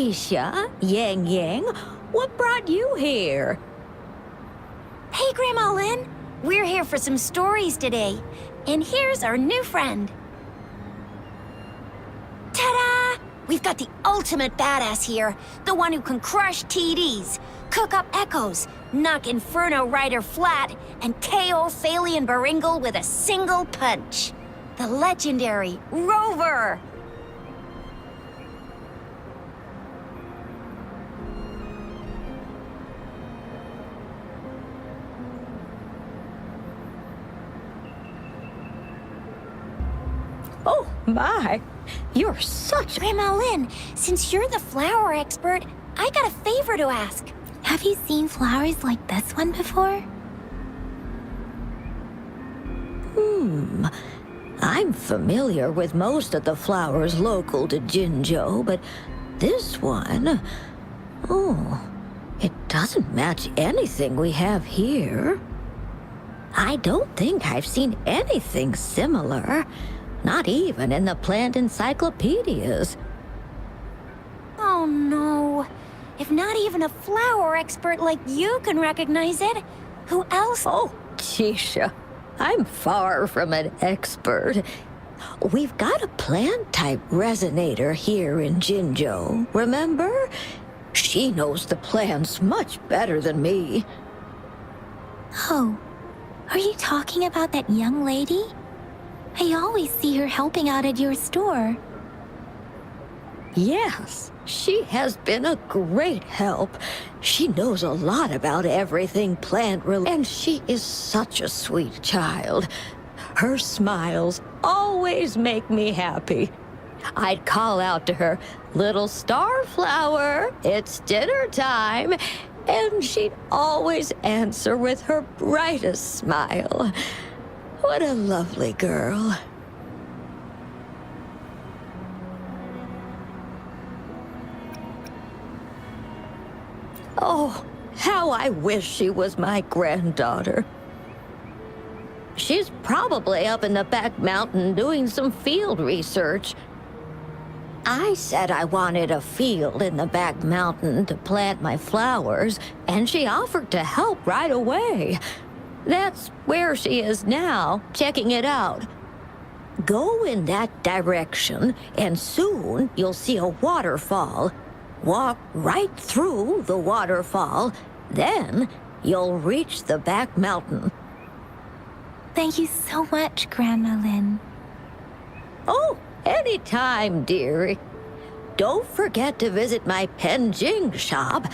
Tisha, Yang Yang, what brought you here? Hey, Grandma Lynn. We're here for some stories today. And here's our new friend. Ta-da! We've got the ultimate badass here. The one who can crush TDs, cook up echoes, knock Inferno Rider flat, and KO Phalian Baringle with a single punch. The legendary Rover! Oh, my. You're such... Grandma Lynn, since you're the flower expert, I got a favor to ask. Have you seen flowers like this one before? I'm familiar with most of the flowers local to Jinzhou, but this one... Oh, it doesn't match anything we have here. I don't think I've seen anything similar. Not even in the plant encyclopedias. Oh no. If not even a flower expert like you can recognize it, who else? Oh, Tisha, I'm far from an expert. We've got a plant-type resonator here in Jinzhou, remember? She knows the plants much better than me. Oh, are you talking about that young lady? I always see her helping out at your store. Yes, she has been a great help. She knows a lot about everything plant-related, and she is such a sweet child. Her smiles always make me happy. I'd call out to her, "Little starflower, it's dinner time," and she'd always answer with her brightest smile. What a lovely girl. Oh, how I wish she was my granddaughter. She's probably up in the back mountain doing some field research. I said I wanted a field in the back mountain to plant my flowers, and she offered to help right away. That's where she is now, checking it out. Go in that direction, and soon you'll see a waterfall. Walk right through the waterfall, then you'll reach the back mountain. Thank you so much, Grandma Lynn. Oh, anytime, dearie. Don't forget to visit my Penjing shop.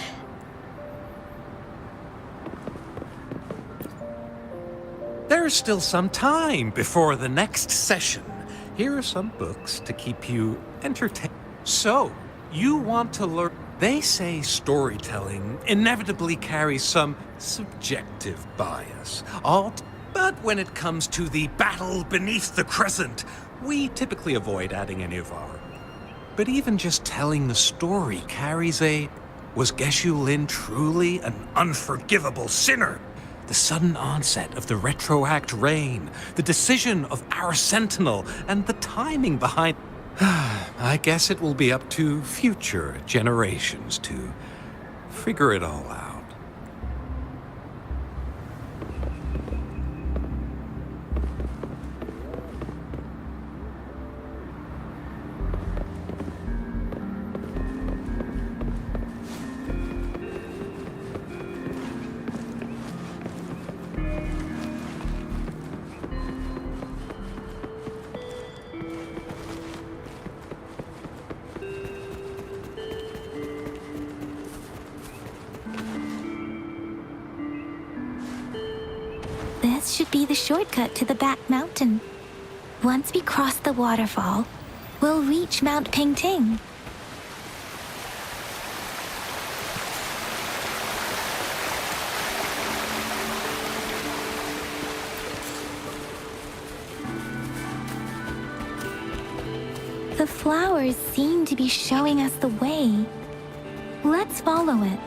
There's still some time before the next session. Here are some books to keep you entertained. So, you want to learn... They say storytelling inevitably carries some subjective bias. But when it comes to the battle beneath the crescent, we typically avoid adding any of our... But even just telling the story carries a... Was Geshu Lin truly an unforgivable sinner? The sudden onset of the retroact rain, the decision of our sentinel, and the timing behind... I guess it will be up to future generations to figure it all out. This should be the shortcut to the back mountain. Once we cross the waterfall, we'll reach Mount Pingting. The flowers seem to be showing us the way. Let's follow it.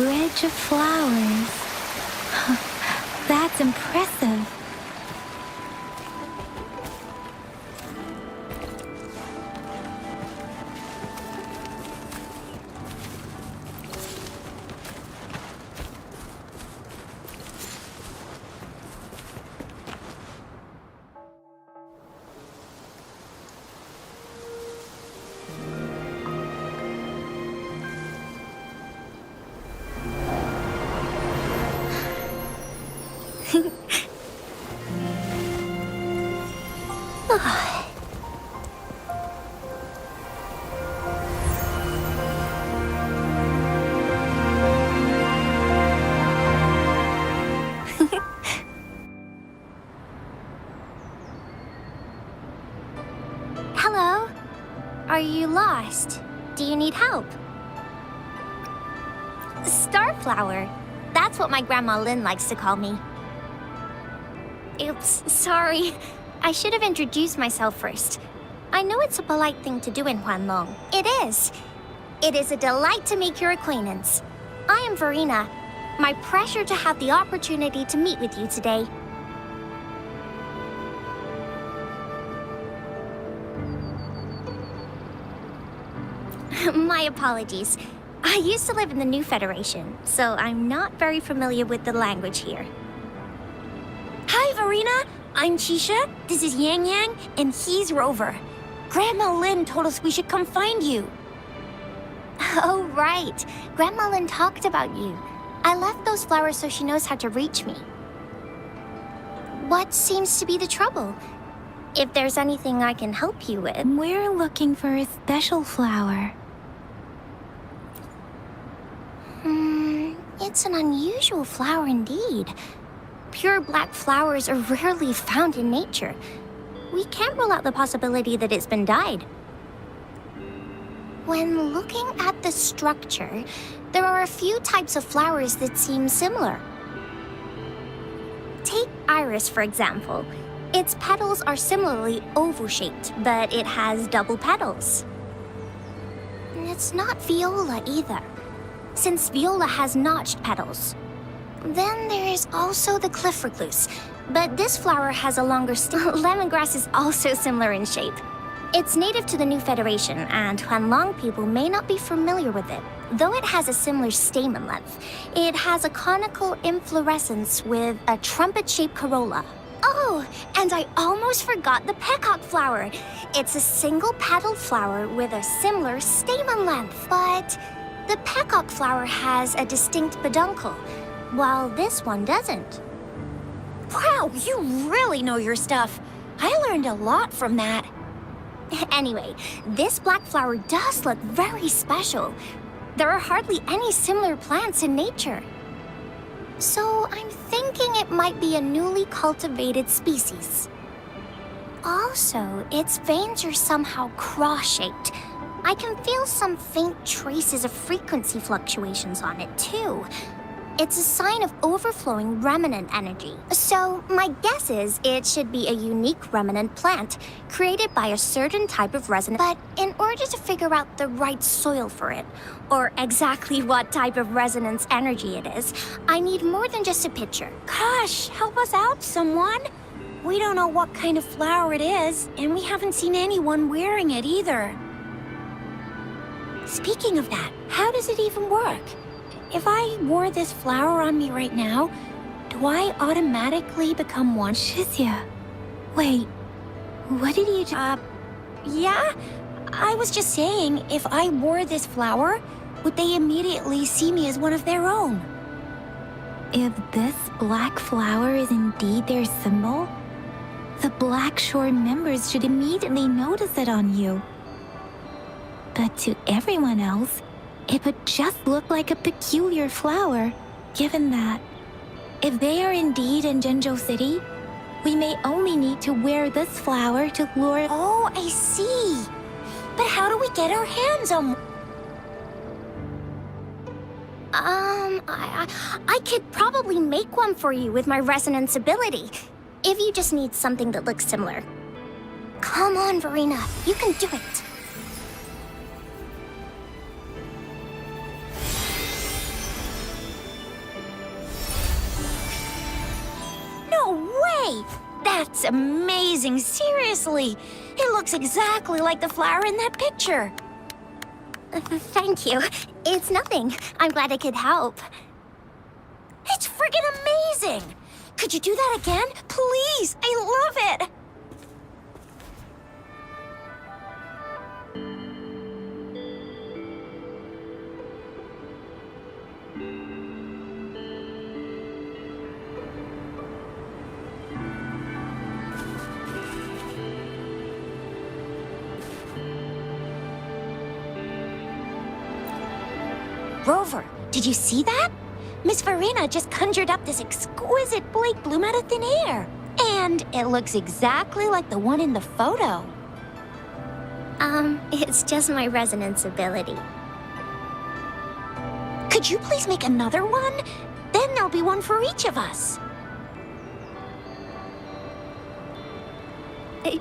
bridge of flowers. That's impressive. Hello? Are you lost? Do you need help? Starflower. That's what my Grandma Lynn likes to call me. Oops, sorry. I should have introduced myself first. I know it's a polite thing to do in Huanlong. It is. It is a delight to make your acquaintance. I am Verena. My pleasure to have the opportunity to meet with you today. My apologies. I used to live in the New Federation, so I'm not very familiar with the language here. Hi, Verena. I'm Chisha. This is Yang Yang, and he's Rover. Grandma Lynn told us we should come find you. Oh, right. Grandma Lynn talked about you. I left those flowers so she knows how to reach me. What seems to be the trouble? If there's anything I can help you with. We're looking for a special flower. It's an unusual flower indeed. Pure black flowers are rarely found in nature. We can't rule out the possibility that it's been dyed. When looking at the structure, there are a few types of flowers that seem similar. Take iris, for example. Its petals are similarly oval-shaped, but it has double petals. It's not viola either, since viola has notched petals. Then there is also the cliff recluse, but this flower has a longer stem. Lemongrass is also similar in shape. It's native to the New Federation, and Huanlong people may not be familiar with it. Though it has a similar stamen length, it has a conical inflorescence with a trumpet-shaped corolla. Oh, and I almost forgot the peacock flower. It's a single-petaled flower with a similar stamen length, but the peacock flower has a distinct peduncle, while this one doesn't. Wow, you really know your stuff. I learned a lot from that. Anyway, this black flower does look very special. There are hardly any similar plants in nature. So I'm thinking it might be a newly cultivated species. Also, its veins are somehow cross-shaped. I can feel some faint traces of frequency fluctuations on it, too. It's a sign of overflowing remnant energy. So my guess is it should be a unique remnant plant created by a certain type of resonance. But in order to figure out the right soil for it, or exactly what type of resonance energy it is, I need more than just a picture. Gosh, help us out, someone. We don't know what kind of flower it is, and we haven't seen anyone wearing it either. Speaking of that, how does it even work? If I wore this flower on me right now, do I automatically become one? Shizia, wait, what did you Yeah? I was just saying, if I wore this flower, would they immediately see me as one of their own? If this black flower is indeed their symbol, the Black Shore members should immediately notice it on you. But to everyone else, it would just look like a peculiar flower, given that if they are indeed in Jinzhou City, we may only need to wear this flower to lure... Oh, I see. But how do we get our hands on... I could probably make one for you with my resonance ability, if you just need something that looks similar. Come on, Verena, you can do it. way! That's amazing, seriously! It looks exactly like the flower in that picture. Thank you. It's nothing. I'm glad I could help. It's friggin' amazing! Could you do that again? Please! I love it! Rover, did you see that? Miss Verena just conjured up this exquisite Blake bloom out of thin air. And it looks exactly like the one in the photo. It's just my resonance ability. Could you please make another one? Then there'll be one for each of us.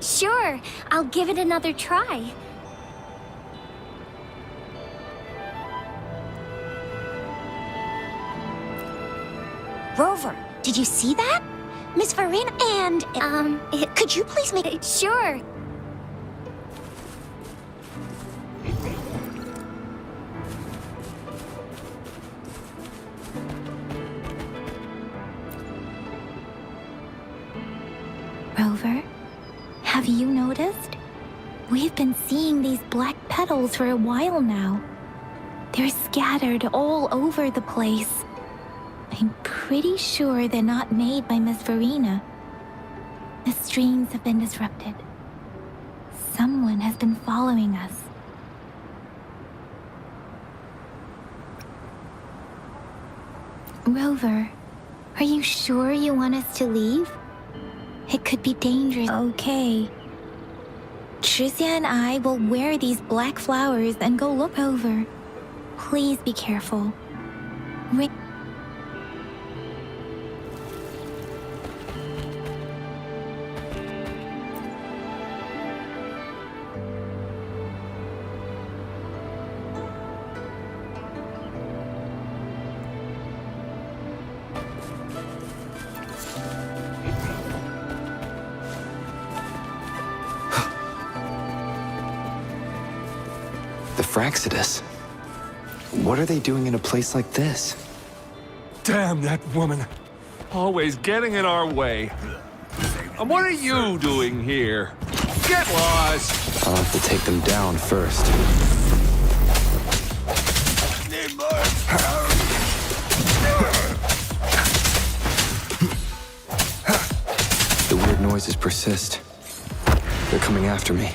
Sure, I'll give it another try. Rover, did you see that? Miss Verena and... could you please make... Sure. Rover, have you noticed? We've been seeing these black petals for a while now. They're scattered all over the place. I'm pretty sure they're not made by Miss Verena. The streams have been disrupted. Someone has been following us. Rover, are you sure you want us to leave? It could be dangerous. Okay. Tricia and I will wear these black flowers and go look over. Please be careful. The Fraxidus. What are they doing in a place like this? Damn that woman. Always getting in our way. And what are you doing here? Get lost! I'll have to take them down first. The weird noises persist. They're coming after me.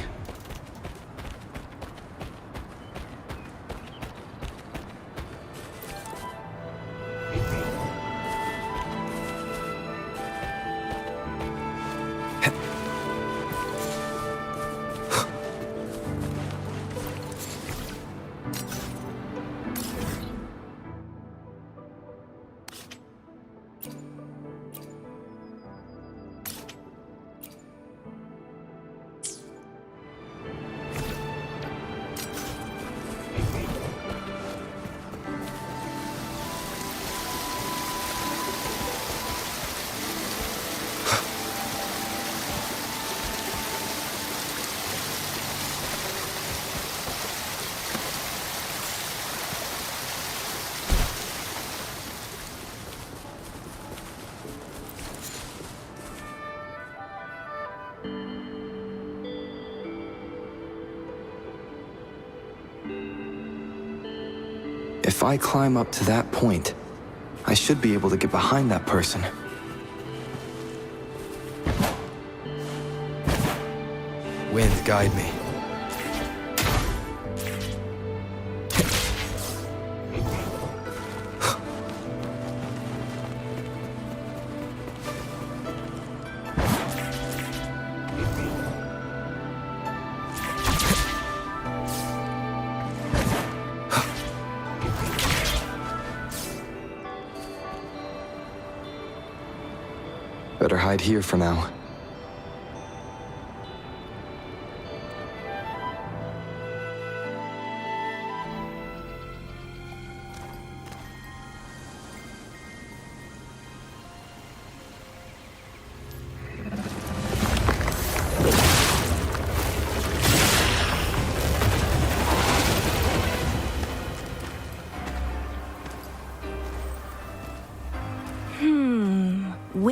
If I climb up to that point, I should be able to get behind that person. Wind, guide me. Better hide here for now.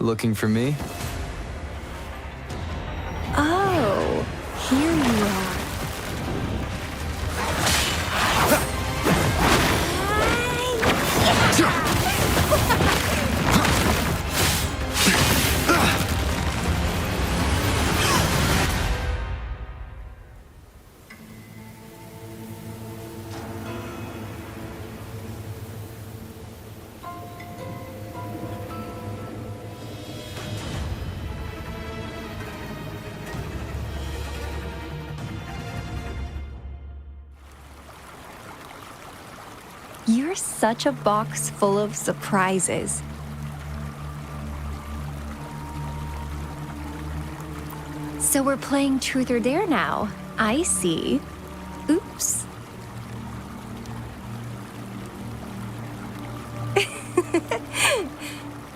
Looking for me? Oh, here you are. You're such a box full of surprises. So we're playing Truth or Dare now. I see. Oops.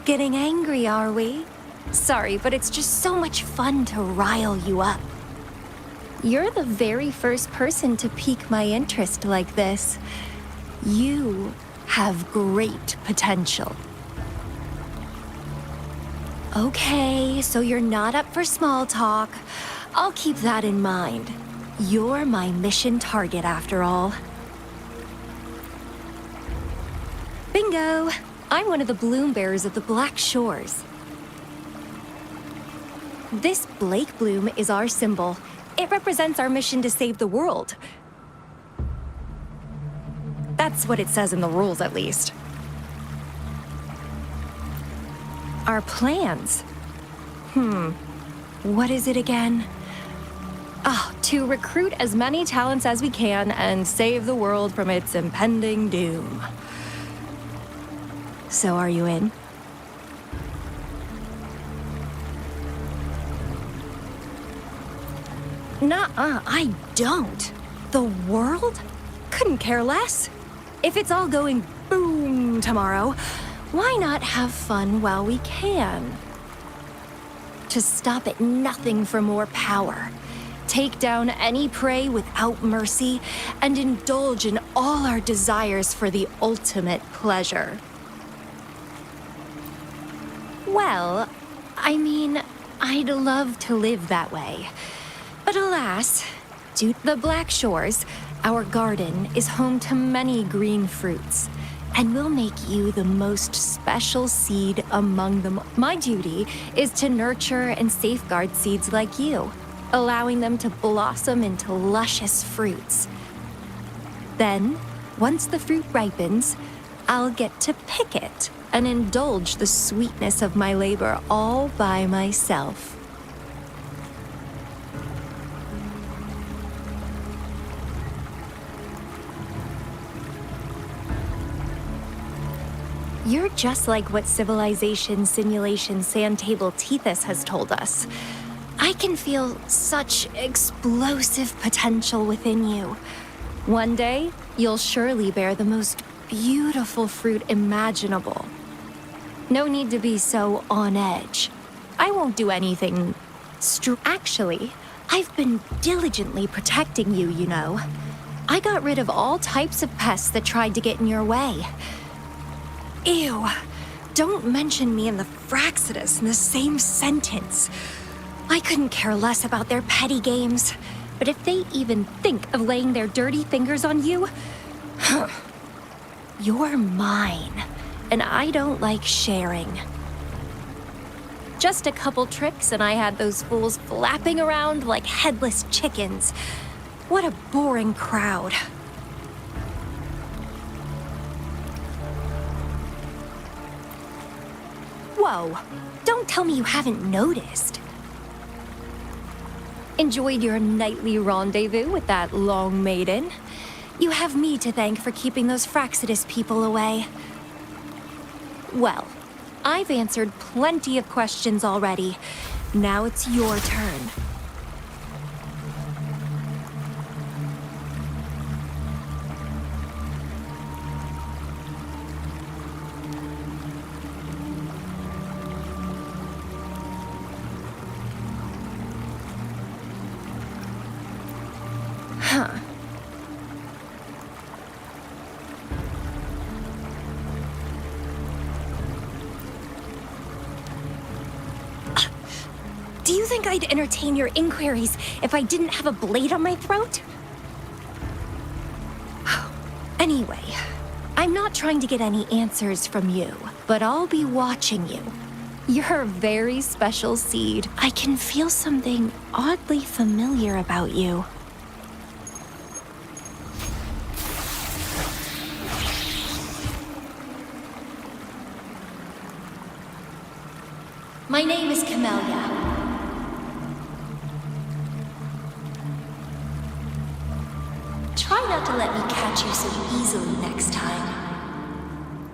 Getting angry, are we? Sorry, but it's just so much fun to rile you up. You're the very first person to pique my interest like this. You have great potential. Okay, so you're not up for small talk. I'll keep that in mind. You're my mission target after all. Bingo! I'm one of the bloom bearers of the Black Shores. This Blake bloom is our symbol. It represents our mission to save the world. That's what it says in the rules, at least. Our plans? What is it again? Oh, to recruit as many talents as we can and save the world from its impending doom. So are you in? Nuh-uh, I don't. The world? Couldn't care less. If it's all going boom tomorrow, why not have fun while we can? To stop at nothing for more power, take down any prey without mercy, and indulge in all our desires for the ultimate pleasure. Well, I mean, I'd love to live that way. But alas, due to the Black Shores, our garden is home to many green fruits, and will make you the most special seed among them. My duty is to nurture and safeguard seeds like you, allowing them to blossom into luscious fruits. Then, once the fruit ripens, I'll get to pick it and indulge the sweetness of my labor all by myself. You're just like what Civilization Simulation Sandtable Tethys has told us. I can feel such explosive potential within you. One day, you'll surely bear the most beautiful fruit imaginable. No need to be so on edge. I won't do anything Actually, I've been diligently protecting you, you know. I got rid of all types of pests that tried to get in your way. Ew, don't mention me and the Fraxidus in the same sentence. I couldn't care less about their petty games, but if they even think of laying their dirty fingers on you, you're mine, and I don't like sharing. Just a couple tricks and I had those fools flapping around like headless chickens. What a boring crowd. Whoa, don't tell me you haven't noticed. Enjoyed your nightly rendezvous with that long maiden? You have me to thank for keeping those Fraxidus people away. Well, I've answered plenty of questions already. Now it's your turn. Huh. Do you think I'd entertain your inquiries if I didn't have a blade on my throat? Anyway, I'm not trying to get any answers from you, but I'll be watching you. You're a very special seed. I can feel something oddly familiar about you. My name is Camellia. Try not to let me catch you so easily next time.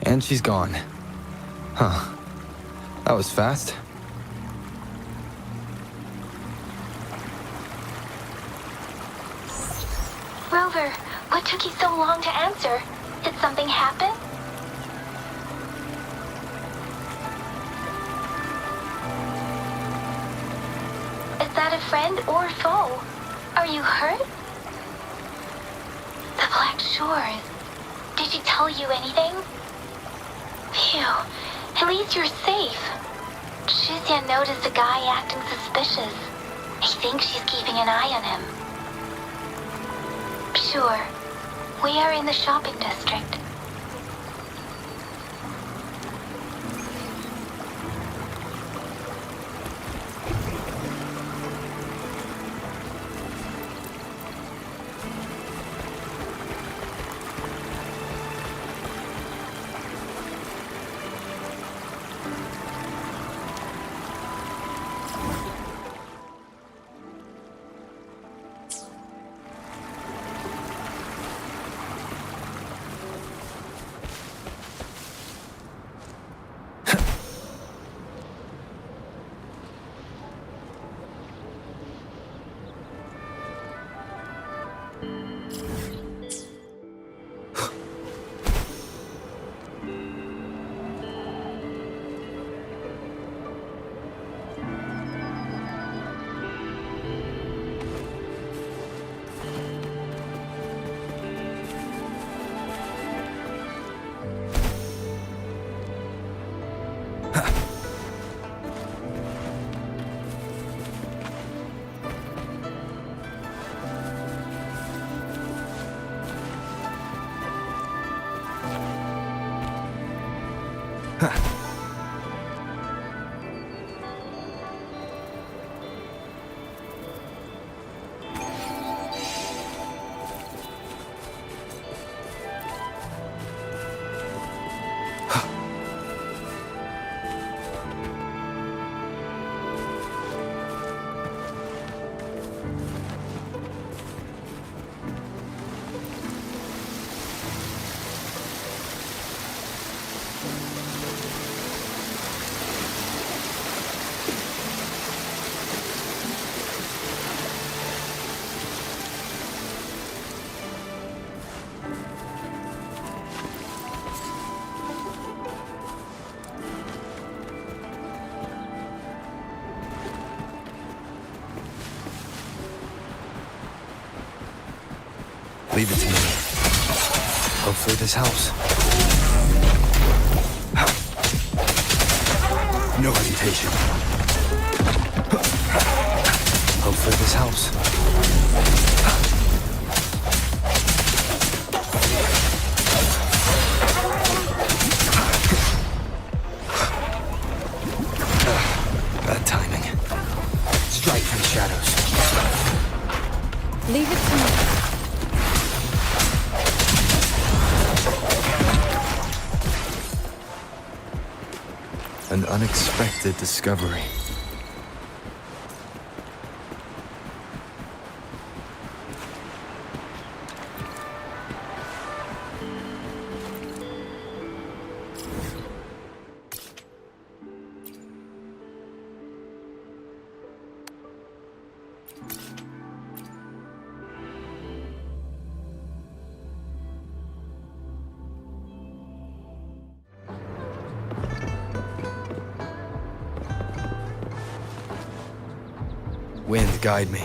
And she's gone. Huh. That was fast. Rover, what took you so long to answer? Did something happen? Is that a friend or foe? Are you hurt? The Black Shores. Did she tell you anything? Phew, at least you're safe. Shixian noticed a guy acting suspicious. I think she's keeping an eye on him. Sure, we are in the shopping district. Leave it to me. Hopefully this helps. No hesitation. Hopefully this helps. Bad timing. Strike from the shadows. Leave it to me. An unexpected discovery. Wind, guide me.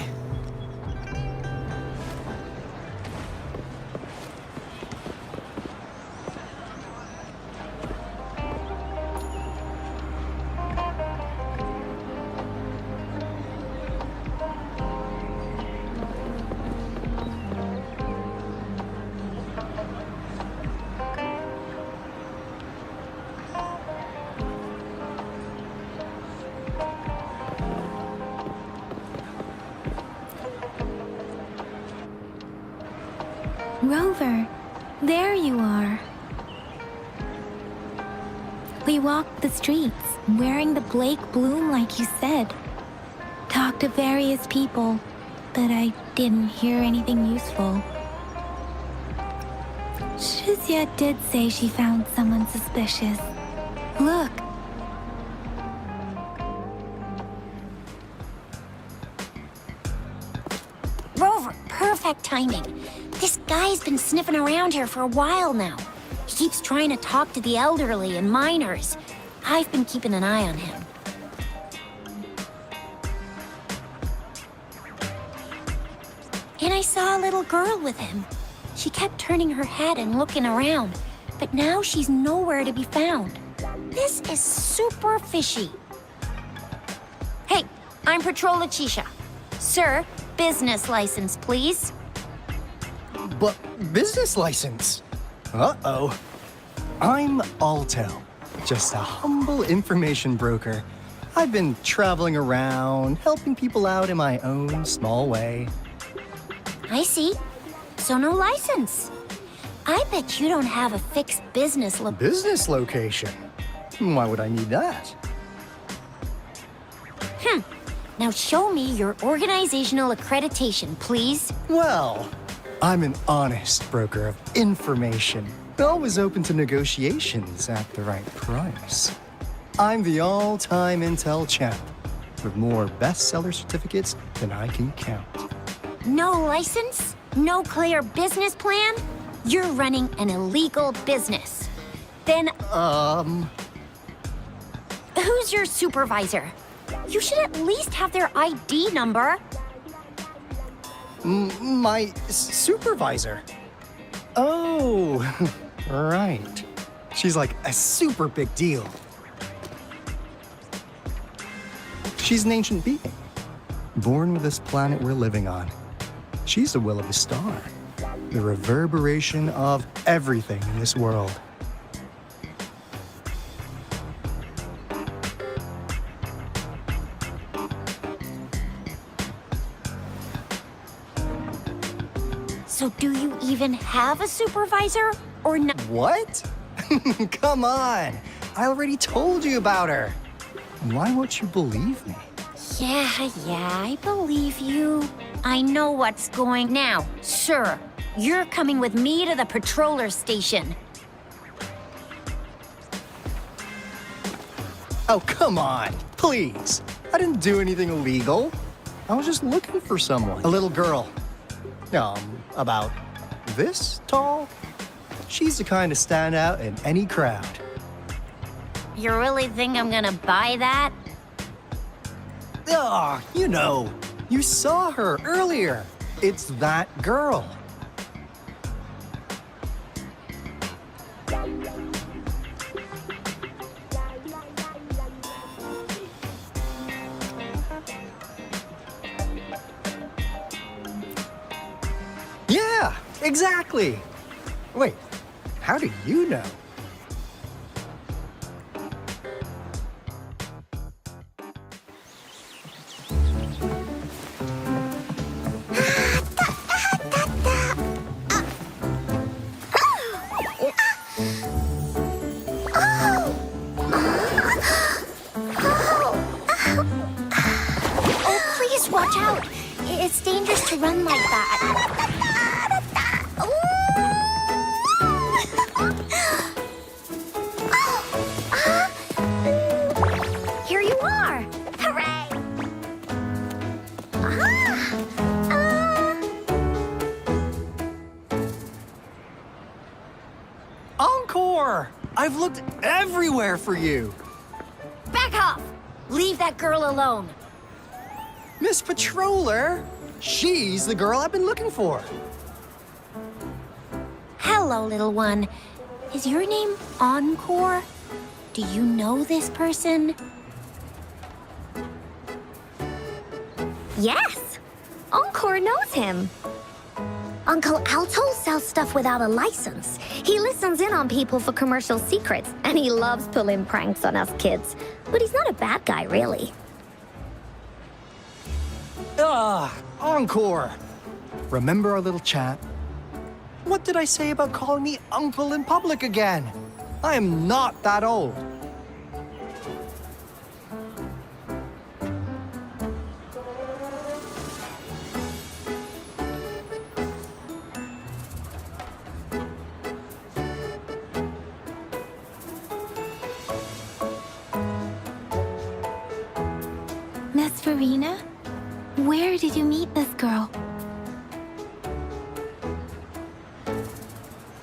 Rover, there you are. We walked the streets, wearing the Blake bloom like you said. Talked to various people, but I didn't hear anything useful. Shizia did say she found someone suspicious. Look. Rover, perfect timing. This guy's been sniffing around here for a while now. He keeps trying to talk to the elderly and minors. I've been keeping an eye on him. And I saw a little girl with him. She kept turning her head and looking around, but now she's nowhere to be found. This is super fishy. Hey, I'm Patrol Letitia. Sir, business license, please. But business license? Uh-oh. I'm Alto, just a humble information broker. I've been traveling around, helping people out in my own small way. I see. So no license. I bet you don't have a fixed business Business location? Why would I need that? Now show me your organizational accreditation, please. Well, I'm an honest broker of information. Always open to negotiations at the right price. I'm the all-time Intel champ, with more bestseller certificates than I can count. No license? No clear business plan? You're running an illegal business. Then, who's your supervisor? You should at least have their ID number. My supervisor? Oh, right. She's like a super big deal. She's an ancient being, born with this planet we're living on. She's the will of the star, the reverberation of everything in this world. So do you even have a supervisor or not? What? Come on! I already told you about her. Why won't you believe me? Yeah, I believe you. I know what's going now. Sir, you're coming with me to the patroller station. Oh, come on, please. I didn't do anything illegal. I was just looking for someone. A little girl. About this tall? She's the kind to stand out in any crowd. You really think I'm gonna buy that? You saw her earlier. It's that girl. Yeah, exactly. Wait, how do you know? Oh, please watch out. It's dangerous to run like that. Here you are. Hooray! Encore! I've looked everywhere for you. Back off! Leave that girl alone. Miss Patroller, she's the girl I've been looking for. Hello, little one. Is your name Encore? Do you know this person? Yes, Encore knows him. Uncle Alto sells stuff without a license. He listens in on people for commercial secrets, and he loves pulling pranks on us kids. But he's not a bad guy, really. Encore! Remember our little chat? What did I say about calling me uncle in public again? I am not that old. Miss Farina, where did you meet this girl?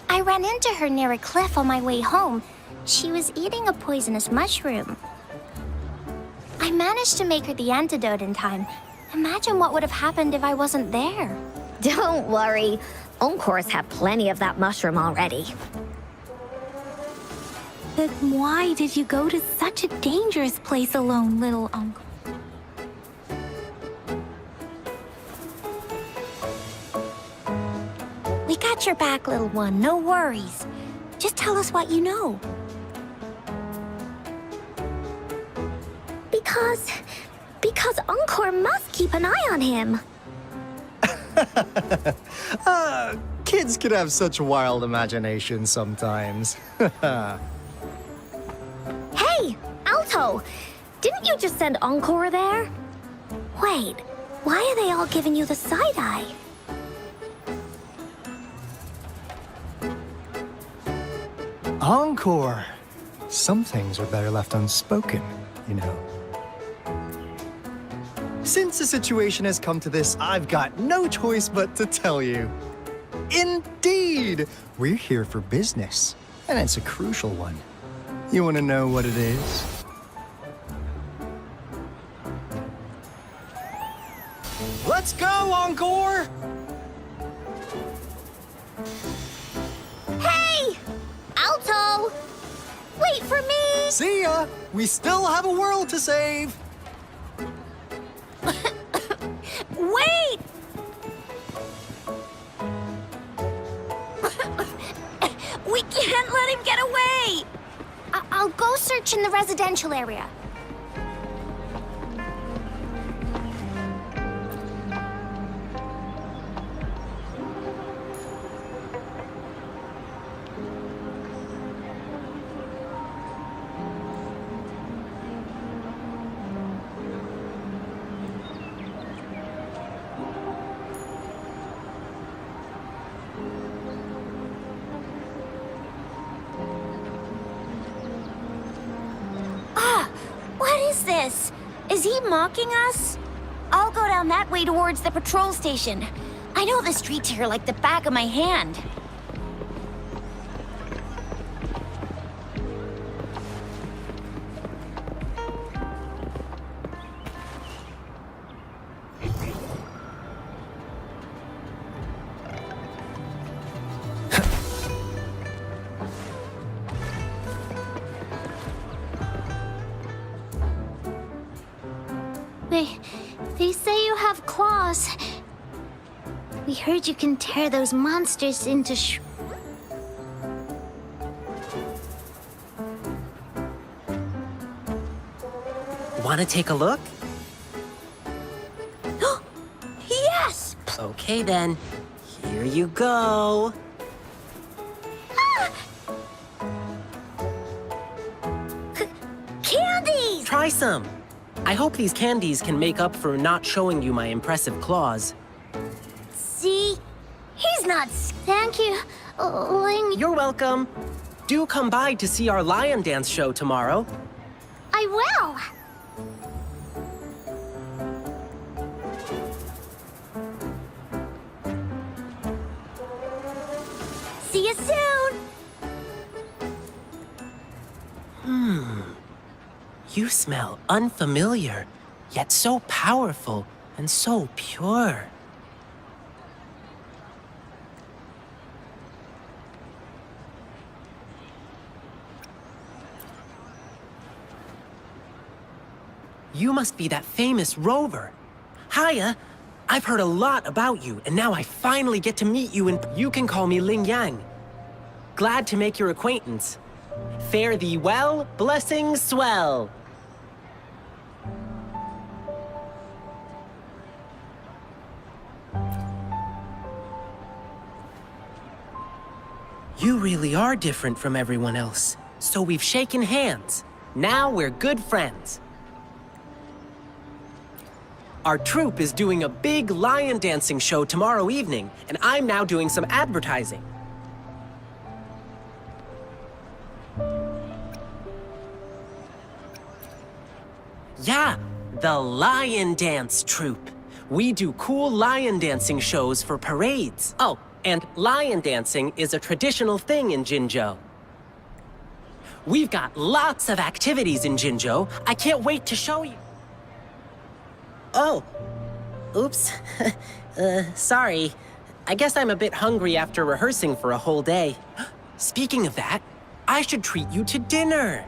I ran into her near a cliff on my way home. She was eating a poisonous mushroom. I managed to make her the antidote in time. Imagine what would have happened if I wasn't there. Don't worry. Encores have plenty of that mushroom already. But why did you go to such a dangerous place alone, little uncle? We got your back, little one. No worries. Just tell us what you know. Because Encore must keep an eye on him. Kids can have such wild imaginations sometimes. Hey, Alto! Didn't you just send Encore there? Wait, why are they all giving you the side-eye? Encore! Some things are better left unspoken, you know. Since the situation has come to this, I've got no choice but to tell you. Indeed! We're here for business, and it's a crucial one. You want to know what it is? Let's go, Encore! Hey! Alto! Wait for me! See ya! We still have a world to save! Wait! We can't let him get away! I'll go search in the residential area. This? Is he mocking us? I'll go down that way towards the patrol station. I know the streets here like the back of my hand. They say you have claws. We heard you can tear those monsters into Want to take a look? Yes! Okay then. Here you go. Candies! Try some. I hope these candies can make up for not showing you my impressive claws. See? He's not... Thank you, Ling. You're welcome. Do come by to see our lion dance show tomorrow. I will. See you soon. You smell unfamiliar, yet so powerful and so pure. You must be that famous rover. Hiya! I've heard a lot about you, and now I finally get to meet you, and you can call me Ling Yang. Glad to make your acquaintance. Fare thee well, blessings swell. You really are different from everyone else. So we've shaken hands. Now we're good friends. Our troupe is doing a big lion dancing show tomorrow evening, and I'm now doing some advertising. Yeah, the Lion Dance Troupe. We do cool lion dancing shows for parades. Oh, and lion dancing is a traditional thing in Jinzhou. We've got lots of activities in Jinzhou. I can't wait to show you. Oh, oops. Sorry. I guess I'm a bit hungry after rehearsing for a whole day. Speaking of that, I should treat you to dinner.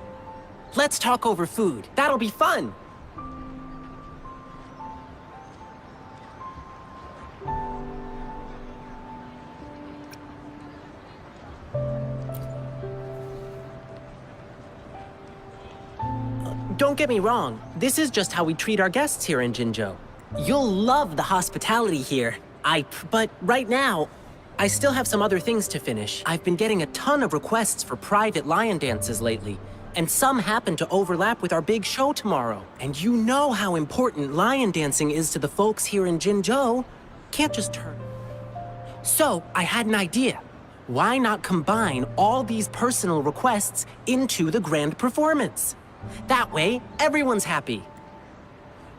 Let's talk over food. That'll be fun. Don't get me wrong, this is just how we treat our guests here in Jinzhou. You'll love the hospitality here. But right now, I still have some other things to finish. I've been getting a ton of requests for private lion dances lately, and some happen to overlap with our big show tomorrow. And you know how important lion dancing is to the folks here in Jinzhou. Can't just turn. So, I had an idea. Why not combine all these personal requests into the grand performance? That way, everyone's happy.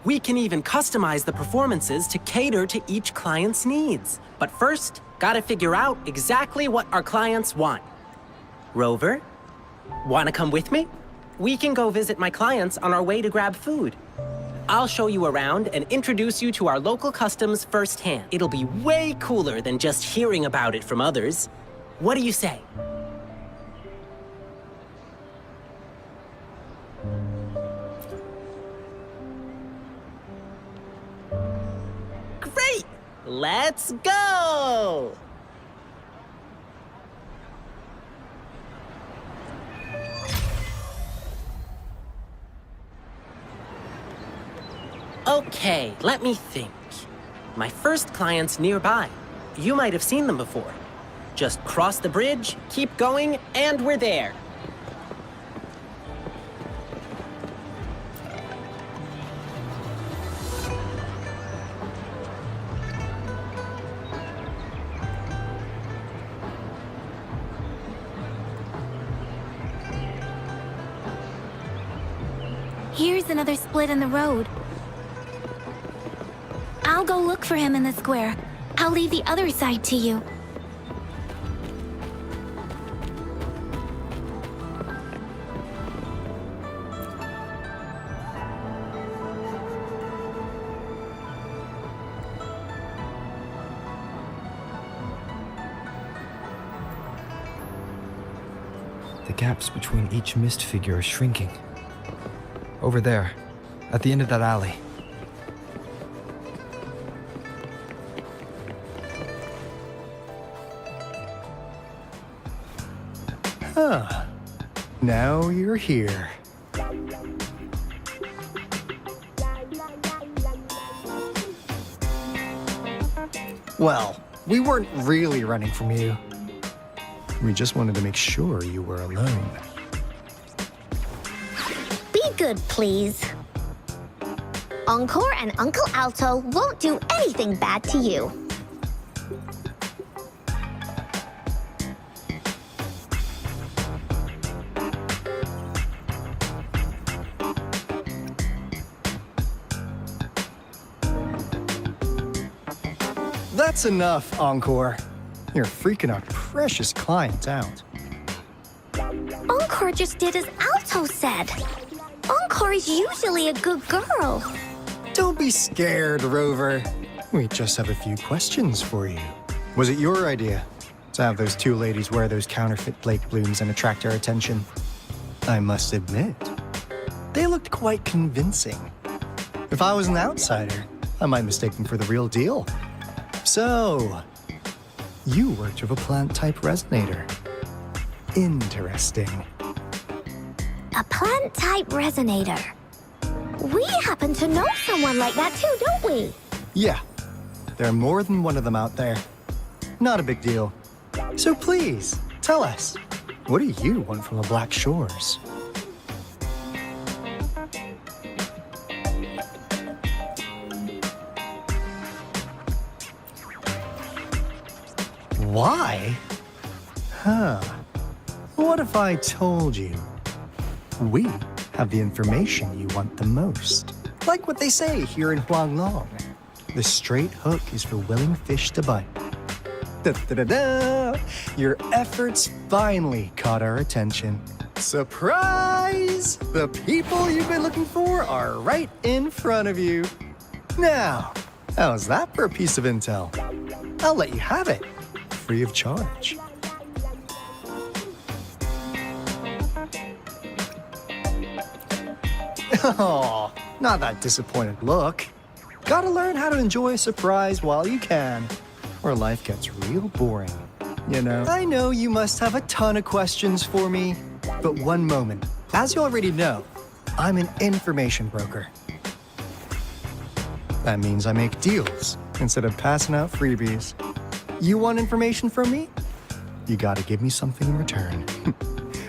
We can even customize the performances to cater to each client's needs. But first, gotta figure out exactly what our clients want. Rover, wanna come with me? We can go visit my clients on our way to grab food. I'll show you around and introduce you to our local customs firsthand. It'll be way cooler than just hearing about it from others. What do you say? Great! Let's go! Okay, let me think. My first client's nearby. You might have seen them before. Just cross the bridge, keep going, and we're there. Here's another split in the road. I'll go look for him in the square. I'll leave the other side to you. The gaps between each mist figure are shrinking. Over there, at the end of that alley. Huh. Now you're here. Well, we weren't really running from you. We just wanted to make sure you were alone. Be good, please. Encore and Uncle Alto won't do anything bad to you. That's enough, Encore. You're freaking our precious clients out. Encore just did as Alto said. Encore is usually a good girl. Don't be scared, Rover. We just have a few questions for you. Was it your idea to have those two ladies wear those counterfeit flake blooms and attract our attention? I must admit, they looked quite convincing. If I was an outsider, I might mistake them for the real deal. So, you worked with a plant-type resonator. Interesting. A plant-type resonator. We happen to know someone like that too, don't we? Yeah, there are more than one of them out there. Not a big deal. So please, Tell us, what do you want from the Black Shores? Why? Huh. What if I told you? We have the information you want the most. Like what they say here in Huanglong. The straight hook is for willing fish to bite. Da-da-da-da! Your efforts finally caught our attention. Surprise! The people you've been looking for are right in front of you. Now, how's that for a piece of intel? I'll let you have it, free of charge. Oh, not that disappointed look. Gotta learn how to enjoy a surprise while you can, or life gets real boring, you know? I know you must have a ton of questions for me, but one moment. As you already know, I'm an information broker. That means I make deals instead of passing out freebies. You want information from me? You gotta give me something in return.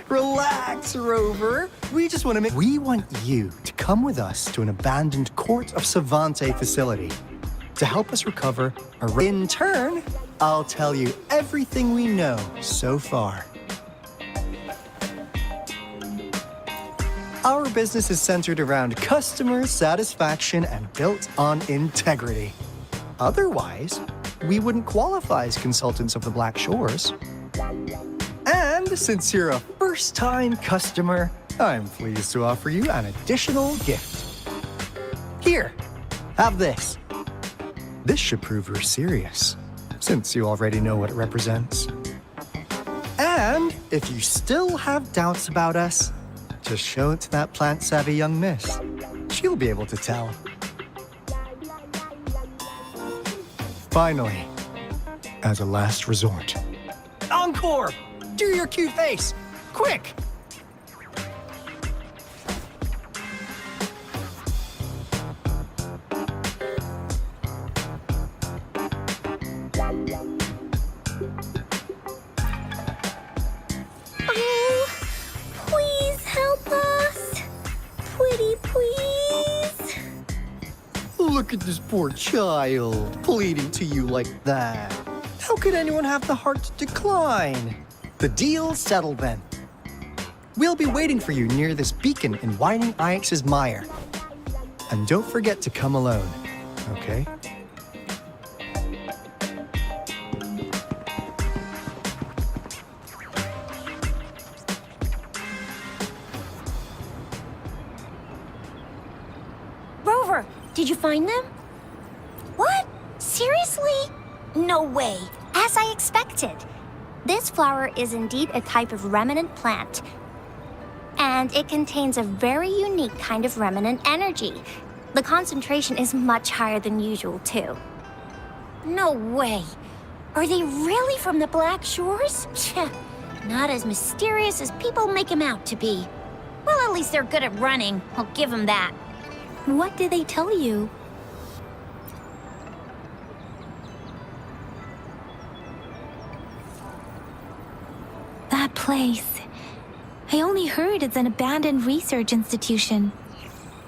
Relax, Rover. We want you to come with us to an abandoned Court of Savante facility to help us recover in turn, I'll tell you everything we know so far. Our business is centered around customer satisfaction and built on integrity. Otherwise, we wouldn't qualify as consultants of the Black Shores. And since you're a first-time customer, I'm pleased to offer you an additional gift. Here, have this. This should prove you're serious, since you already know what it represents. And if you still have doubts about us, just show it to that plant-savvy young miss. She'll be able to tell. Finally, as a last resort. Encore! Do your cute face! Quick! Oh, please help us. Pretty please. Look at this poor child, pleading to you like that. How could anyone have the heart to decline? The deal's settled then. We'll be waiting for you near this beacon in Whining Ix's mire. And don't forget to come alone, okay? Rover, did you find them? What? Seriously? No way. As I expected. This flower is indeed a type of remnant plant. And it contains a very unique kind of remnant energy. The concentration is much higher than usual, too. No way. Are they really from the Black Shores? Not as mysterious as people make them out to be. Well, at least they're good at running. I'll give them that. What did they tell you? That place. I only heard it's an abandoned research institution.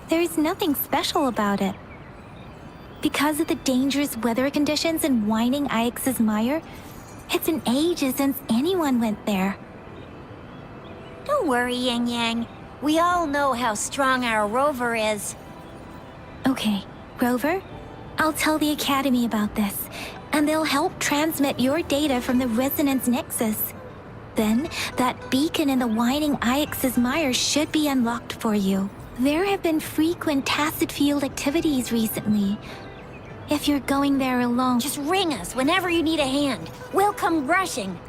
There is nothing special about it. Because of the dangerous weather conditions in Whining Ix's mire, it's been ages since anyone went there. Don't worry, Yang Yang. We all know how strong our Rover is. Okay, Rover, I'll tell the Academy about this, and they'll help transmit your data from the Resonance Nexus. Then, that beacon in the Whining Ix's mire should be unlocked for you. There have been frequent tacit field activities recently. If you're going there alone... Just ring us whenever you need a hand. We'll come rushing.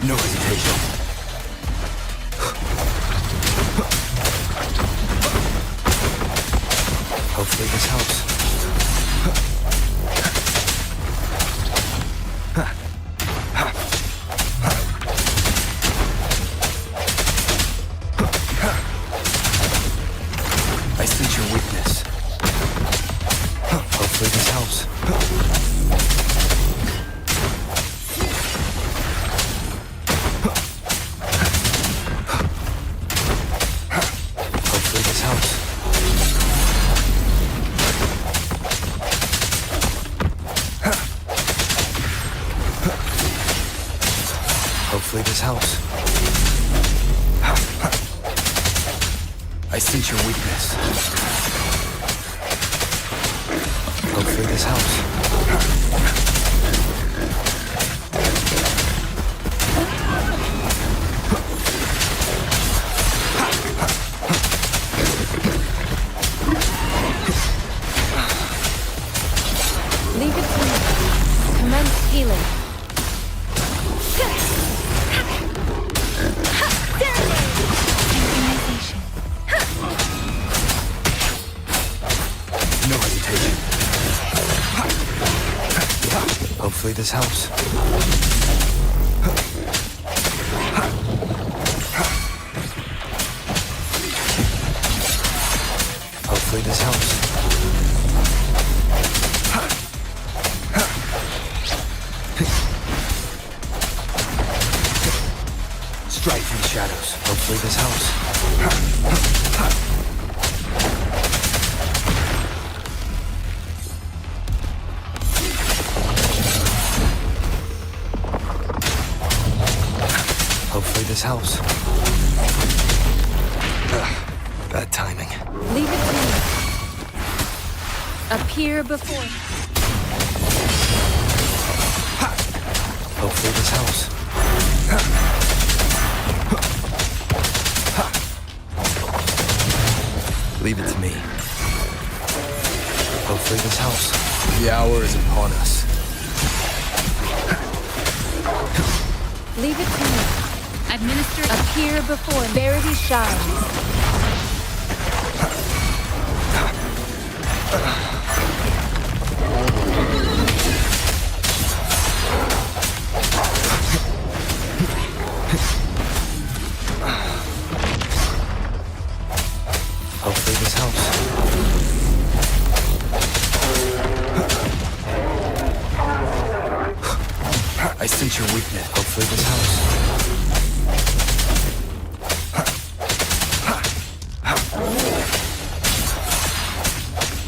No hesitation. Hopefully this helps. I sense your weakness. Hopefully this helps. Hopefully this helps. Hopefully this helps. I sense your weakness. Hopefully this helps. Leave it to me. Commence healing. Synchronization. No hesitation. Hopefully this helps. Hopefully this helps. Strike from the shadows. Hopefully this helps. Hopefully this helps. Bad timing. Leave it to me. Appear before me. Hopefully this helps. Leave it to me. Hopefully this helps. The hour is upon us. Leave it to me. Administer. Appear before me. Verity shines. Hopefully this helps. I sense your weakness. Hopefully this helps.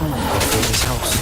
Hopefully this helps.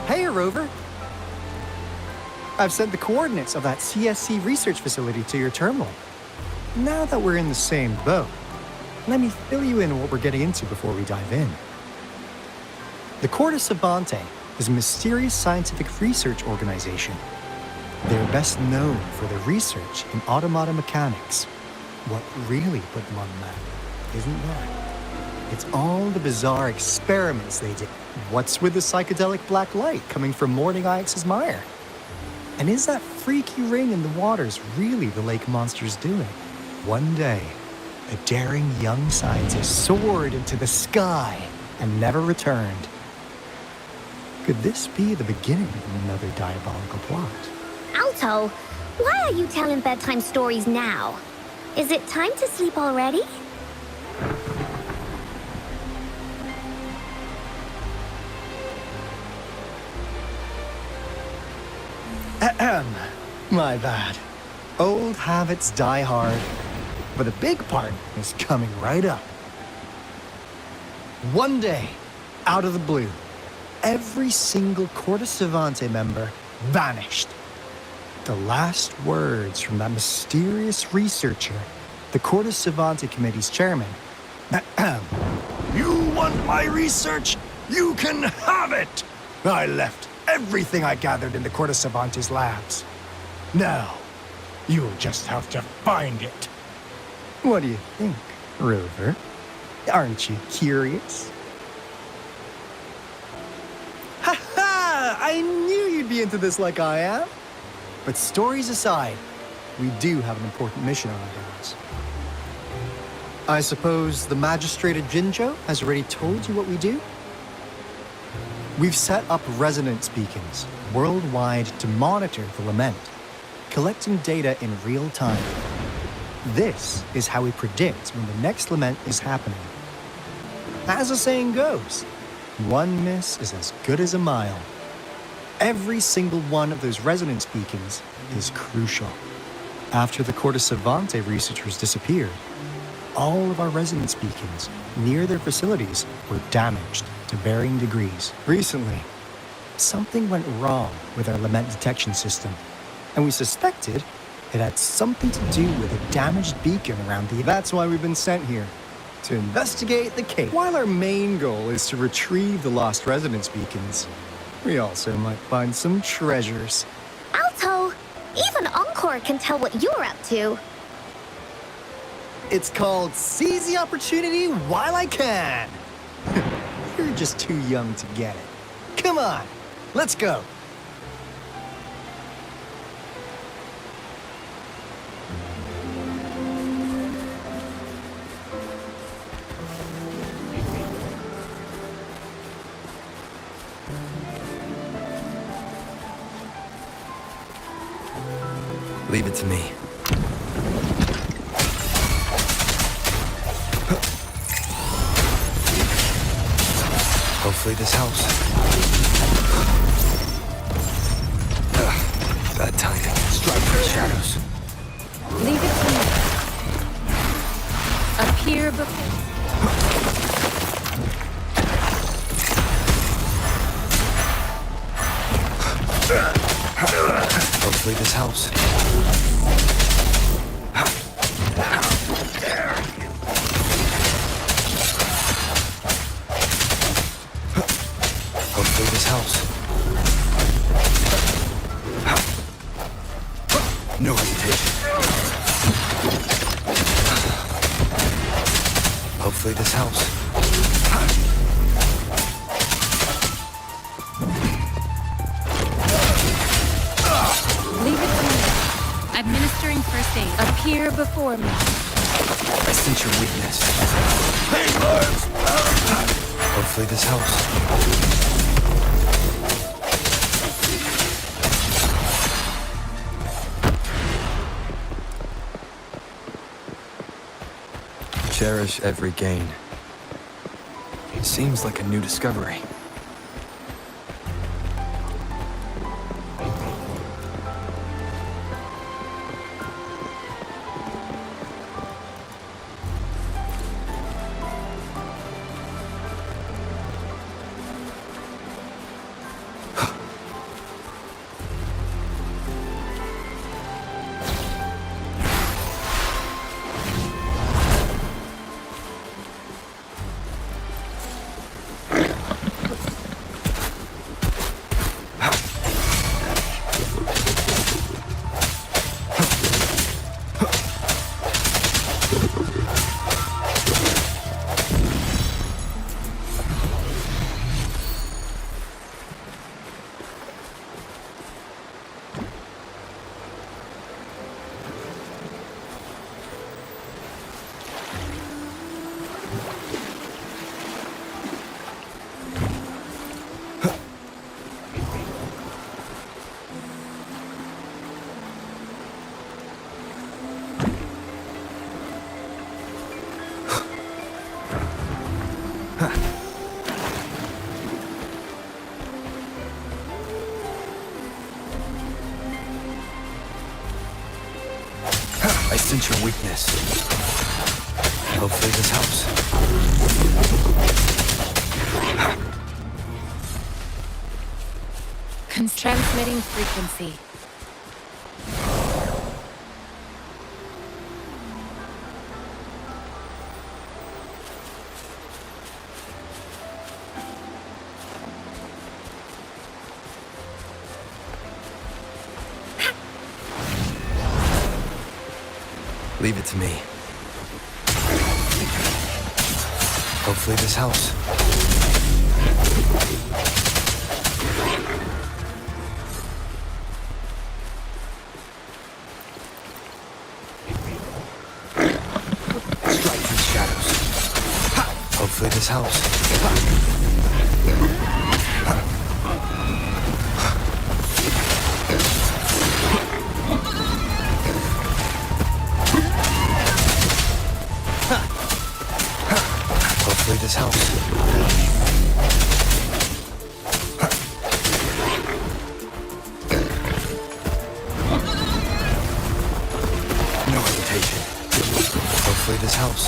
Hey, Rover. I've sent the coordinates of that CSC research facility to your terminal. Now that we're in the same boat, let me fill you in on what we're getting into before we dive in. The Corte Sabante is a mysterious scientific research organization. They're best known for their research in automata mechanics. What really put them on the map isn't that. It's all the bizarre experiments they did. What's with the psychedelic black light coming from Morning Ix's mire? And is that freaky ring in the waters really the lake monster's doing? One day, a daring young scientist soared into the sky and never returned. Could this be the beginning of another diabolical plot? Alto, why are you telling bedtime stories now? Is it time to sleep already? Ahem. My bad. Old habits die hard. But the big part is coming right up. One day, out of the blue, every single Corte Savante member vanished. The last words from that mysterious researcher, the Corte Savante Committee's chairman. You want my research? You can have it! I left everything I gathered in the Corte Savante's labs. Now, you'll just have to find it. What do you think, Rover? Aren't you curious? Ha ha! I knew you'd be into this like I am. But stories aside, we do have an important mission on our hands. I suppose the magistrate at Jinzhou has already told you what we do? We've set up resonance beacons worldwide to monitor the lament, collecting data in real time. This is how we predict when the next lament is happening. As the saying goes, one miss is as good as a mile. Every single one of those resonance beacons is crucial. After the Corte Savante researchers disappeared, all of our resonance beacons near their facilities were damaged to varying degrees. Recently, something went wrong with our lament detection system, and we suspected it had something to do with a damaged beacon around the... That's why we've been sent here, to investigate the case. While our main goal is to retrieve the lost resonance beacons, we also might find some treasures. Alto, even Encore can tell what you're up to. It's called Seize the Opportunity While I Can. You're just too young to get it. Come on, let's go. Leave it to me. Hopefully this helps. Bad timing. Strike for the shadows. Leave it to me. Appear before... Hopefully this helps. Hopefully this helps. No hesitation. Hopefully this helps. Leave it to me. Administering first aid. Appear before me. I sense your weakness. Hopefully this helps. Cherish every gain. Seems like a new discovery. I sense your weakness. Hopefully this helps. Transmitting frequency. Leave it to me. Hopefully this helps. Strike these shadows. Hopefully this helps. Hopefully this helps. No hesitation. Hopefully this helps.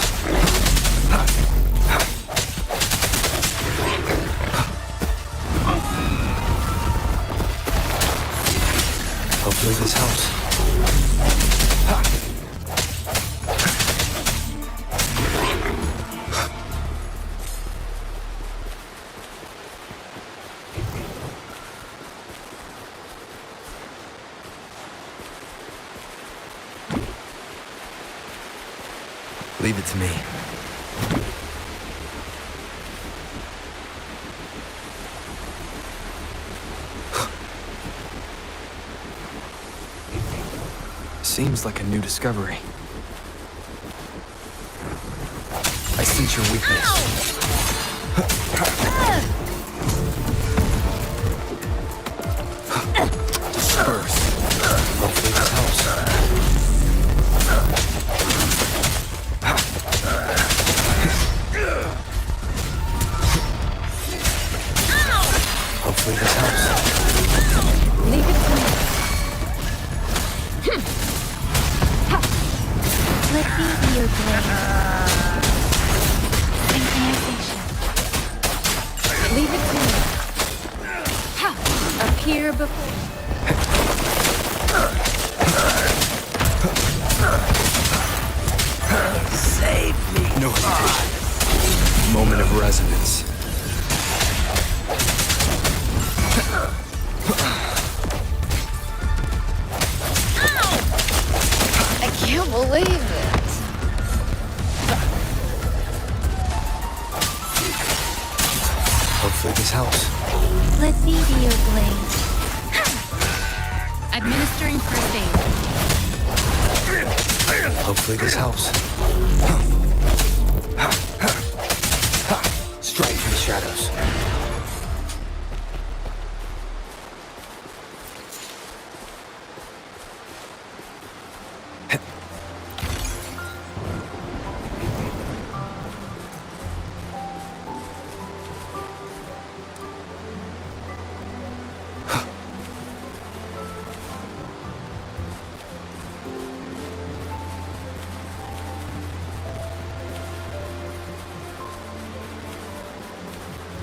Hopefully this helps. Leave it to me. Seems like a new discovery. I sense your weakness. Disperse. Hopefully this helps. Hopefully this helps. Leave it to me. Let me be your blade. Synchronization. Leave it to me. Appear before. Save me. No hesitation. Moment of resonance. I can't believe it. Hopefully this helps. Let me be your blade. Administering first aid. Hopefully this helps. Strike through the shadows.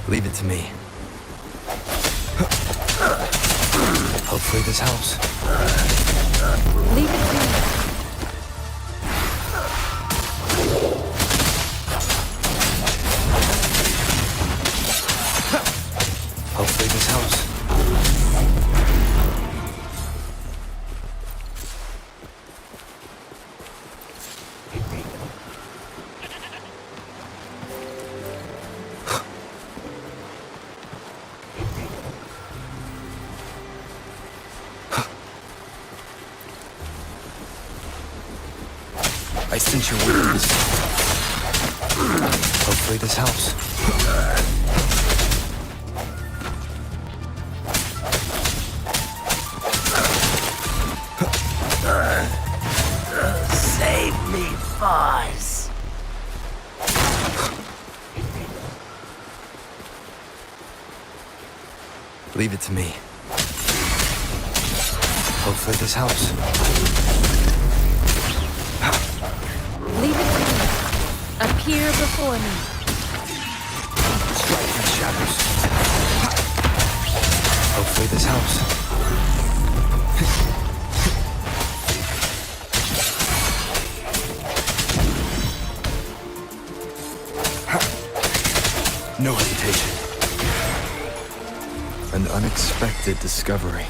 Leave it to me. Hopefully this helps. Leave it to me. Hopefully this helps. I sense your weakness. Hopefully this helps. Save me, Foz. Leave it to me. Hopefully this helps. Leave it to me. Appear before me. Strike in shadows. Hopefully this helps. No hesitation. An unexpected discovery.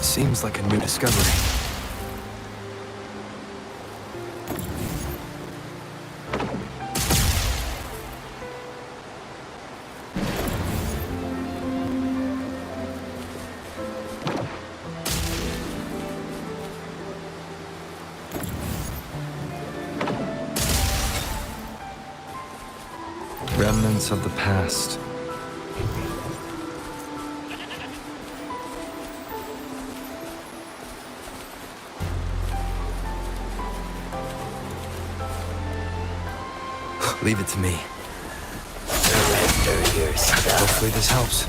Seems like a new discovery. Remnants of the past. Leave it to me. Surrender yourself. Hopefully this helps.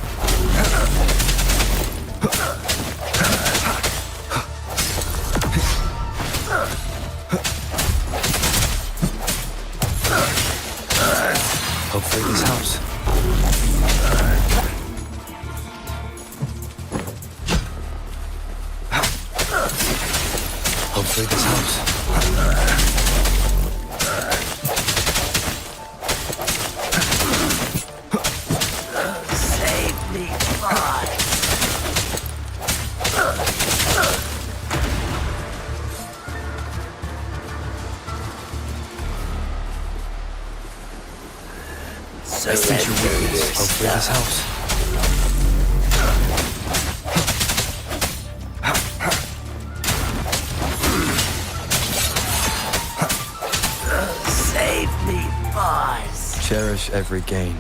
Hopefully this helps. Hopefully this helps. I sense your weakness. Hopefully this helps. Save me, boss. Cherish every gain.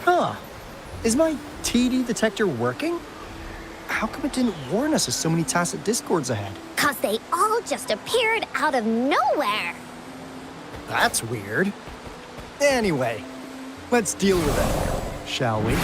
Huh. Is my TD detector working? How come it didn't warn us of so many tacit discords ahead? 'Cause they all just appeared out of nowhere. That's weird. Anyway, let's deal with it, shall we?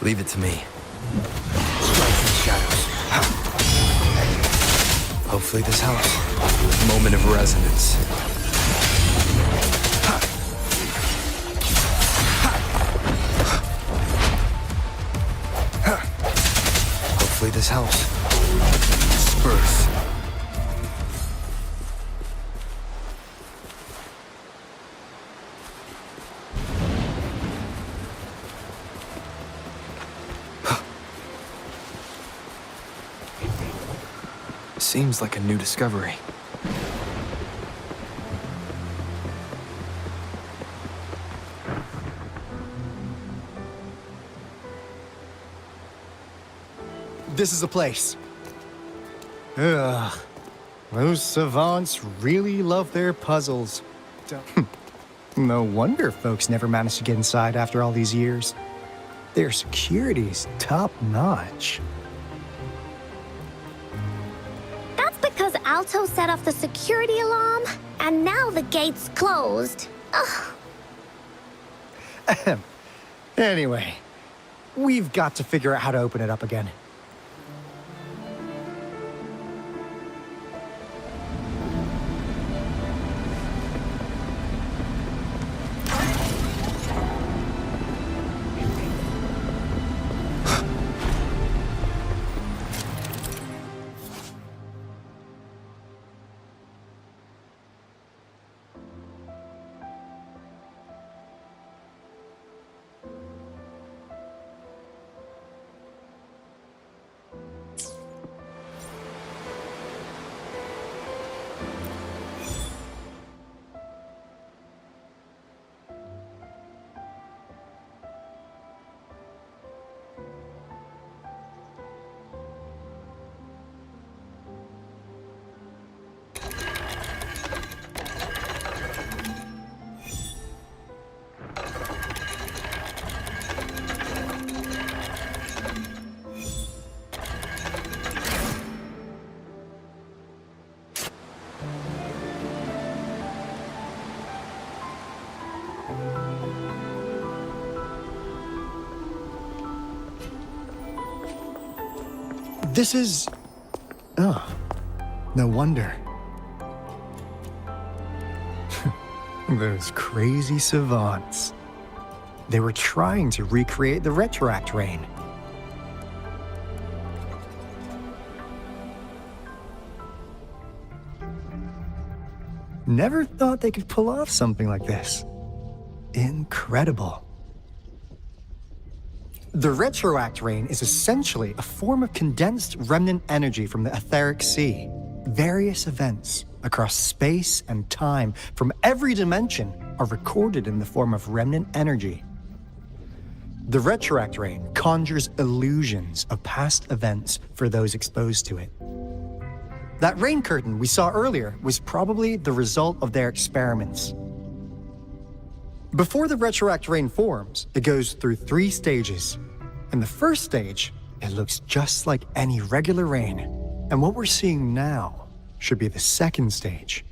Leave it to me. Strike in shadows. Hopefully this helps. Moment of resonance. Hopefully this helps. Birth. Seems like a new discovery. This is the place. Ugh. Those savants really love their puzzles. No wonder folks never managed to get inside after all these years. Their security's top-notch. That's because Alto set off the security alarm, and now the gate's closed. Ugh. Anyway, we've got to figure out how to open it up again. This is... Oh, no wonder. Those crazy savants. They were trying to recreate the retroact rain. Never thought they could pull off something like this. Incredible. The retroact rain is essentially a form of condensed remnant energy from the etheric sea. Various events across space and time from every dimension are recorded in the form of remnant energy. The retroact rain conjures illusions of past events for those exposed to it. That rain curtain we saw earlier was probably the result of their experiments. Before the retroact rain forms, it goes through 3 stages. In the first stage, it looks just like any regular rain. And what we're seeing now should be the second stage.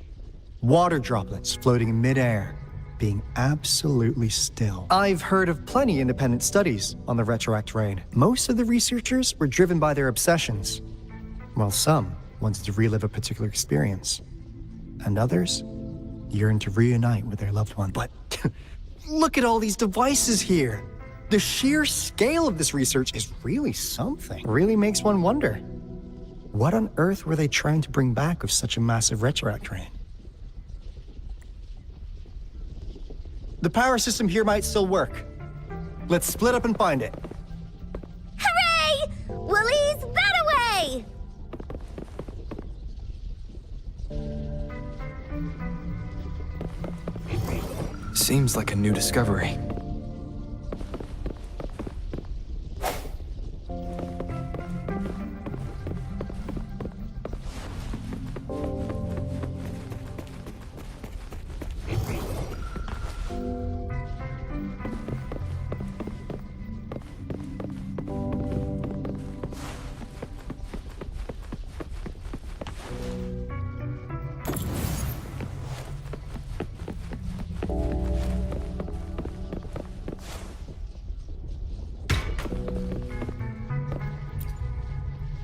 Water droplets floating in midair, being absolutely still. I've heard of plenty independent studies on the retroact rain. Most of the researchers were driven by their obsessions, while some wanted to relive a particular experience, and others yearned to reunite with their loved one. But look at all these devices here. The sheer scale of this research is really something. Really makes one wonder. What on earth were they trying to bring back with such a massive retroact rain? The power system here might still work. Let's split up and find it. Hooray! Willie's that away! Seems like a new discovery.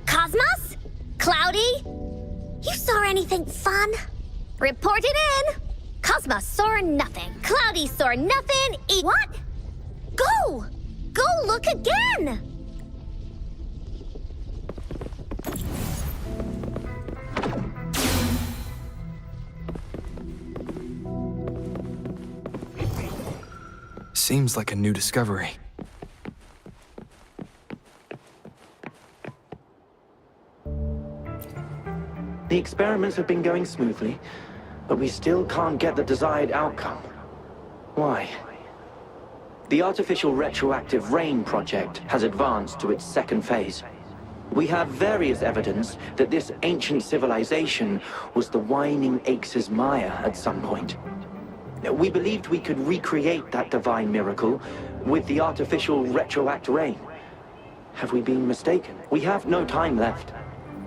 Cosmos? Cloudy? You saw anything fun? Report it in! Cosmos saw nothing. Cloudy saw nothing. What? Go! Go look again! Seems like a new discovery. The experiments have been going smoothly, but we still can't get the desired outcome. Why? The artificial retroactive rain project has advanced to its second phase. We have various evidence that this ancient civilization was the Whining Aches' Maya at some point. We believed we could recreate that divine miracle with the artificial retroact rain. Have we been mistaken? We have no time left.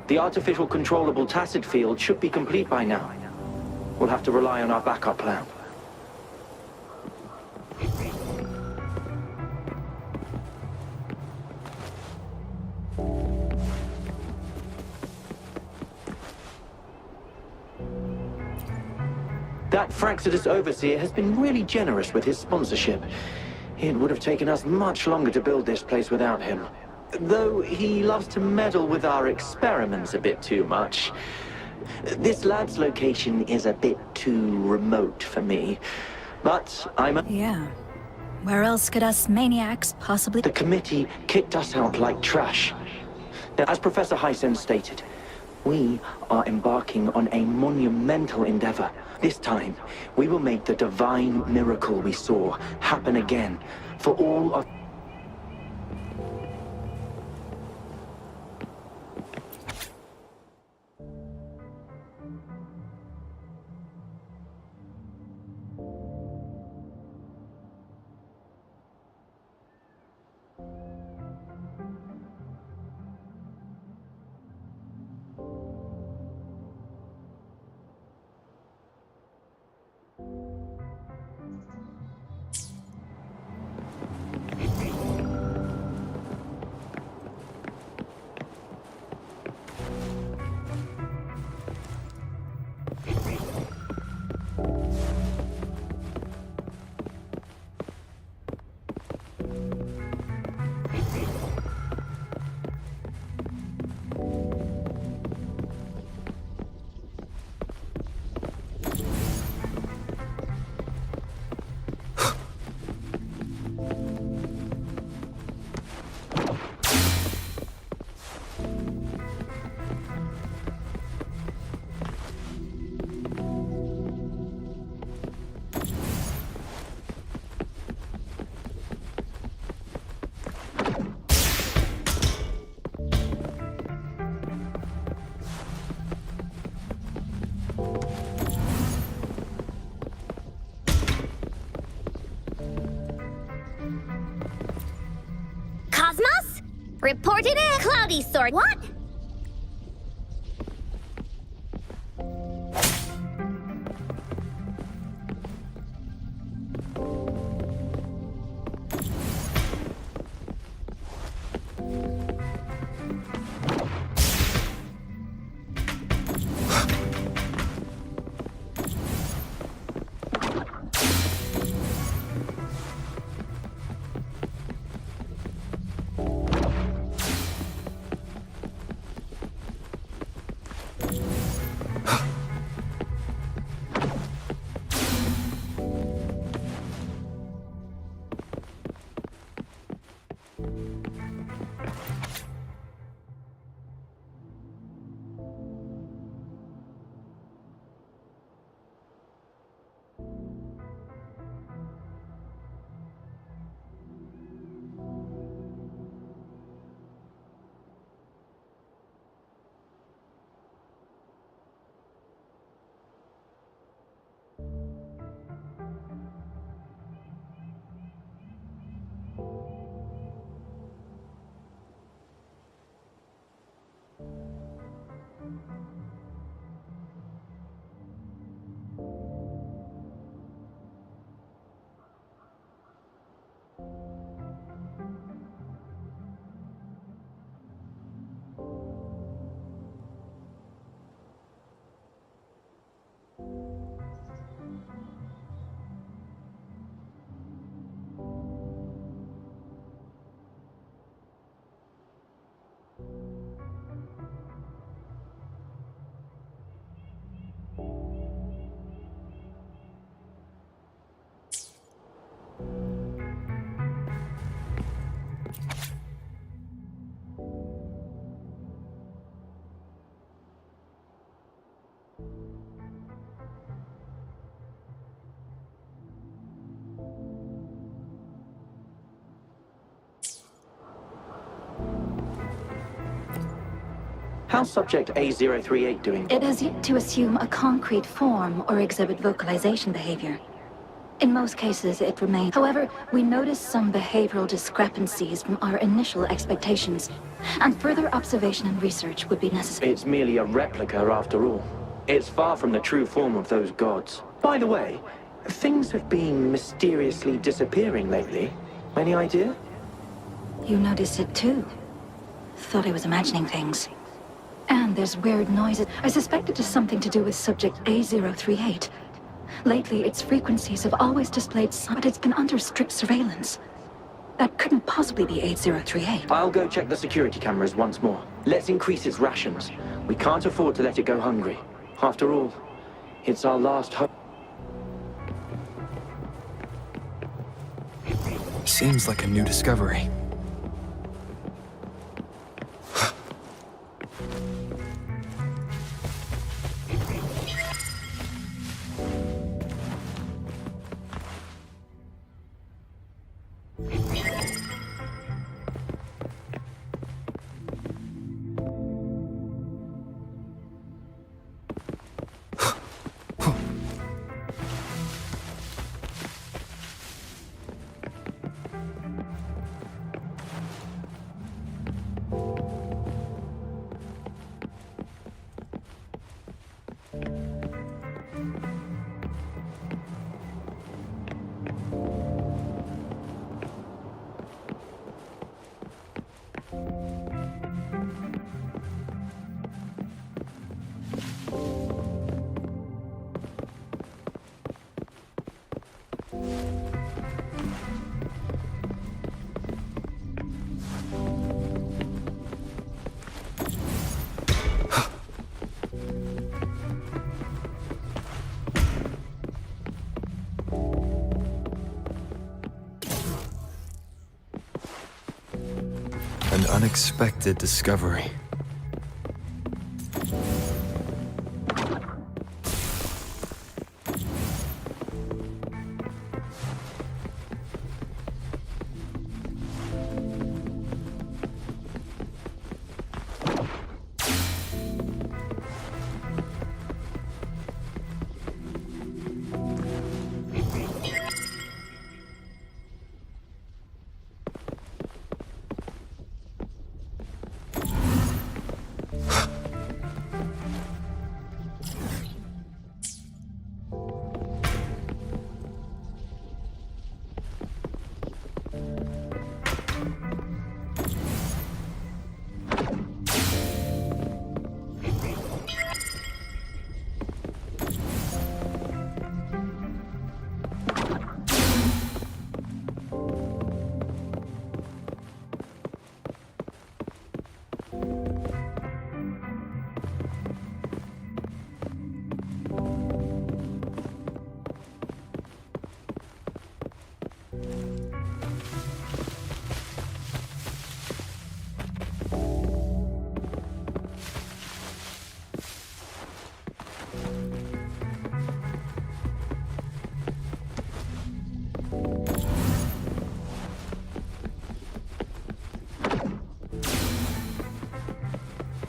The artificial controllable tacit field should be complete by now. We'll have to rely on our backup plan. That Fraxidus overseer has been really generous with his sponsorship. It would have taken us much longer to build this place without him. Though he loves to meddle with our experiments a bit too much. This lab's location is a bit too remote for me. But Yeah. Where else could us maniacs possibly... The committee kicked us out like trash. Now, as Professor Hysen stated, we are embarking on a monumental endeavor. This time, we will make the divine miracle we saw happen again for all of... Cosmos? Reported in! Cloudy sword. What? How's subject A038 doing? It has yet to assume a concrete form or exhibit vocalization behavior. In most cases, it remains. However, we noticed some behavioral discrepancies from our initial expectations, and further observation and research would be necessary. It's merely a replica after all. It's far from the true form of those gods. By the way, things have been mysteriously disappearing lately. Any idea? You noticed it too. Thought I was imagining things. And there's weird noises. I suspect it is something to do with subject A038. Lately, its frequencies have always displayed some, but it's been under strict surveillance. That couldn't possibly be 8038. I'll go check the security cameras once more. Let's increase its rations. We can't afford to let it go hungry. After all, it's our last hope. Seems like a new discovery. An unexpected discovery.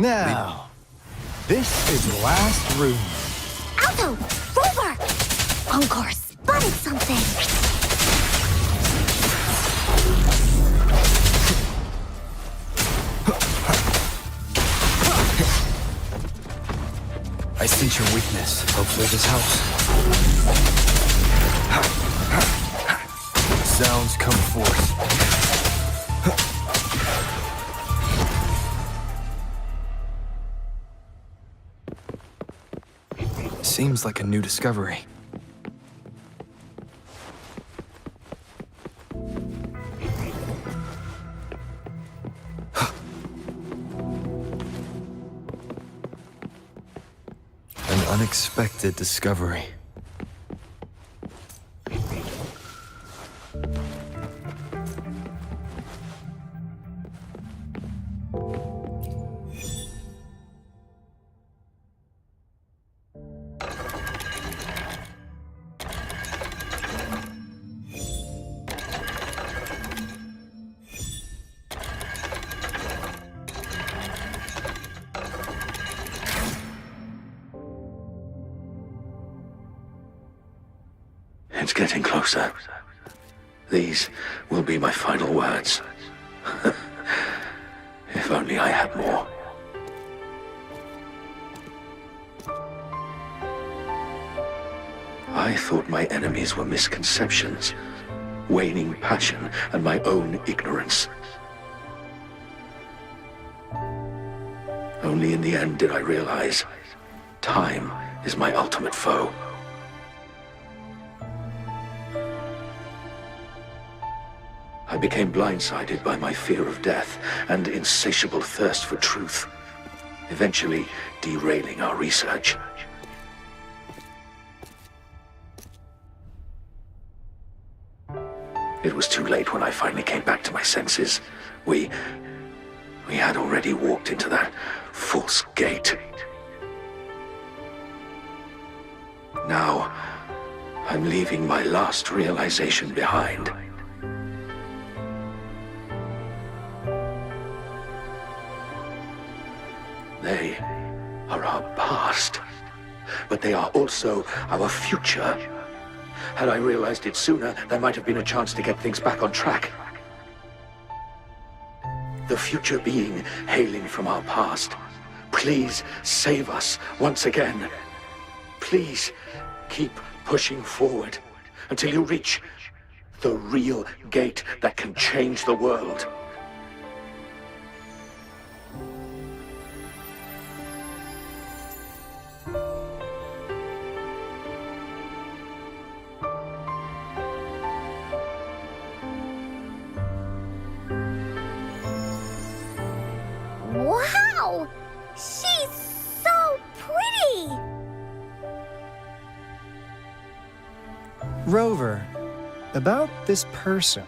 Now, this is the last room. Alto! Rover! Encore spotted something! I sense your weakness. Hopefully this helps. Sounds come forth. Seems like a new discovery. An unexpected discovery. It's getting closer. These will be my final words. If only I had more. I thought my enemies were misconceptions, waning passion, and my own ignorance. Only in the end did I realize time is my ultimate foe. I became blindsided by my fear of death and insatiable thirst for truth, eventually derailing our research. It was too late when I finally came back to my senses. We had already walked into that false gate. Now, I'm leaving my last realization behind. They are our past, but they are also our future. Had I realized it sooner, there might have been a chance to get things back on track. The future being hailing from our past. Please save us once again. Please keep pushing forward until you reach the real gate that can change the world. Wow! She's so pretty! Rover, about this person.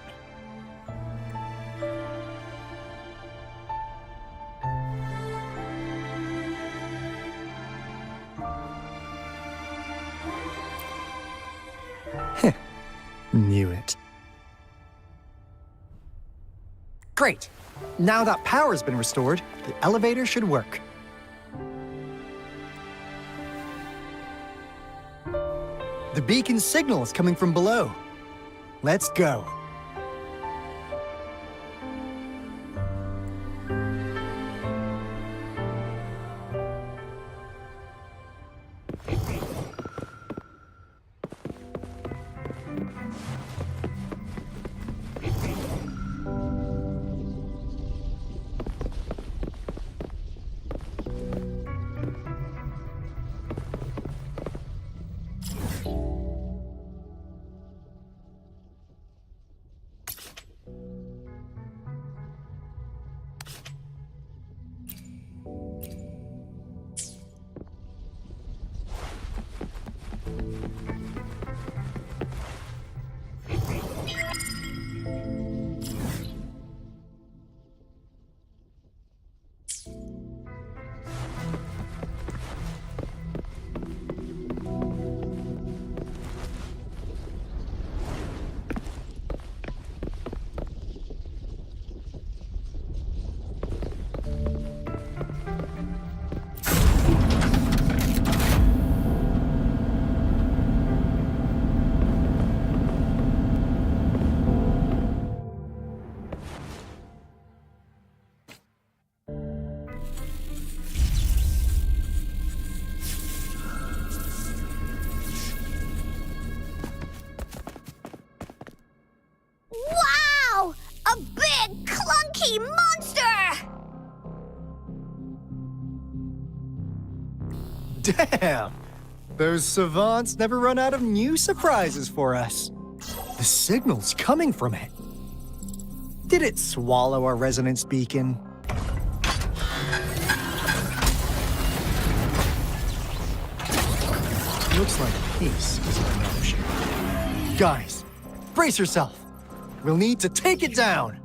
Heh, knew it. Great! Now that power's been restored, the elevator should work. The beacon signal is coming from below. Let's go. Wow! A big, clunky monster! Damn! Those savants never run out of new surprises for us. The signal's coming from it. Did it swallow our resonance beacon? Looks like peace is an option. Guys, brace yourself. We'll need to take it down.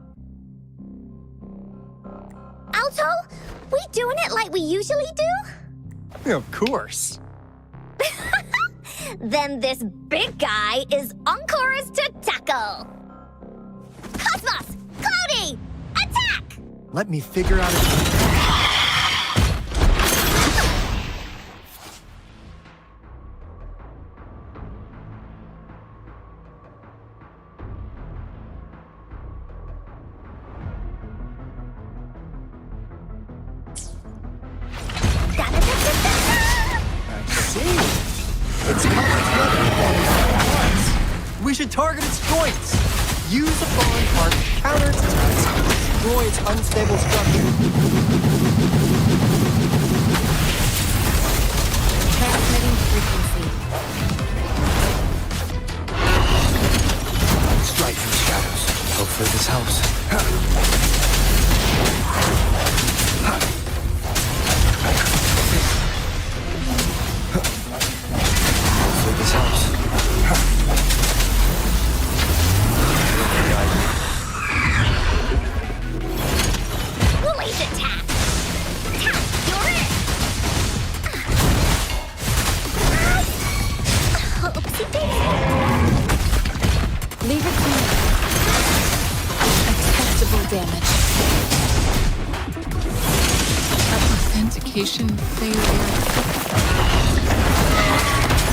Alto, we doing it like we usually do? Of course. Then this big guy is Encore's to tackle. Cosmos! Cloudy! Attack! Let me figure out should target its joints. Use a foreign part to counter its attacks and destroy its unstable structure. Transmitting frequency. Strike from the shadows. Hopefully this helps. Hopefully this helps. Bully's attack! Tap, you're in! Oopsie daisy! Leave it to me. Acceptable damage. Authentication failure.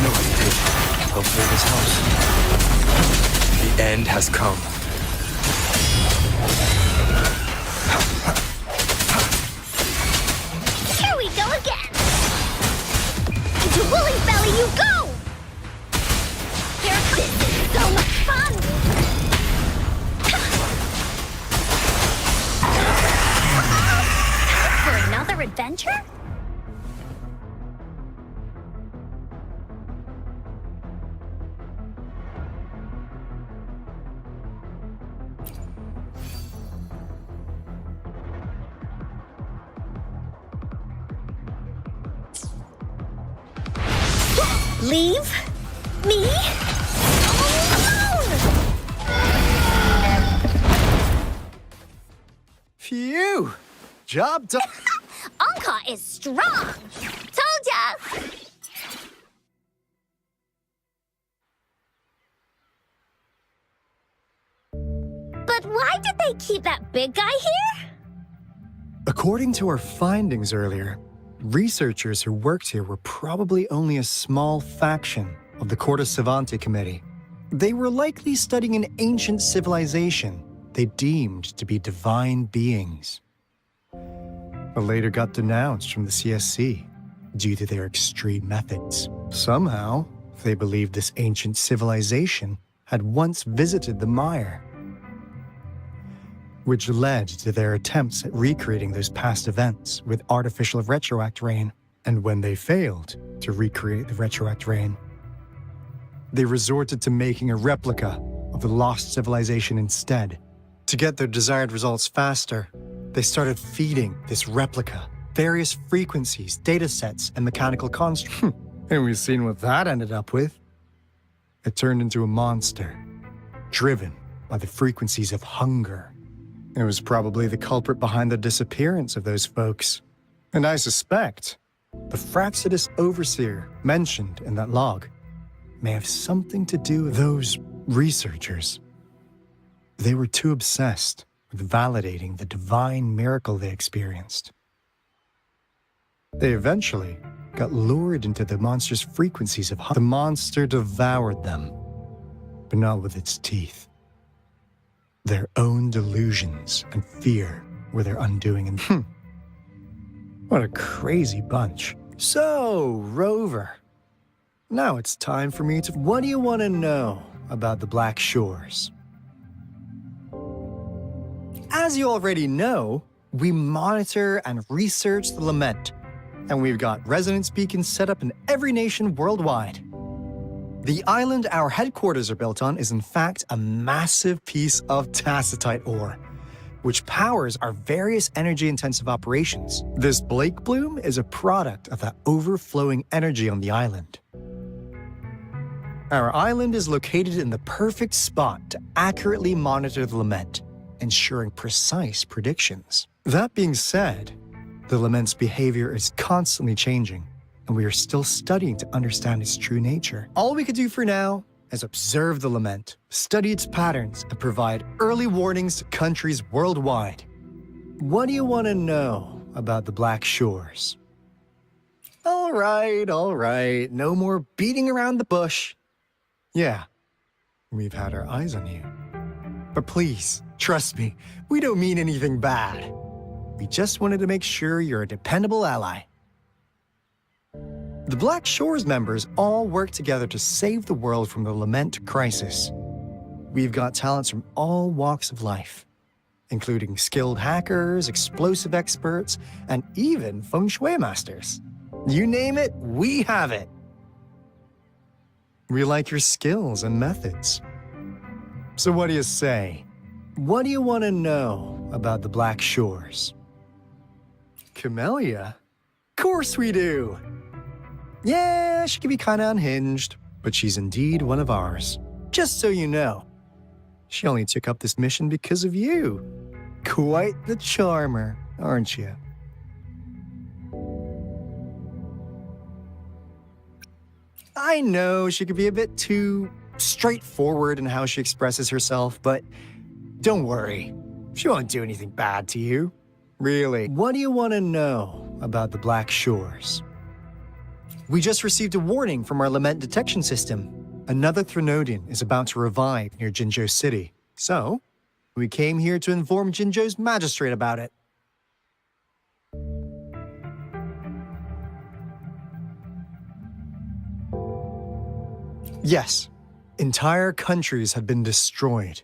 No hesitation. Hopefully this helps. The end has come. Here we go again! Into Woolly's belly you go! This is so much fun! For another adventure? Leave me alone! Phew! Job done. Anka is strong! Told ya! But why did they keep that big guy here? According to our findings earlier, researchers who worked here were probably only a small faction of the Corte Savante Committee. They were likely studying an ancient civilization they deemed to be divine beings, but later got denounced from the CSC due to their extreme methods. Somehow, they believed this ancient civilization had once visited the mire, which led to their attempts at recreating those past events with artificial retroact rain. And when they failed to recreate the retroact rain, they resorted to making a replica of the lost civilization instead. To get their desired results faster, they started feeding this replica various frequencies, data sets, and mechanical constructs. And we've seen what that ended up with. It turned into a monster, driven by the frequencies of hunger. It was probably the culprit behind the disappearance of those folks. And I suspect the Fraxidus Overseer mentioned in that log may have something to do with those researchers. They were too obsessed with validating the divine miracle they experienced. They eventually got lured into the monster's frequencies of hunger. The monster devoured them, but not with its teeth. Their own delusions and fear were their undoing. And what a crazy bunch. So, Rover, now it's time for me to... What do you want to know about the Black Shores? As you already know, we monitor and research the Lament, and we've got resonance beacons set up in every nation worldwide. The island our headquarters are built on is in fact a massive piece of tacitite ore, which powers our various energy-intensive operations. This Blake Bloom is a product of that overflowing energy on the island. Our island is located in the perfect spot to accurately monitor the Lament, ensuring precise predictions. That being said, the Lament's behavior is constantly changing, and we are still studying to understand its true nature. All we can do for now is observe the Lament, study its patterns, and provide early warnings to countries worldwide. What do you want to know about the Black Shores? All right, no more beating around the bush. Yeah, we've had our eyes on you. But please, trust me, we don't mean anything bad. We just wanted to make sure you're a dependable ally. The Black Shores members all work together to save the world from the Lament crisis. We've got talents from all walks of life, including skilled hackers, explosive experts, and even feng shui masters. You name it, we have it. We like your skills and methods. So what do you say? What do you want to know about the Black Shores? Camellia? Of course we do! Yeah, she can be kinda unhinged, but she's indeed one of ours. Just so you know. She only took up this mission because of you. Quite the charmer, aren't you? I know she could be a bit too straightforward in how she expresses herself, but don't worry. She won't do anything bad to you. Really. What do you want to know about the Black Shores? We just received a warning from our lament detection system. Another Threnodian is about to revive near Jinzhou City. So, we came here to inform Jinzhou's magistrate about it. Yes, entire countries have been destroyed.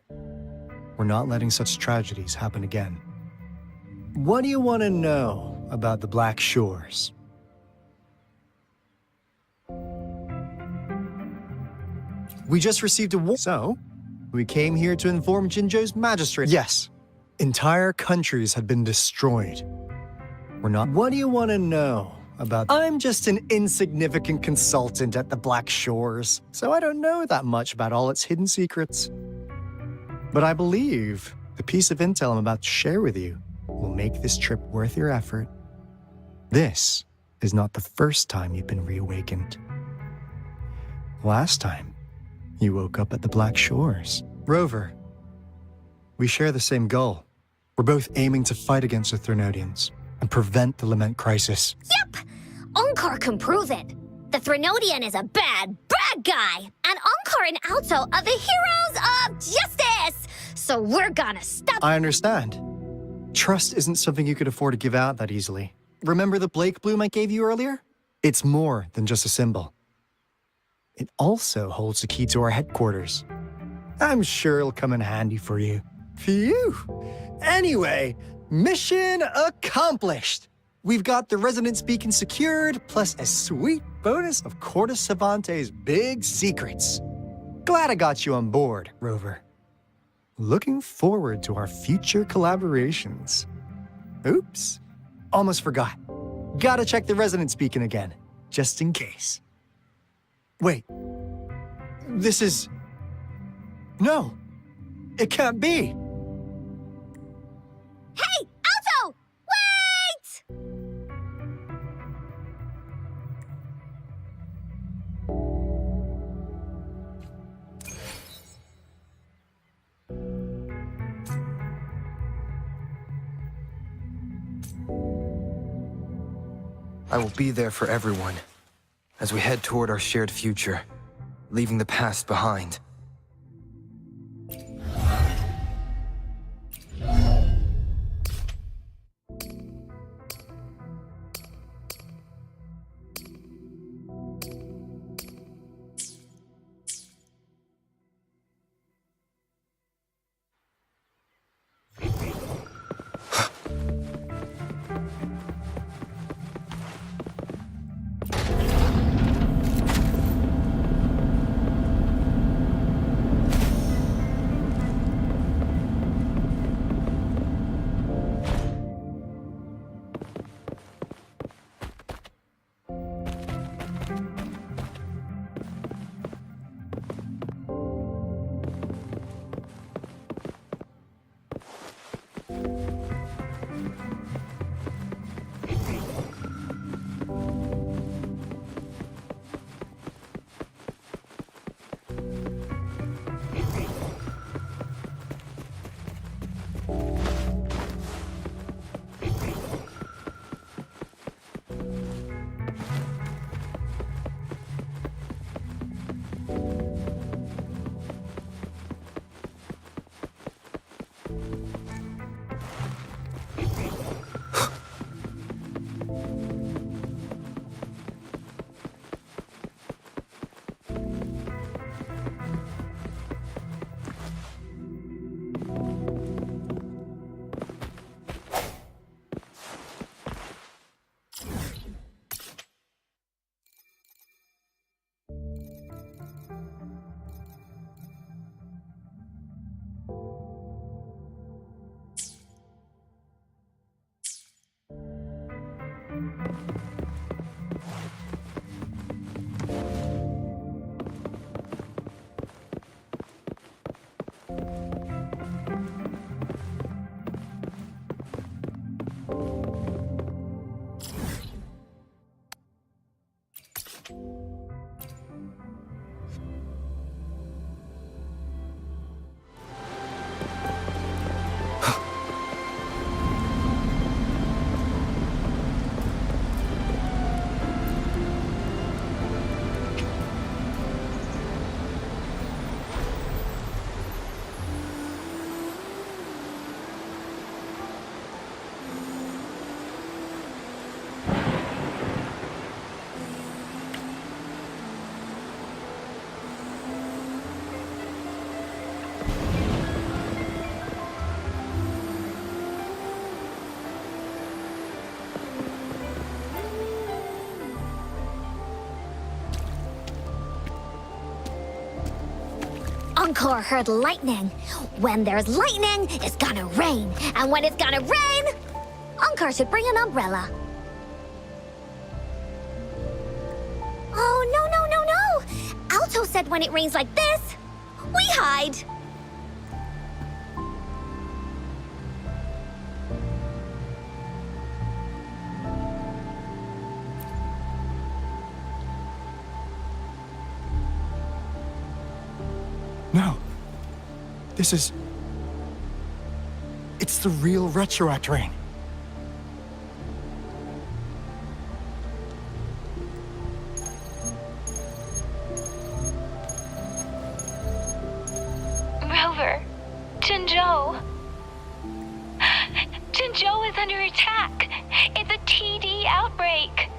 We're not letting such tragedies happen again. What do you want to know about the Black Shores? We just received a warning. So, we came here to inform Jinzhou's magistrate. Yes, entire countries have been destroyed. We're not. What do you want to know about? I'm just an insignificant consultant at the Black Shores, so I don't know that much about all its hidden secrets. But I believe the piece of intel I'm about to share with you will make this trip worth your effort. This is not the first time you've been reawakened. Last time, you woke up at the Black Shores. Rover, we share the same goal. We're both aiming to fight against the Threnodians and prevent the Lament crisis. Yep! Onkar can prove it. The Threnodian is a bad, bad guy. And Onkar and Alto are the heroes of justice. So we're gonna stop. I understand. Trust isn't something you could afford to give out that easily. Remember the Blake bloom I gave you earlier? It's more than just a symbol. It also holds the key to our headquarters. I'm sure it'll come in handy for you. Phew! Anyway, mission accomplished! We've got the resonance beacon secured, plus a sweet bonus of Cortus Savante's big secrets. Glad I got you on board, Rover. Looking forward to our future collaborations. Oops, almost forgot. Gotta check the resonance beacon again, just in case. Wait, this is... No, it can't be. Hey, Alto! Wait! I will be there for everyone as we head toward our shared future, leaving the past behind. Encore heard lightning. When there's lightning, it's gonna rain. And when it's gonna rain, Encore should bring an umbrella. Oh, no. Alto said when it rains like this, we hide. No. This is... It's the real retroact rain. Rover, Jinzhou. Jinzhou is under attack. It's a TD outbreak.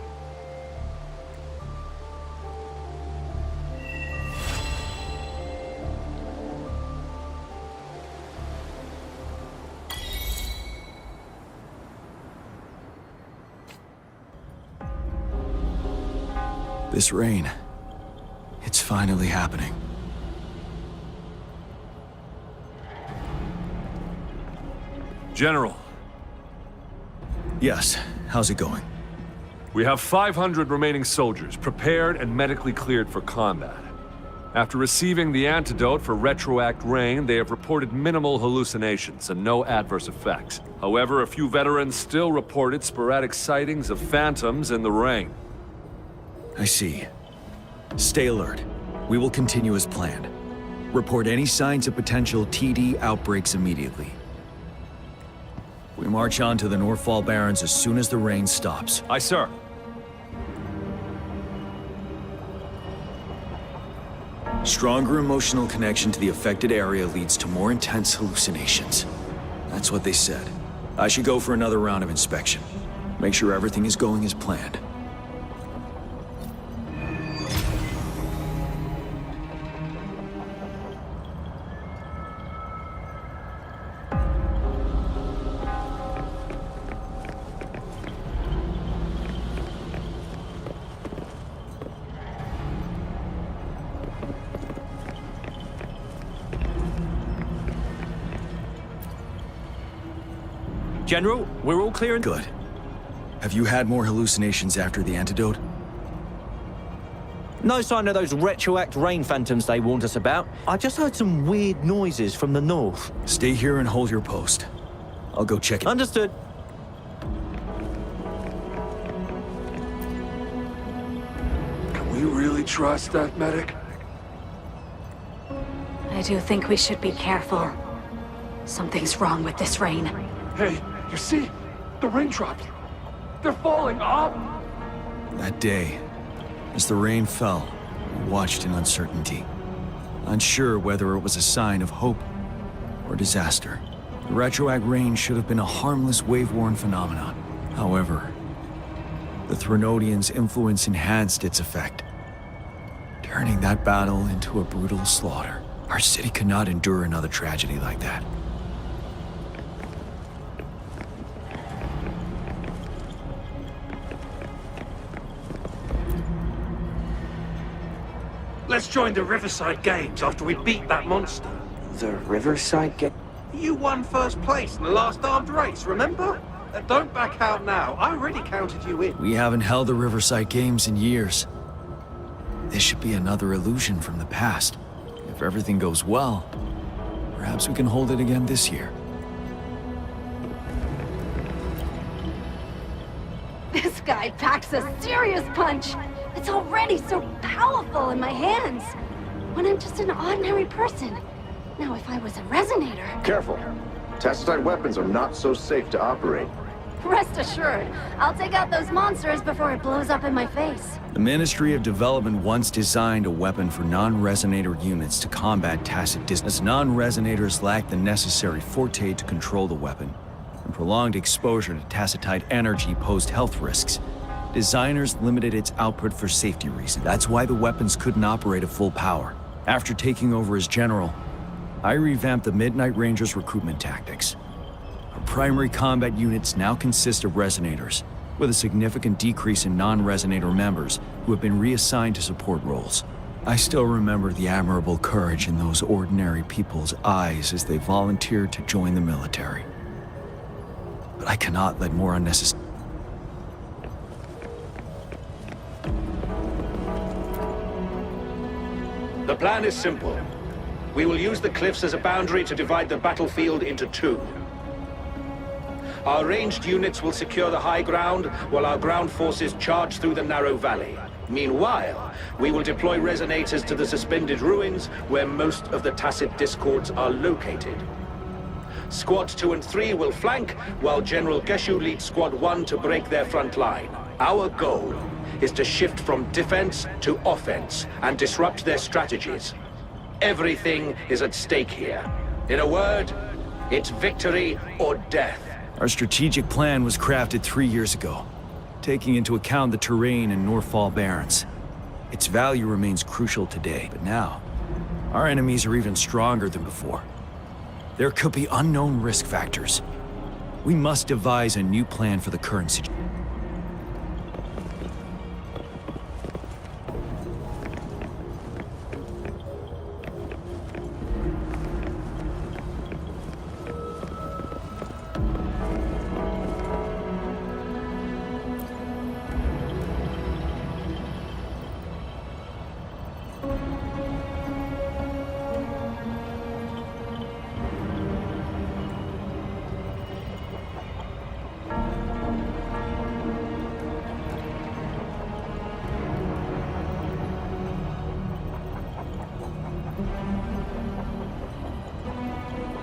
This rain, it's finally happening. General. Yes, how's it going? We have 500 remaining soldiers prepared and medically cleared for combat. After receiving the antidote for retroact rain, they have reported minimal hallucinations and no adverse effects. However, a few veterans still reported sporadic sightings of phantoms in the rain. I see. Stay alert. We will continue as planned. Report any signs of potential TD outbreaks immediately. We march on to the Northfall Barrens as soon as the rain stops. Aye, sir. Stronger emotional connection to the affected area leads to more intense hallucinations. That's what they said. I should go for another round of inspection. Make sure everything is going as planned. General, we're all clear and... Good. Have you had more hallucinations after the antidote? No sign of those retroact rain phantoms they warned us about. I just heard some weird noises from the north. Stay here and hold your post. I'll go check it. Understood. Can we really trust that medic? I do think we should be careful. Something's wrong with this rain. Hey, you see? The raindrops. They're falling up! That day, as the rain fell, we watched in uncertainty. Unsure whether it was a sign of hope or disaster. The retroact rain should have been a harmless wave-worn phenomenon. However, the Threnodians' influence enhanced its effect, turning that battle into a brutal slaughter. Our city could not endure another tragedy like that. Let's join the Riverside Games after we beat that monster. The Riverside Game? You won first place in the last armed race, remember? Don't back out now. I already counted you in. We haven't held the Riverside Games in years. This should be another illusion from the past. If everything goes well, perhaps we can hold it again this year. This guy packs a serious punch. It's already so powerful in my hands. When I'm just an ordinary person. Now, if I was a resonator... Careful. Tacitite weapons are not so safe to operate. Rest assured, I'll take out those monsters before it blows up in my face. The Ministry of Development once designed a weapon for non-resonator units to combat tacit dissonance. Non-resonators lack the necessary forte to control the weapon, and prolonged exposure to tacitite energy posed health risks. Designers limited its output for safety reasons. That's why the weapons couldn't operate at full power. After taking over as general, I revamped the Midnight Rangers' recruitment tactics. Our primary combat units now consist of resonators, with a significant decrease in non-resonator members who have been reassigned to support roles. I still remember the admirable courage in those ordinary people's eyes as they volunteered to join the military. But I cannot let more unnecessary... The plan is simple. We will use the cliffs as a boundary to divide the battlefield into two. Our ranged units will secure the high ground, while our ground forces charge through the narrow valley. Meanwhile, we will deploy resonators to the suspended ruins, where most of the tacit discords are located. Squads 2 and 3 will flank, while General Geshu leads Squad 1 to break their front line. Our goal is to shift from defense to offense and disrupt their strategies. Everything is at stake here. In a word, it's victory or death. Our strategic plan was crafted 3 years ago, taking into account the terrain in Northfall Barrens. Its value remains crucial today, but now, our enemies are even stronger than before. There could be unknown risk factors. We must devise a new plan for the current situation.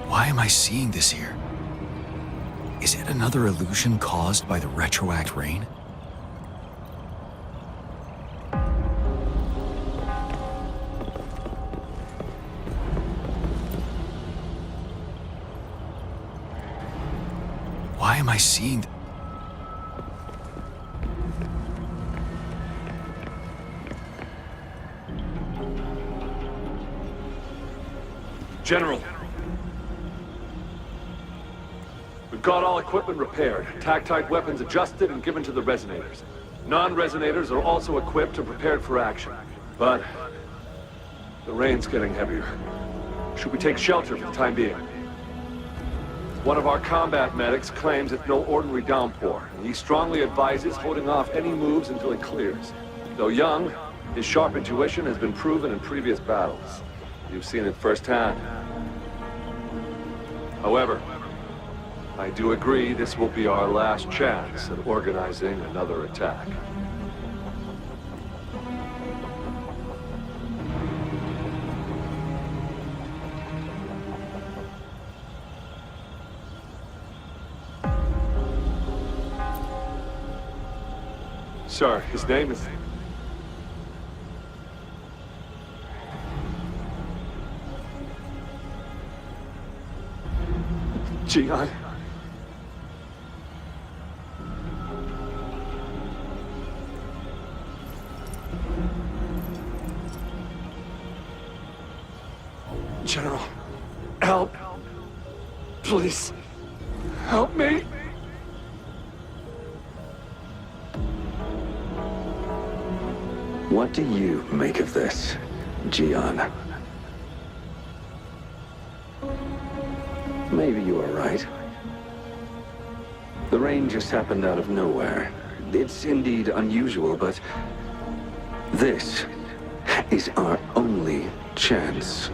Why am I seeing this here? Is it another illusion caused by the retroact rain? Why am I seeing... General. We've got all equipment repaired, tactite weapons adjusted and given to the resonators. Non-resonators are also equipped and prepared for action. But the rain's getting heavier. Should we take shelter for the time being? One of our combat medics claims it's no ordinary downpour, and he strongly advises holding off any moves until it clears. Though young, his sharp intuition has been proven in previous battles. You've seen it firsthand. However, I do agree this will be our last chance at organizing another attack. Sir, his name is... Jian. General, help. Please, help me. What do you make of this, Jian? Maybe you are right. The rain just happened out of nowhere. It's indeed unusual, but this is our only chance.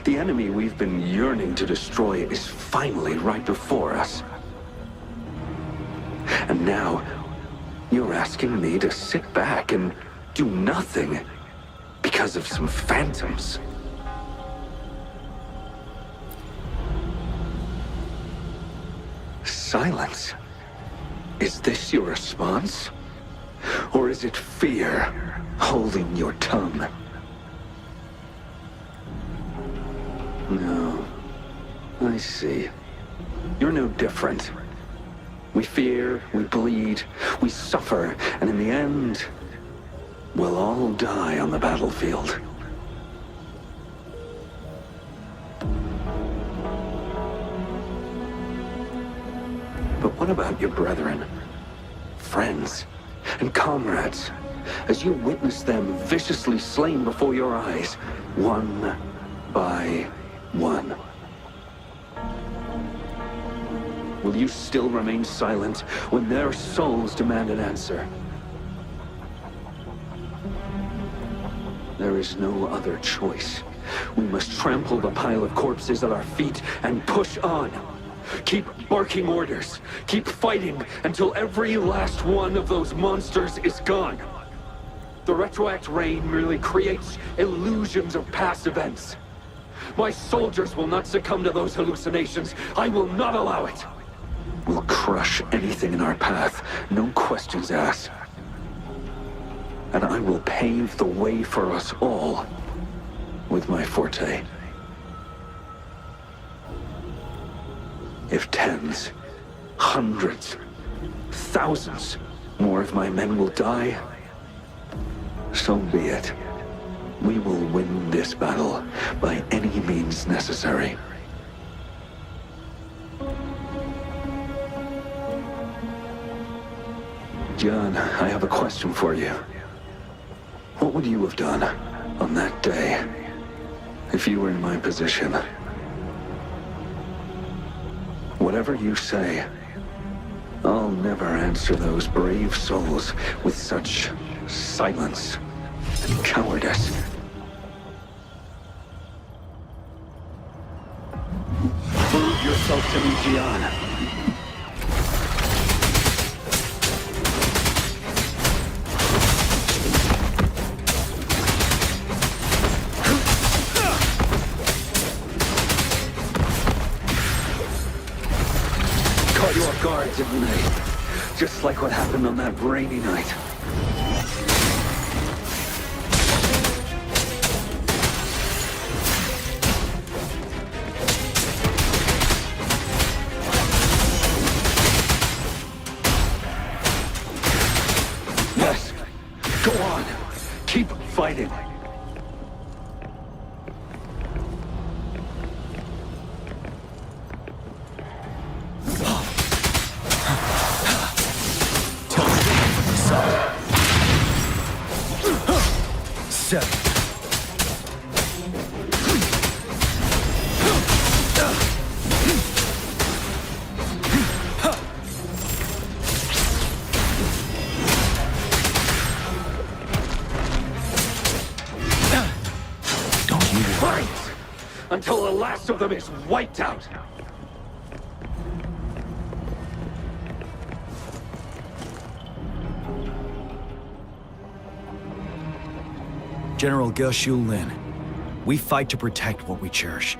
The enemy we've been yearning to destroy is finally right before us. And now, You're asking me to sit back and do nothing because of some phantoms. Silence. Is this your response? Or is it fear holding your tongue? No. I see. You're no different. We fear, we bleed, we suffer, and in the end, we'll all die on the battlefield. But what about your brethren, friends, and comrades, as you witness them viciously slain before your eyes, one by one? Will you still remain silent when their souls demand an answer? There is no other choice. We must trample the pile of corpses at our feet and push on. Keep barking orders. Keep fighting until every last one of those monsters is gone. The retroact rain merely creates illusions of past events. My soldiers will not succumb to those hallucinations. I will not allow it. We'll crush anything in our path, no questions asked. And I will pave the way for us all with my forte. If tens, hundreds, thousands more of my men will die, so be it. We will win this battle by any means necessary. John, I have a question for you. What would you have done on that day if you were in my position? Whatever you say, I'll never answer those brave souls with such silence and cowardice. Prove yourself to me, Gian. Caught you off guard, didn't they? Just like what happened on that rainy night. Yes, go on. Keep fighting. Fight until the last of them is wiped out. General Ge Lin, we fight to protect what we cherish.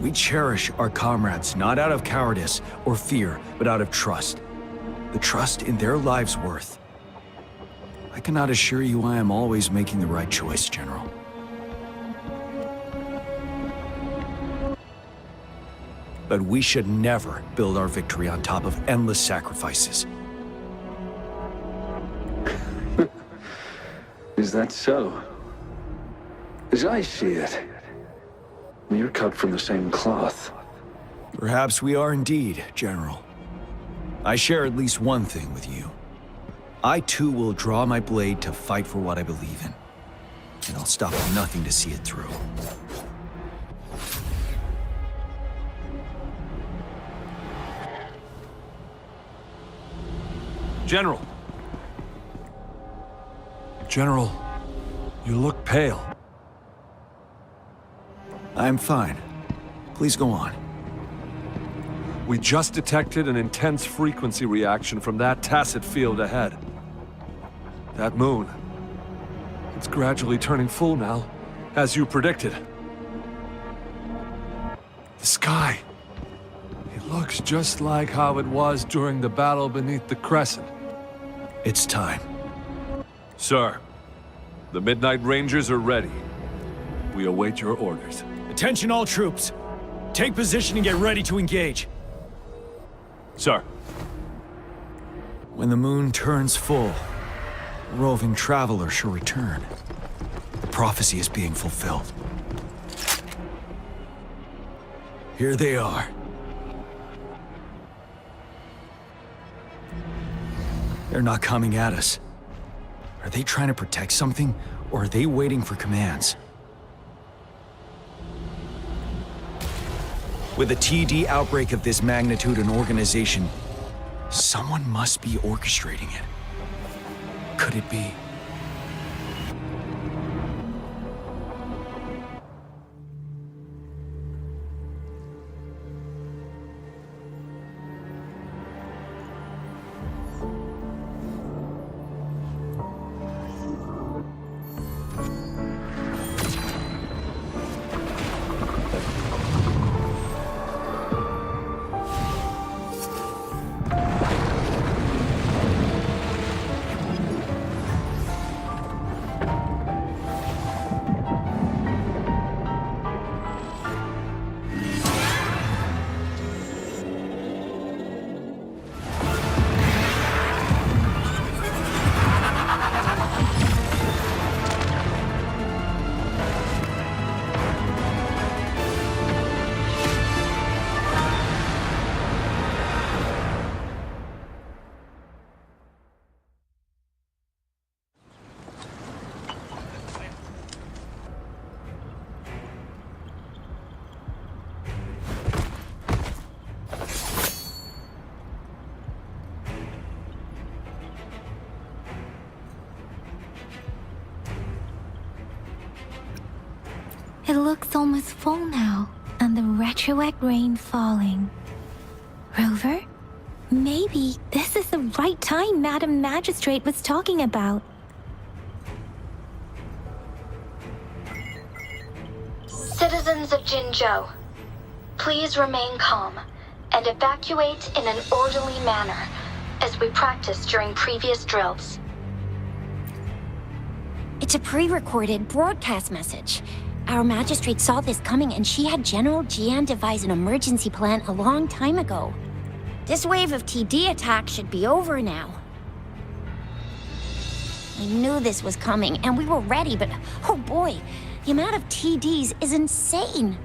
We cherish our comrades not out of cowardice or fear, but out of trust. The trust in their lives' worth. I cannot assure you I am always making the right choice, General. But we should never build our victory on top of endless sacrifices. Is that so? As I see it, you're cut from the same cloth. Perhaps we are indeed, General. I share at least one thing with you. I too will draw my blade to fight for what I believe in. And I'll stop at nothing to see it through. General. General, you look pale. I'm fine. Please go on. We just detected an intense frequency reaction from that tacit field ahead. That moon. It's gradually turning full now, as you predicted. The sky. It looks just like how it was during the battle beneath the crescent. It's time. Sir, the Midnight Rangers are ready. We await your orders. Attention all troops. Take position and get ready to engage. Sir. When the moon turns full, a roving traveler shall return. The prophecy is being fulfilled. Here they are. They're not coming at us. Are they trying to protect something, or are they waiting for commands? With a TD outbreak of this magnitude and organization, someone must be orchestrating it. Could it be? It looks almost full now, and the retroact rain falling. Rover? Maybe this is the right time Madam Magistrate was talking about. Citizens of Jinzhou, please remain calm and evacuate in an orderly manner, as we practiced during previous drills. It's a pre-recorded broadcast message. Our magistrate saw this coming and she had General Jian devise an emergency plan a long time ago. This wave of TD attacks should be over now. We knew this was coming and we were ready, but oh boy, the amount of TDs is insane.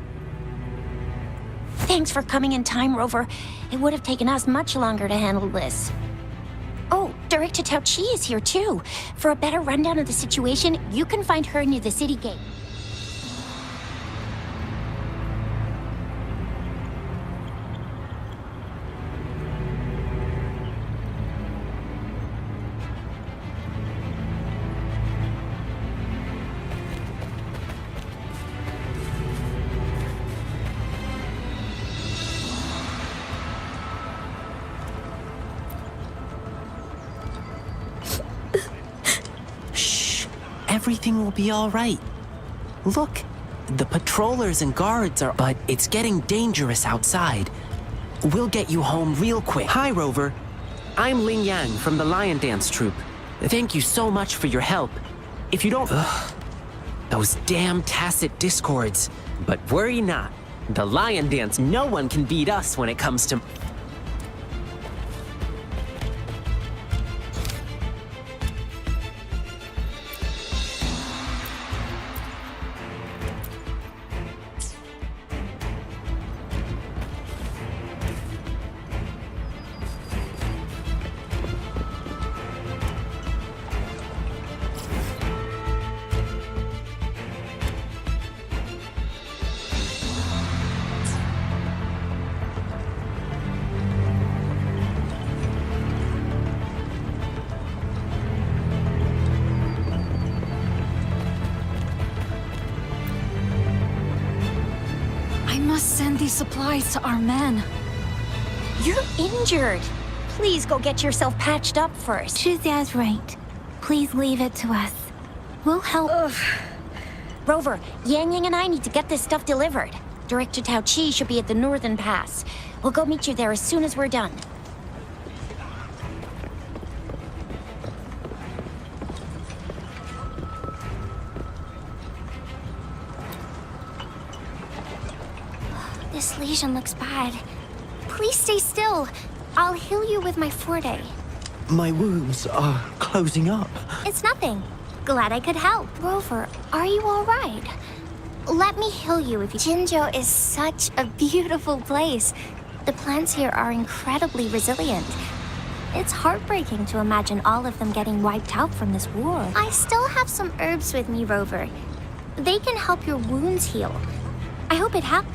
Thanks for coming in time, Rover. It would have taken us much longer to handle this. Oh, Director Tao Chi is here too. For a better rundown of the situation, you can find her near the city gate. Everything will be all right. Look, the patrollers and guards are... But it's getting dangerous outside. We'll get you home real quick. Hi, Rover. I'm Ling Yang from the Lion Dance Troupe. Thank you so much for your help. If you don't... Ugh, those damn tacit discords. But worry not. The Lion Dance, no one can beat us when it comes to... Send these supplies to our men. You're injured. Please go get yourself patched up first. Shizia's right. Please leave it to us. We'll help. Rover, Yang Yang and I need to get this stuff delivered. Director Tao Chi should be at the northern pass. We'll go meet you there as soon as we're done. This lesion looks bad. Please stay still. I'll heal you with my Forte. My wounds are closing up. It's nothing. Glad I could help. Rover, are you all right? Let me heal you if you... Jinzhou is such a beautiful place. The plants here are incredibly resilient. It's heartbreaking to imagine all of them getting wiped out from this war. I still have some herbs with me, Rover. They can help your wounds heal. I hope it helps.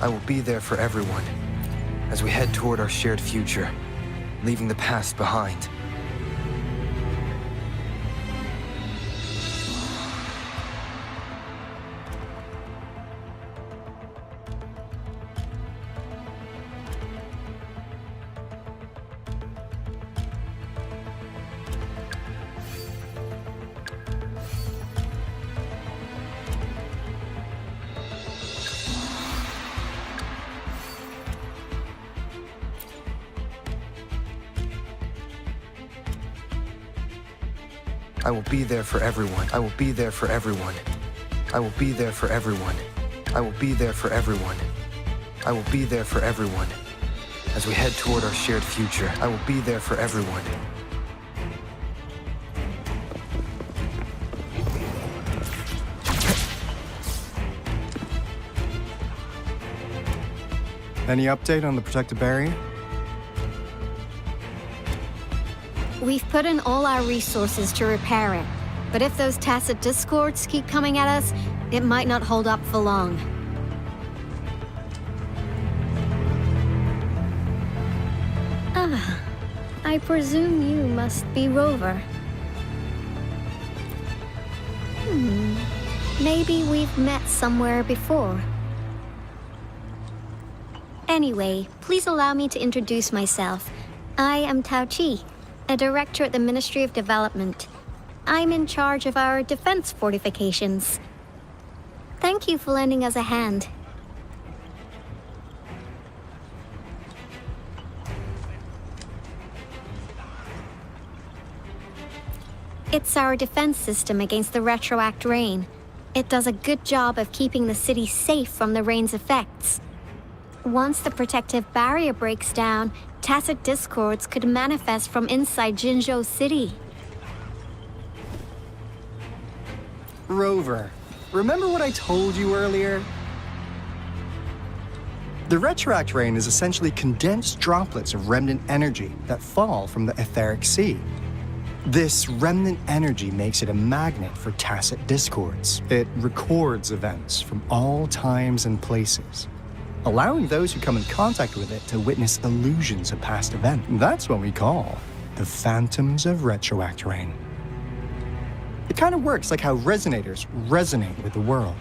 I will be there for everyone as we head toward our shared future, leaving the past behind. I will be there for everyone. I will be there for everyone. I will be there for everyone. I will be there for everyone. I will be there for everyone. As we head toward our shared future, I will be there for everyone. Any update on the protective barrier? We've put in all our resources to repair it, but if those tacit discords keep coming at us, it might not hold up for long. Ah, I presume you must be Rover. Maybe we've met somewhere before. Anyway, please allow me to introduce myself. I am Tao Chi, a director at the Ministry of Development. I'm in charge of our defense fortifications. Thank you for lending us a hand. It's our defense system against the retroact rain. It does a good job of keeping the city safe from the rain's effects. Once the protective barrier breaks down, tacit discords could manifest from inside Jinzhou City. Rover, remember what I told you earlier? The retroact rain is essentially condensed droplets of remnant energy that fall from the etheric sea. This remnant energy makes it a magnet for tacit discords. It records events from all times and places, allowing those who come in contact with it to witness illusions of past events. That's what we call the phantoms of retroact rain. It kind of works like how resonators resonate with the world.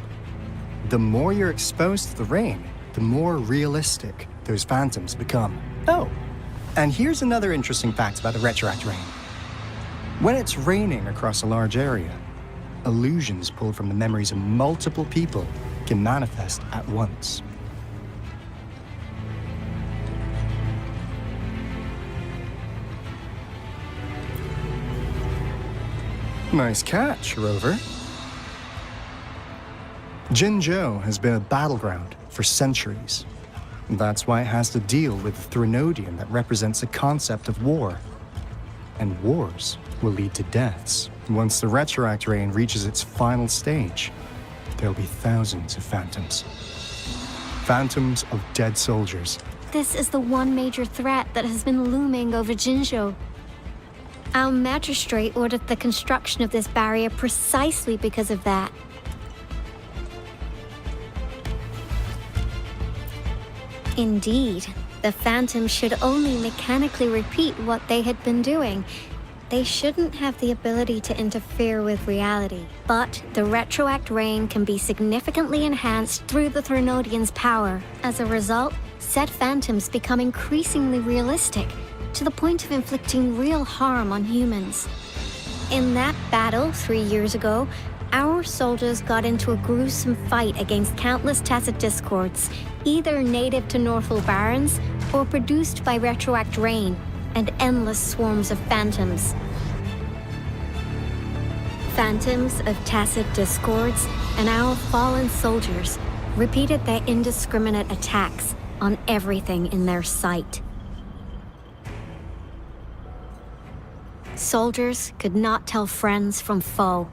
The more you're exposed to the rain, the more realistic those phantoms become. Oh, and here's another interesting fact about the retroact rain. When it's raining across a large area, illusions pulled from the memories of multiple people can manifest at once. Nice catch, Rover. Jinzhou has been a battleground for centuries. That's why it has to deal with the Threnodian that represents the concept of war. And wars will lead to deaths. Once the retroact rain reaches its final stage, there'll be thousands of phantoms. Phantoms of dead soldiers. This is the one major threat that has been looming over Jinzhou. Our magistrate ordered the construction of this barrier precisely because of that. Indeed, the phantoms should only mechanically repeat what they had been doing. They shouldn't have the ability to interfere with reality. But the retroact rain can be significantly enhanced through the Threnodian's power. As a result, said phantoms become increasingly realistic, to the point of inflicting real harm on humans. In that battle 3 years ago, our soldiers got into a gruesome fight against countless tacit discords, either native to Northal Barrens or produced by retroact rain and endless swarms of phantoms. Phantoms of tacit discords and our fallen soldiers repeated their indiscriminate attacks on everything in their sight. Soldiers could not tell friends from foe.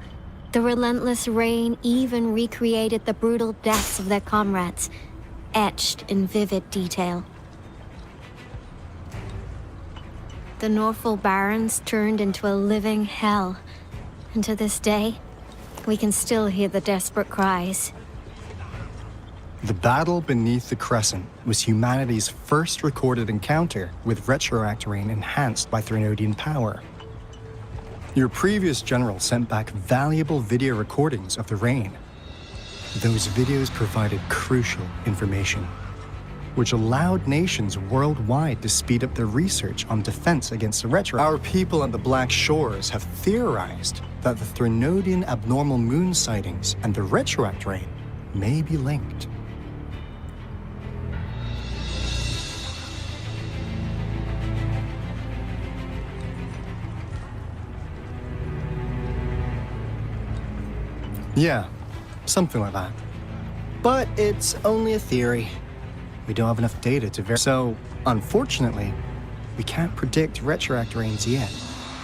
The relentless rain even recreated the brutal deaths of their comrades, etched in vivid detail. The Northal Barrens turned into a living hell, and to this day, we can still hear the desperate cries. The battle beneath the Crescent was humanity's first recorded encounter with retroact rain enhanced by Threnodian power. Your previous general sent back valuable video recordings of the rain. Those videos provided crucial information, which allowed nations worldwide to speed up their research on defense against the retroact. Our people on the Black Shores have theorized that the Threnodian abnormal moon sightings and the retroact rain may be linked. Yeah, something like that. But it's only a theory. We don't have enough data to verify. So, unfortunately, we can't predict retroact rains yet.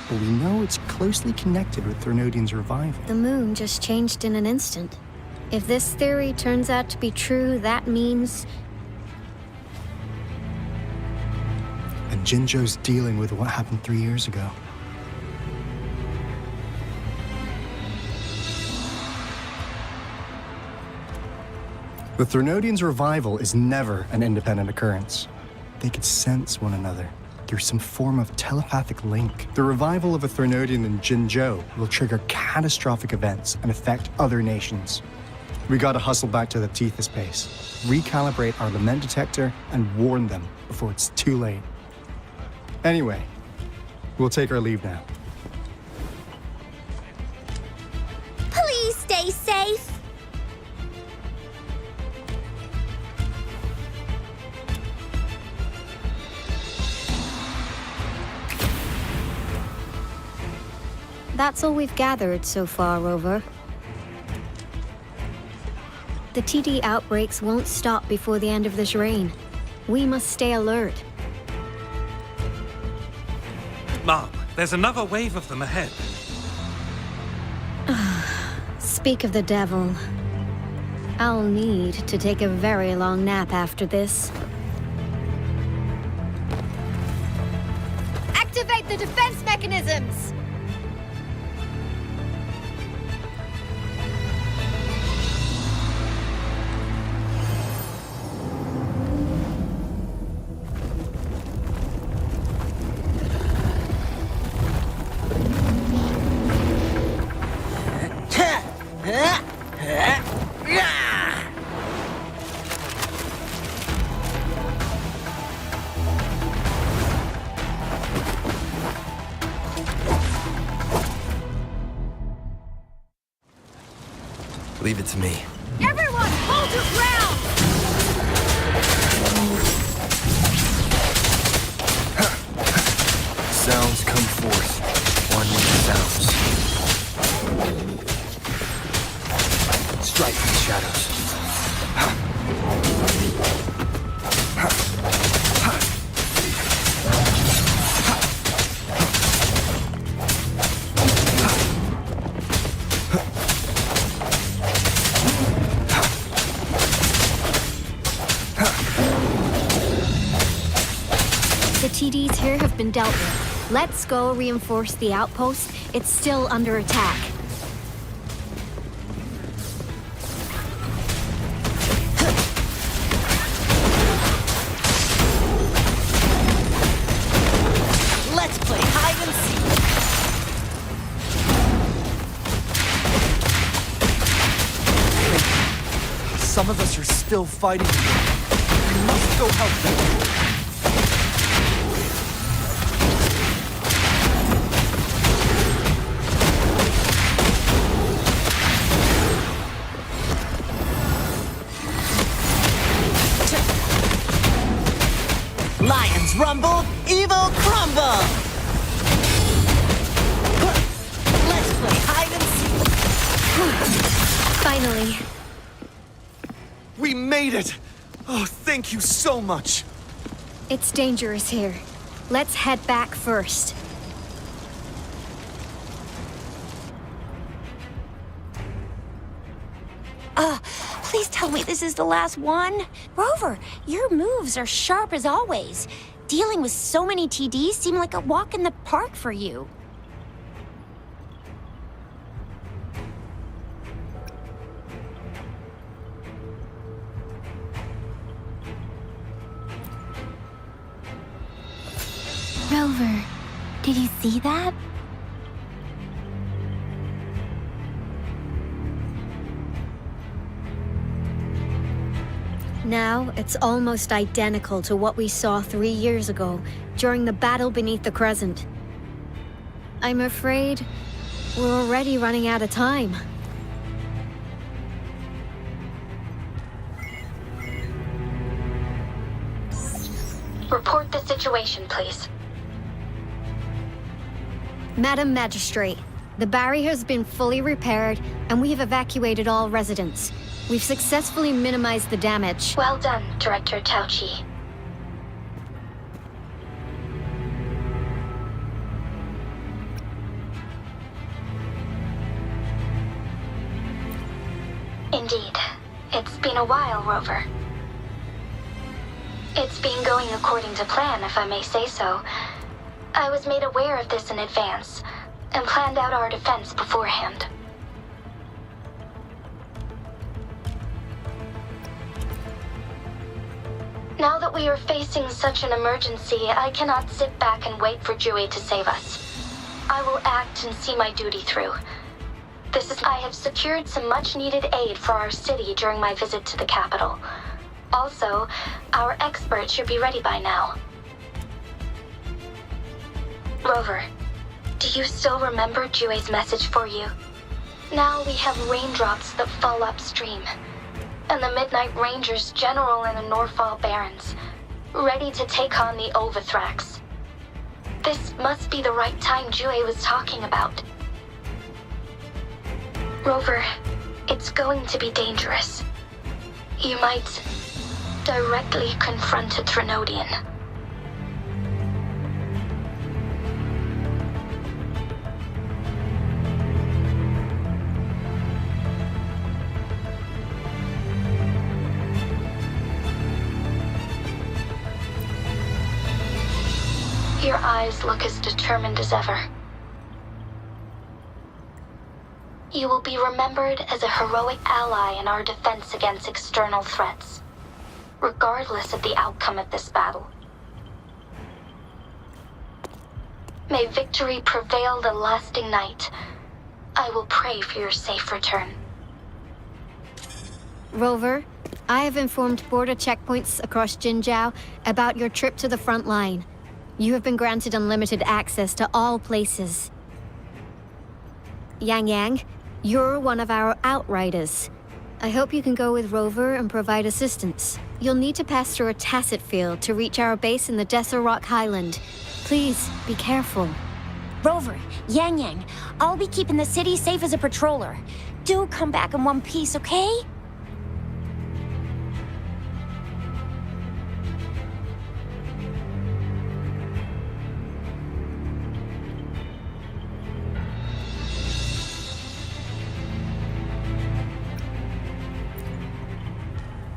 But we know it's closely connected with Threnodian's revival. The moon just changed in an instant. If this theory turns out to be true, that means... And Jinzhou's dealing with what happened 3 years ago. The Threnodian's revival is never an independent occurrence. They could sense one another through some form of telepathic link. The revival of a Threnodian in Jinzhou will trigger catastrophic events and affect other nations. We gotta hustle back to the Tethys base, recalibrate our lament detector, and warn them before it's too late. Anyway, we'll take our leave now. Please stay safe. That's all we've gathered so far, Rover. The TD outbreaks won't stop before the end of this reign. We must stay alert. Mom, there's another wave of them ahead. Speak of the devil. I'll need to take a very long nap after this. Activate the defense mechanisms! Leave it to me. Everyone, hold your ground! Sounds come forth. One with sounds. Strike from the shadows. TDs here have been dealt with. Let's go reinforce the outpost. It's still under attack. Let's play hide and seek. Some of us are still fighting. We must go help them. Lions rumble, evil crumble! Let's play hide and seek. Finally. We made it! Oh, thank you so much! It's dangerous here. Let's head back first. Please tell me this is the last one. Rover, your moves are sharp as always. Dealing with so many TDs seemed like a walk in the park for you. Rover, did you see that? Now, it's almost identical to what we saw 3 years ago, during the battle beneath the Crescent. I'm afraid we're already running out of time. Report the situation, please. Madam Magistrate, the barrier has been fully repaired, and we have evacuated all residents. We've successfully minimized the damage. Well done, Director Tauchi. Indeed. It's been a while, Rover. It's been going according to plan, if I may say so. I was made aware of this in advance, and planned out our defense beforehand. Now that we are facing such an emergency, I cannot sit back and wait for Jui to save us. I will act and see my duty through. I have secured some much-needed aid for our city during my visit to the capital. Also, our experts should be ready by now. Rover, do you still remember Jue's message for you? Now we have raindrops that fall upstream, and the Midnight Rangers general in the Norfall Barrens, ready to take on the Overthrax. This must be the right time Jue was talking about. Rover, it's going to be dangerous. You might directly confront a Trinodian. Your eyes look as determined as ever. You will be remembered as a heroic ally in our defense against external threats, regardless of the outcome of this battle. May victory prevail the lasting night. I will pray for your safe return. Rover, I have informed border checkpoints across Jinzhou about your trip to the front line. You have been granted unlimited access to all places. Yang, you're one of our Outriders. I hope you can go with Rover and provide assistance. You'll need to pass through a tacit field to reach our base in the Desert Rock Highland. Please, be careful. Rover, Yang, I'll be keeping the city safe as a patroller. Do come back in one piece, okay?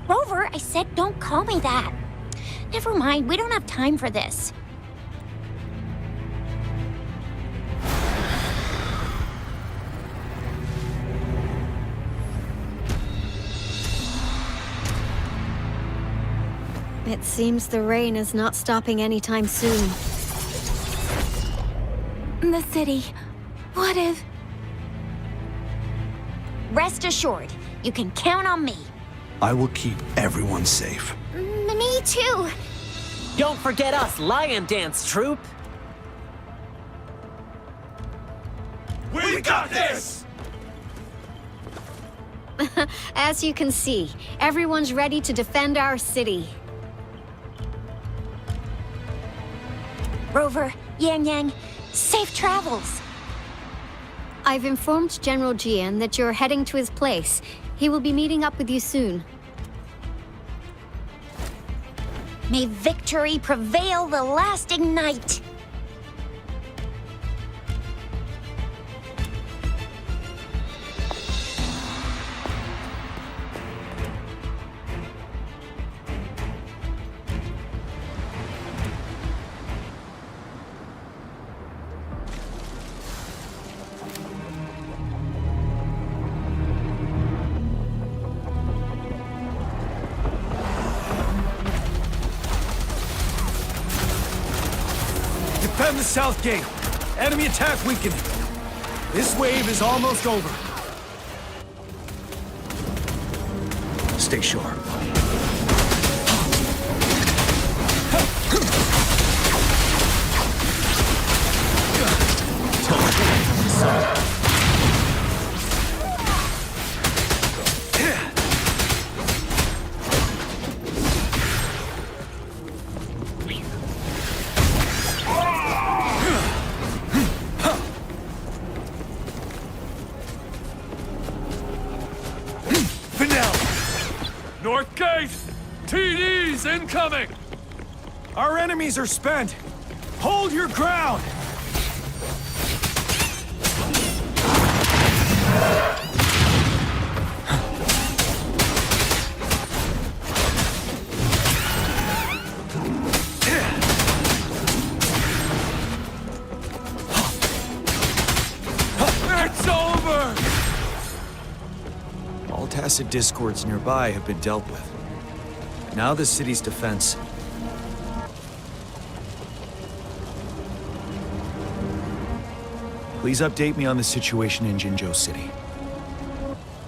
Rover, I said don't call me that. Never mind, we don't have time for this. It seems the rain is not stopping anytime soon. The city. What if... Rest assured, you can count on me. I will keep everyone safe. Me too. Don't forget us, Lion Dance Troupe. We got this! As you can see, everyone's ready to defend our city. Rover, Yang Yang, safe travels. I've informed General Jian that you're heading to his place. He will be meeting up with you soon. May victory prevail the lasting night. Defend the south gate. Enemy attack weakening. This wave is almost over. Stay sharp. North Gate! TDs incoming! Our enemies are spent. Hold your ground! It's over! All tacit discords nearby have been dealt with. Now the city's defense. Please update me on the situation in Jinzhou City.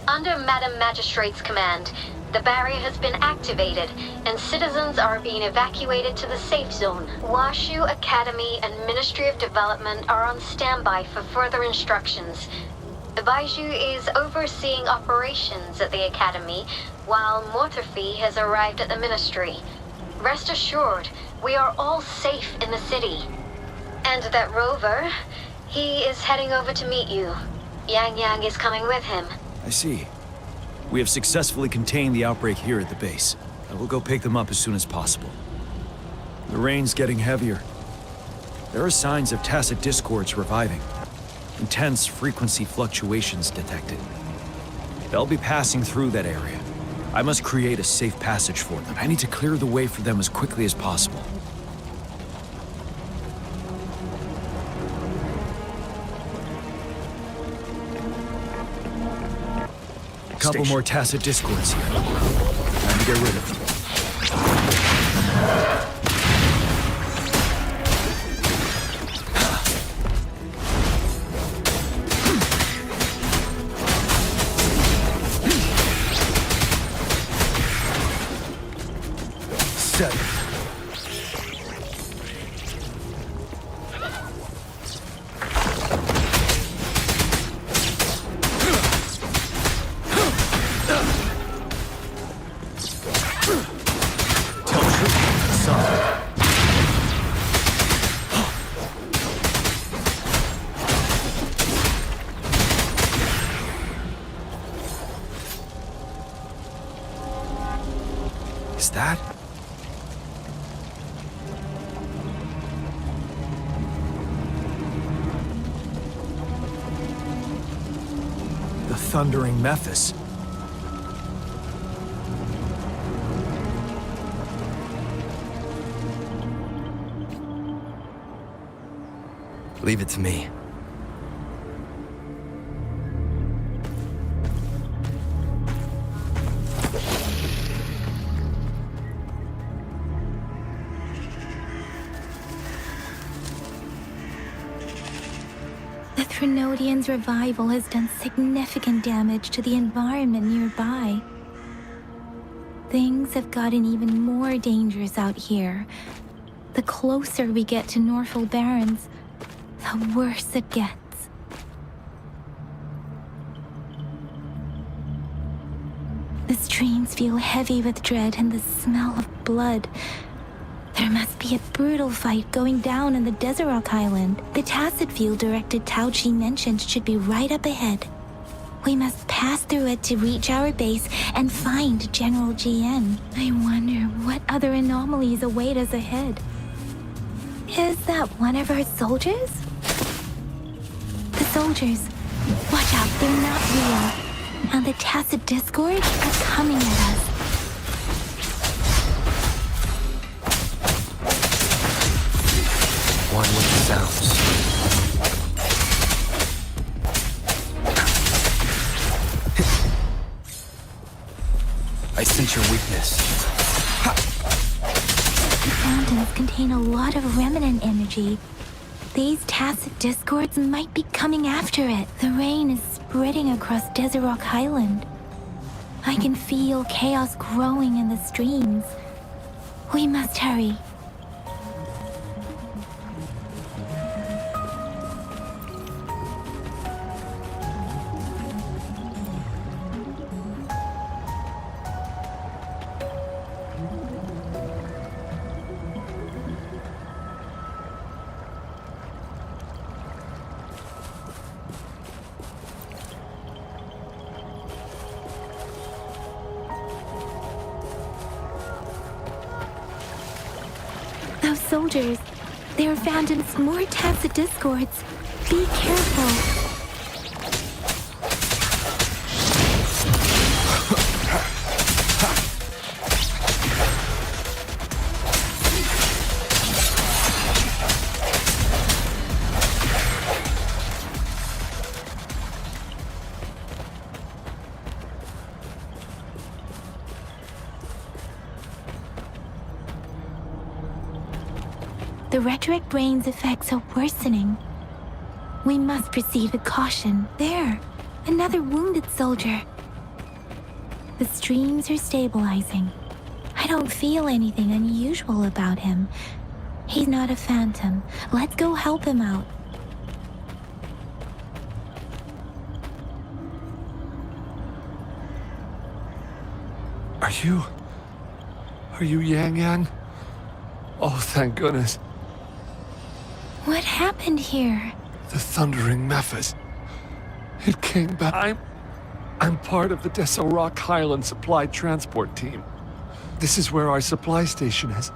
Under Madam Magistrate's command, the barrier has been activated, and citizens are being evacuated to the safe zone. Washu Academy and Ministry of Development are on standby for further instructions. Baiju is overseeing operations at the Academy, while Mortherfee has arrived at the Ministry. Rest assured, we are all safe in the city. And that Rover, he is heading over to meet you. Yang Yang is coming with him. I see. We have successfully contained the outbreak here at the base. I will go pick them up as soon as possible. The rain's getting heavier. There are signs of tacit discords reviving. Intense frequency fluctuations detected. They'll be passing through that area. I must create a safe passage for them. I need to clear the way for them as quickly as possible. A couple more tacit discords here. Time to get rid of them. Is that? The Thundering Mephis. Leave it to me. Trinodian's revival has done significant damage to the environment nearby. Things have gotten even more dangerous out here. The closer we get to Norfolk Barrens, the worse it gets. The streams feel heavy with dread and the smell of blood. There must be a brutal fight going down in the Desert Island. The tacit field director Tao Chi mentioned should be right up ahead. We must pass through it to reach our base and find General GN. I wonder what other anomalies await us ahead. Is that one of our soldiers? The soldiers. Watch out, they're not real. And the tacit discord are coming at us. One with the sounds. I sense your weakness. The fountains contain a lot of remnant energy. These tacit discords might be coming after it. The rain is spreading across Desert Rock Highland. I can feel chaos growing in the streams. We must hurry. Soldiers. They are found in more tacit discords. Be careful. The retroact brain's effects are worsening. We must proceed with caution. There, another wounded soldier. The streams are stabilizing. I don't feel anything unusual about him. He's not a phantom. Let's go help him out. Are you Yang Yang? Oh, thank goodness. What happened here? The thundering Mephis. It came back. I'm part of the Desert Rock Highland supply transport team. This is where our supply station is.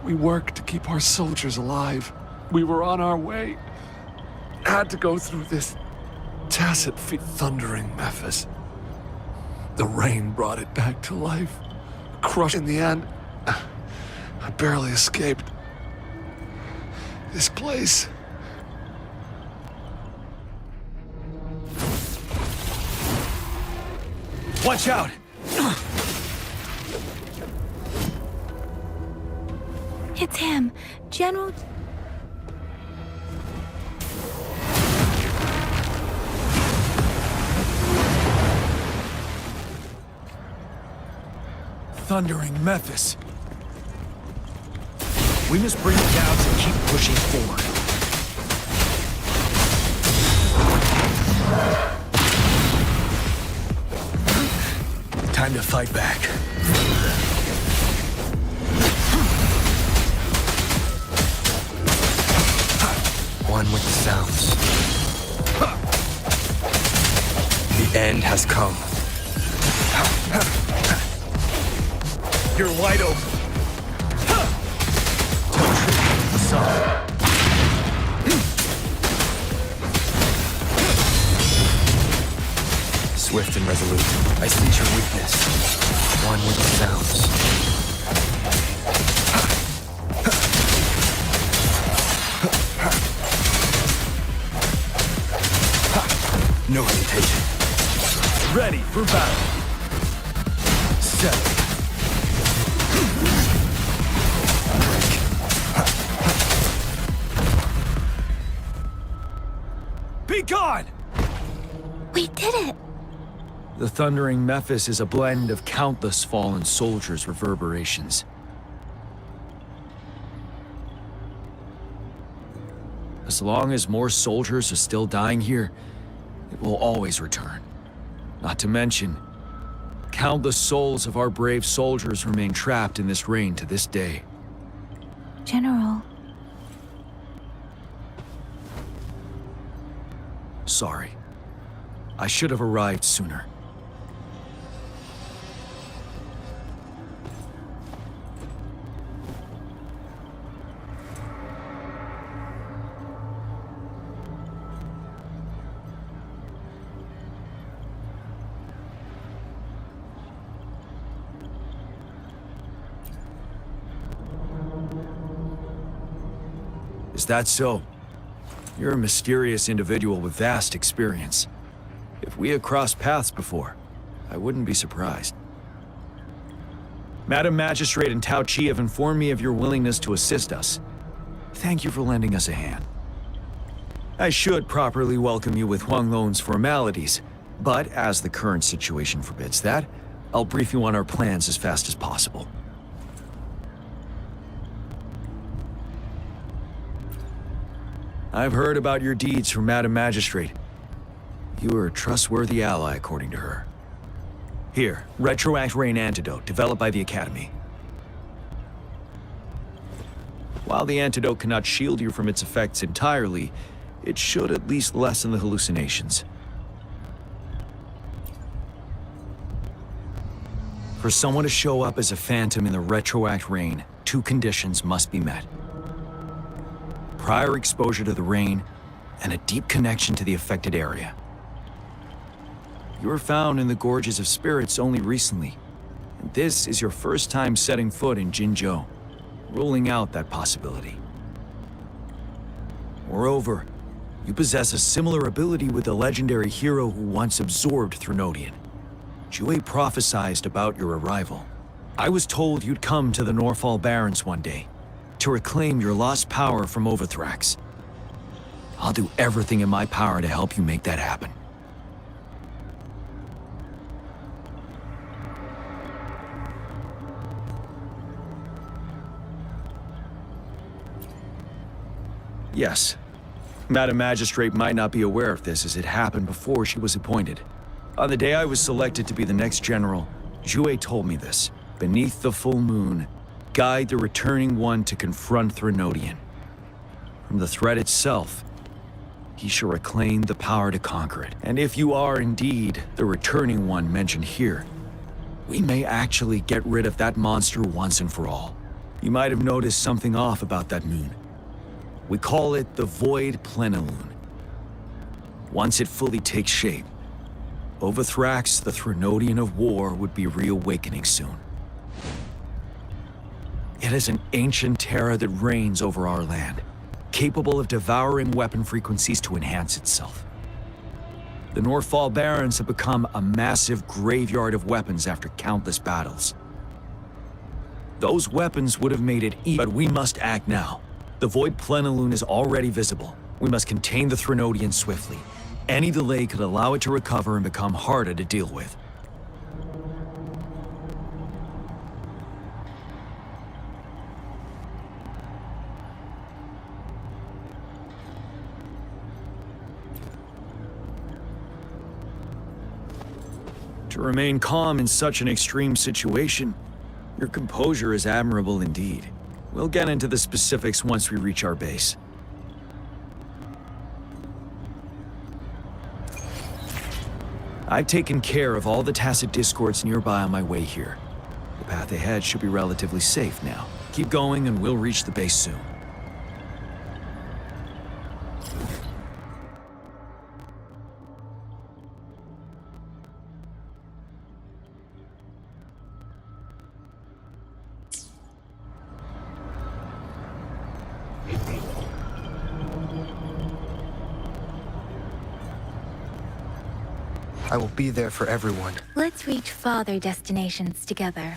We work to keep our soldiers alive. We were on our way. Had to go through this tacit feet thundering Mephis. The rain brought it back to life. Crushed in the end. I barely escaped. This place... Watch out! It's him, General... Thundering Mephis. We must bring it down and keep pushing forward. Time to fight back. One with the sounds. The end has come. You're wide open. Swift and resolute. I sense your weakness. One with the sounds. No hesitation. Ready for battle. Set. God! We did it! The thundering Memphis is a blend of countless fallen soldiers' reverberations. As long as more soldiers are still dying here, it will always return. Not to mention, countless souls of our brave soldiers remain trapped in this rain to this day. General. Sorry. I should have arrived sooner. Is that so? You're a mysterious individual with vast experience. If we had crossed paths before, I wouldn't be surprised. Madam Magistrate and Tao Chi have informed me of your willingness to assist us. Thank you for lending us a hand. I should properly welcome you with Huang Lon's formalities, but as the current situation forbids that, I'll brief you on our plans as fast as possible. I've heard about your deeds from Madam Magistrate. You are a trustworthy ally, according to her. Here, Retroact Rain Antidote, developed by the Academy. While the antidote cannot shield you from its effects entirely, it should at least lessen the hallucinations. For someone to show up as a phantom in the Retroact Rain, 2 conditions must be met. Prior exposure to the rain, and a deep connection to the affected area. You were found in the Gorges of Spirits only recently, and this is your first time setting foot in Jinzhou, ruling out that possibility. Moreover, you possess a similar ability with the legendary hero who once absorbed Threnodian. Jue prophesied about your arrival. I was told you'd come to the Norfall Barrens one day, to reclaim your lost power from Overthrax. I'll do everything in my power to help you make that happen. Yes. Madam Magistrate might not be aware of this as it happened before she was appointed. On the day I was selected to be the next general, Jue told me this. Beneath the full moon, guide the returning one to confront Threnodian. From the threat itself, he shall reclaim the power to conquer it. And if you are indeed the returning one mentioned here, we may actually get rid of that monster once and for all. You might have noticed something off about that moon. We call it the Void Plenilune. Once it fully takes shape, Overthrax, the Threnodian of War, would be reawakening soon. It is an ancient terror that reigns over our land, capable of devouring weapon frequencies to enhance itself. The Norfall Barrens have become a massive graveyard of weapons after countless battles. Those weapons would have made it easy, but we must act now. The Void Plenilune is already visible. We must contain the Threnodian swiftly. Any delay could allow it to recover and become harder to deal with. To remain calm in such an extreme situation, your composure is admirable indeed. We'll get into the specifics once we reach our base. I've taken care of all the tacit discords nearby on my way here. The path ahead should be relatively safe now. Keep going and we'll reach the base soon. I will be there for everyone. Let's reach farther destinations together.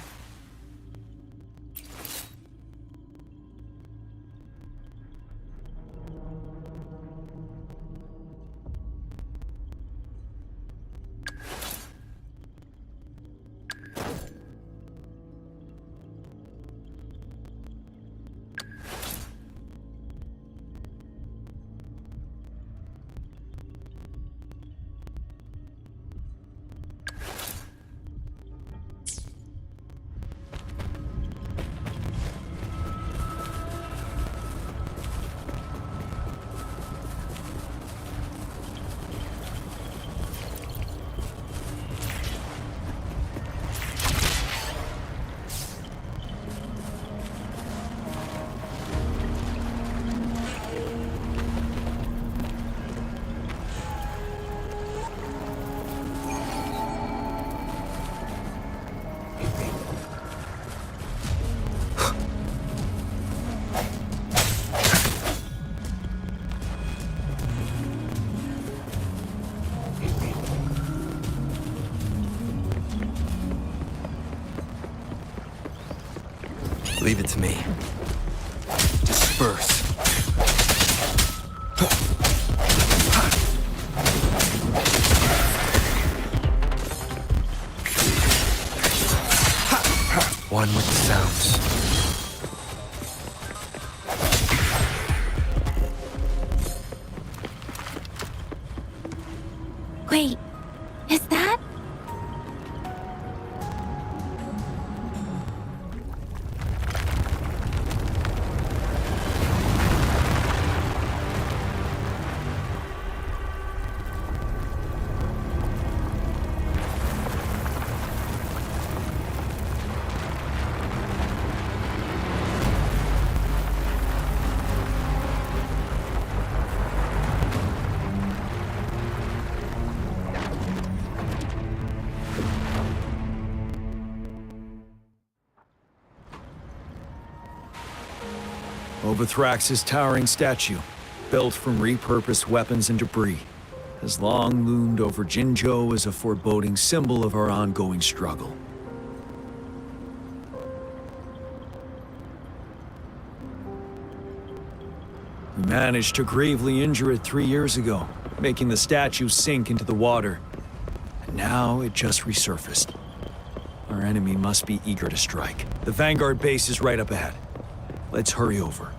Leave it to me. Disperse. One with the sounds. Wait, is that? Overthrax's towering statue, built from repurposed weapons and debris, has long loomed over Jinzhou as a foreboding symbol of our ongoing struggle. We managed to gravely injure it 3 years ago, making the statue sink into the water. And now it just resurfaced. Our enemy must be eager to strike. The Vanguard base is right up ahead. Let's hurry over.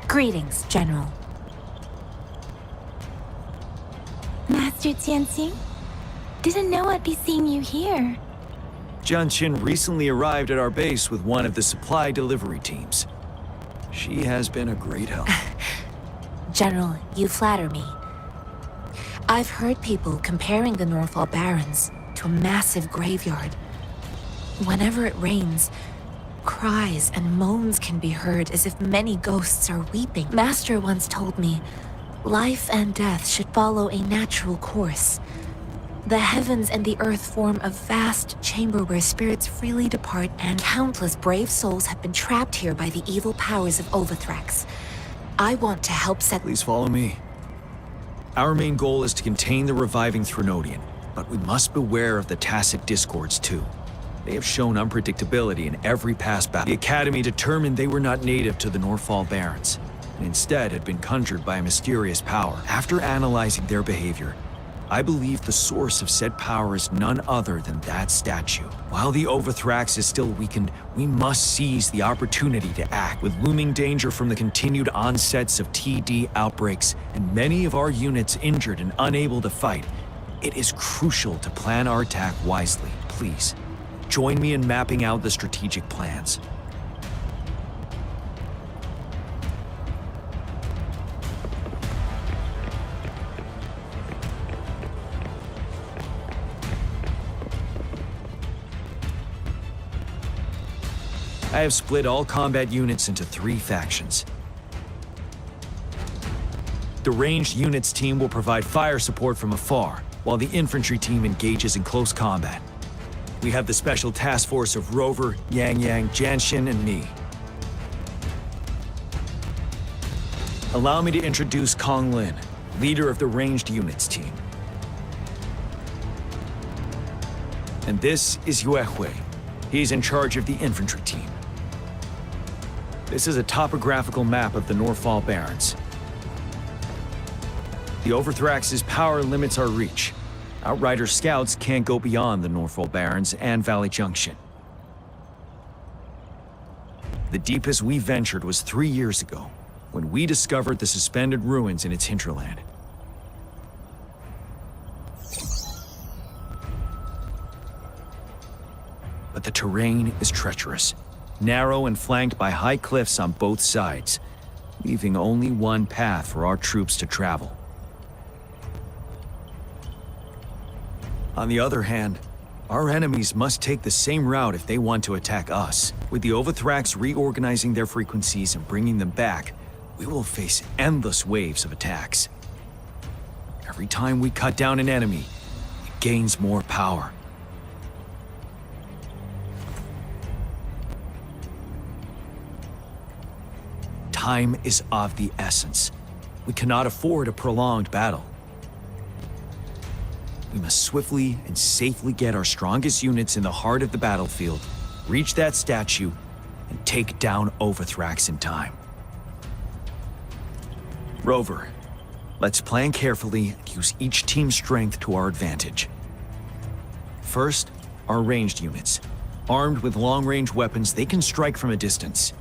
Greetings, General. Master Tianxing? Didn't know I'd be seeing you here. Jianqin recently arrived at our base with one of the supply delivery teams. She has been a great help. General, you flatter me. I've heard people comparing the Northall Barrens to a massive graveyard. Whenever it rains, cries and moans can be heard as if many ghosts are weeping. Master once told me, life and death should follow a natural course. The heavens and the earth form a vast chamber where spirits freely depart, and countless brave souls have been trapped here by the evil powers of Overthrax. I want to help set— Please follow me. Our main goal is to contain the reviving Threnodian, but we must beware of the tacit discords too. They have shown unpredictability in every past battle. The Academy determined they were not native to the Northall Barrens, and instead had been conjured by a mysterious power. After analyzing their behavior, I believe the source of said power is none other than that statue. While the Overthrax is still weakened, we must seize the opportunity to act. With looming danger from the continued onsets of TD outbreaks, and many of our units injured and unable to fight, it is crucial to plan our attack wisely. Please, join me in mapping out the strategic plans. I have split all combat units into 3 factions. The ranged units team will provide fire support from afar, while the infantry team engages in close combat. We have the special task force of Rover, Yang Yang, Jianxin, and me. Allow me to introduce Kong Lin, leader of the ranged units team. And this is Yue Hui. He's in charge of the infantry team. This is a topographical map of the Northall Barrens. The Overthrax's power limits our reach. Outrider scouts can't go beyond the Northall Barrens and Valley Junction. The deepest we ventured was 3 years ago, when we discovered the suspended ruins in its hinterland. But the terrain is treacherous, narrow and flanked by high cliffs on both sides, leaving only one path for our troops to travel. On the other hand, our enemies must take the same route if they want to attack us. With the Overthrax reorganizing their frequencies and bringing them back, we will face endless waves of attacks. Every time we cut down an enemy, it gains more power. Time is of the essence. We cannot afford a prolonged battle. We must swiftly and safely get our strongest units in the heart of the battlefield, reach that statue, and take down Overthrax in time. Rover, let's plan carefully and use each team's strength to our advantage. First, our ranged units. Armed with long-range weapons, they can strike from a distance.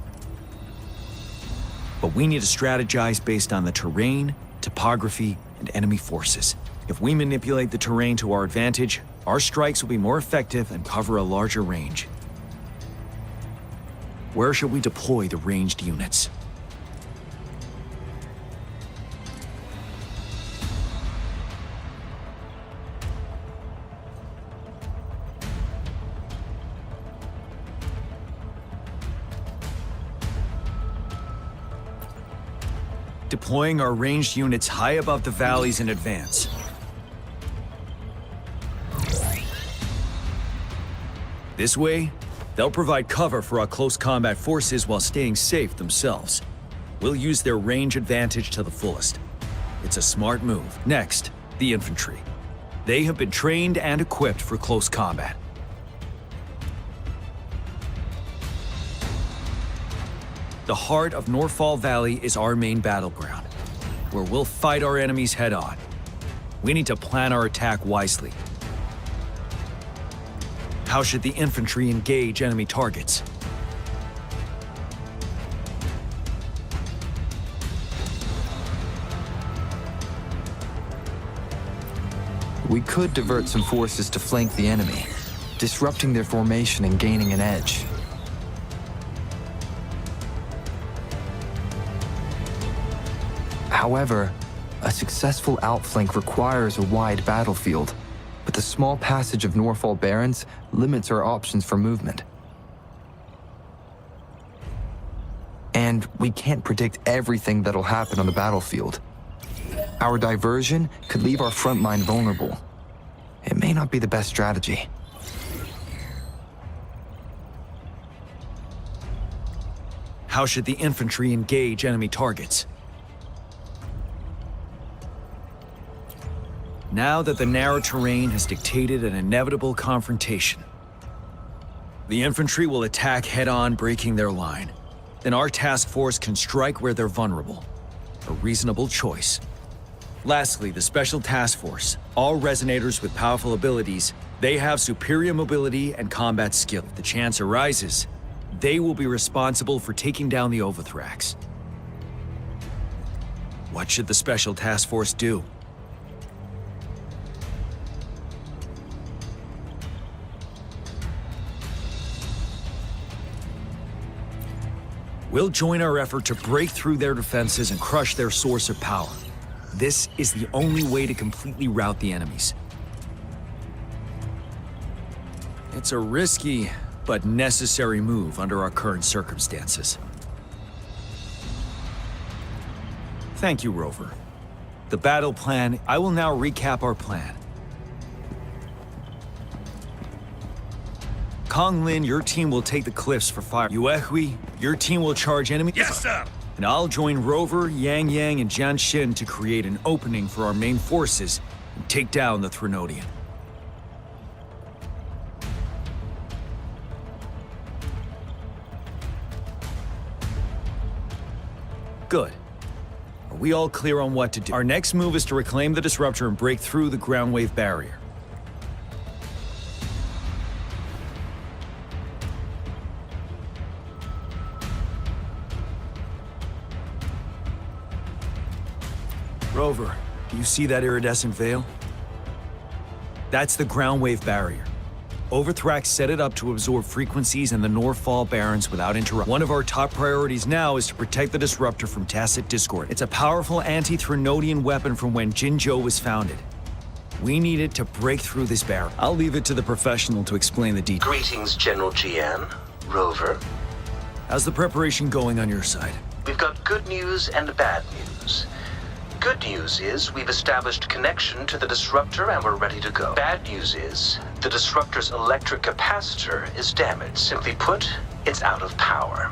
But we need to strategize based on the terrain, topography, and enemy forces. If we manipulate the terrain to our advantage, our strikes will be more effective and cover a larger range. Where should we deploy the ranged units? Deploying our ranged units high above the valleys in advance. This way, they'll provide cover for our close combat forces while staying safe themselves. We'll use their range advantage to the fullest. It's a smart move. Next, the infantry. They have been trained and equipped for close combat. The heart of Norfall Valley is our main battleground, where we'll fight our enemies head-on. We need to plan our attack wisely. How should the infantry engage enemy targets? We could divert some forces to flank the enemy, disrupting their formation and gaining an edge. However, a successful outflank requires a wide battlefield, but the small passage of Norfall Barrens limits our options for movement. And we can't predict everything that'll happen on the battlefield. Our diversion could leave our front line vulnerable. It may not be the best strategy. How should the infantry engage enemy targets? Now that the narrow terrain has dictated an inevitable confrontation, the infantry will attack head-on, breaking their line. Then our task force can strike where they're vulnerable. A reasonable choice. Lastly, the Special Task Force. All resonators with powerful abilities, they have superior mobility and combat skill. If the chance arises, they will be responsible for taking down the Overthrax. What should the Special Task Force do? We'll join our effort to break through their defenses and crush their source of power. This is the only way to completely rout the enemies. It's a risky but necessary move under our current circumstances. Thank you, Rover. The battle plan, I will now recap our plan. Kong Lin, your team will take the cliffs for fire. Yuehui, your team will charge enemy— Yes, sir! And I'll join Rover, Yang Yang, and Jian Xin to create an opening for our main forces and take down the Threnodian. Good. Are we all clear on what to do? Our next move is to reclaim the disruptor and break through the ground wave barrier. Rover, do you see that iridescent veil? That's the ground wave barrier. Overthrax set it up to absorb frequencies in the Norfall Barrens without interruption. One of our top priorities now is to protect the disruptor from tacit discord. It's a powerful anti-Threnodian weapon from when Jinzhou was founded. We need it to break through this barrier. I'll leave it to the professional to explain the details. Greetings, General Jian. Rover. How's the preparation going on your side? We've got good news and bad news. Good news is we've established connection to the disruptor and we're ready to go. Bad news is the disruptor's electric capacitor is damaged. Simply put, it's out of power.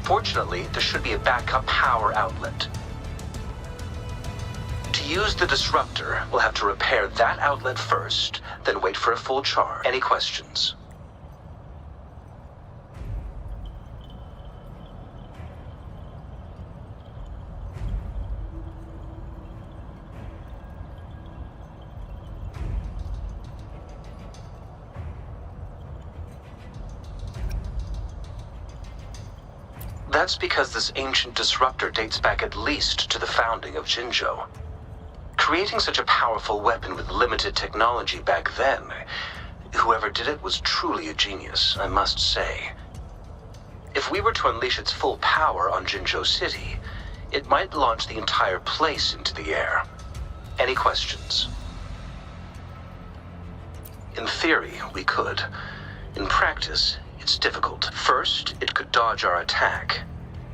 Fortunately, there should be a backup power outlet. To use the disruptor, we'll have to repair that outlet first, then wait for a full charge. Any questions? That's because this ancient disruptor dates back at least to the founding of Jinzhou. Creating such a powerful weapon with limited technology back then, whoever did it was truly a genius, I must say. If we were to unleash its full power on Jinzhou City, it might launch the entire place into the air. Any questions? In theory, we could. In practice, it's difficult. First, it could dodge our attack.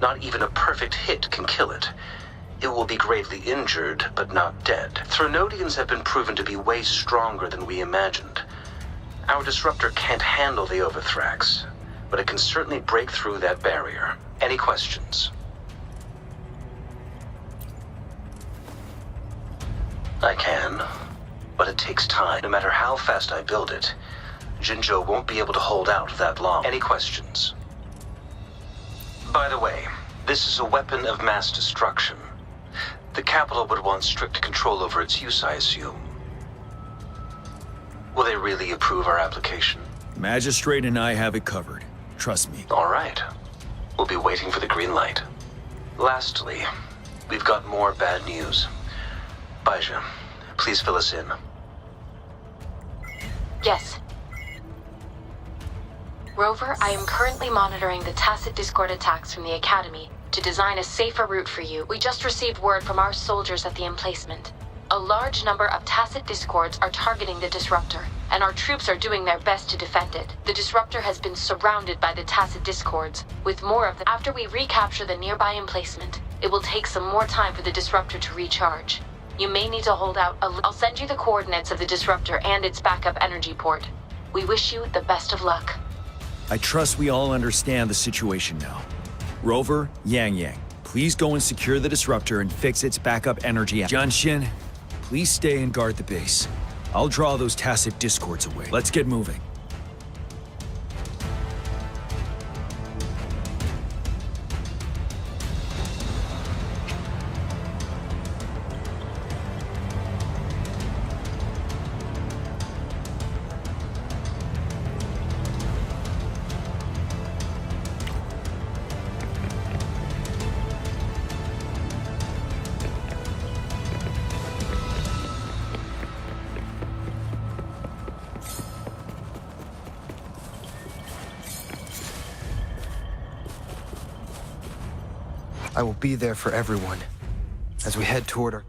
Not even a perfect hit can kill it. It will be gravely injured, but not dead. Thronodians have been proven to be way stronger than we imagined. Our disruptor can't handle the Overthrax, but it can certainly break through that barrier. Any questions? I can, but it takes time. No matter how fast I build it, Jinzhou won't be able to hold out that long. Any questions? By the way, this is a weapon of mass destruction. The capital would want strict control over its use, I assume. Will they really approve our application? Magistrate and I have it covered. Trust me. All right. We'll be waiting for the green light. Lastly, we've got more bad news. Baizha, please fill us in. Yes. Rover, I am currently monitoring the tacit discord attacks from the Academy to design a safer route for you. We just received word from our soldiers at the emplacement. A large number of tacit discords are targeting the disruptor, and our troops are doing their best to defend it. The disruptor has been surrounded by the tacit discords, with more of them. After we recapture the nearby emplacement, it will take some more time for the disruptor to recharge. You may need to hold out I'll send you the coordinates of the disruptor and its backup energy port. We wish you the best of luck. I trust we all understand the situation now. Rover, Yang, please go and secure the disruptor and fix its backup energy. Jianxin, please stay and guard the base. I'll draw those tacit discords away. Let's get moving. I will be there for everyone as we head toward our...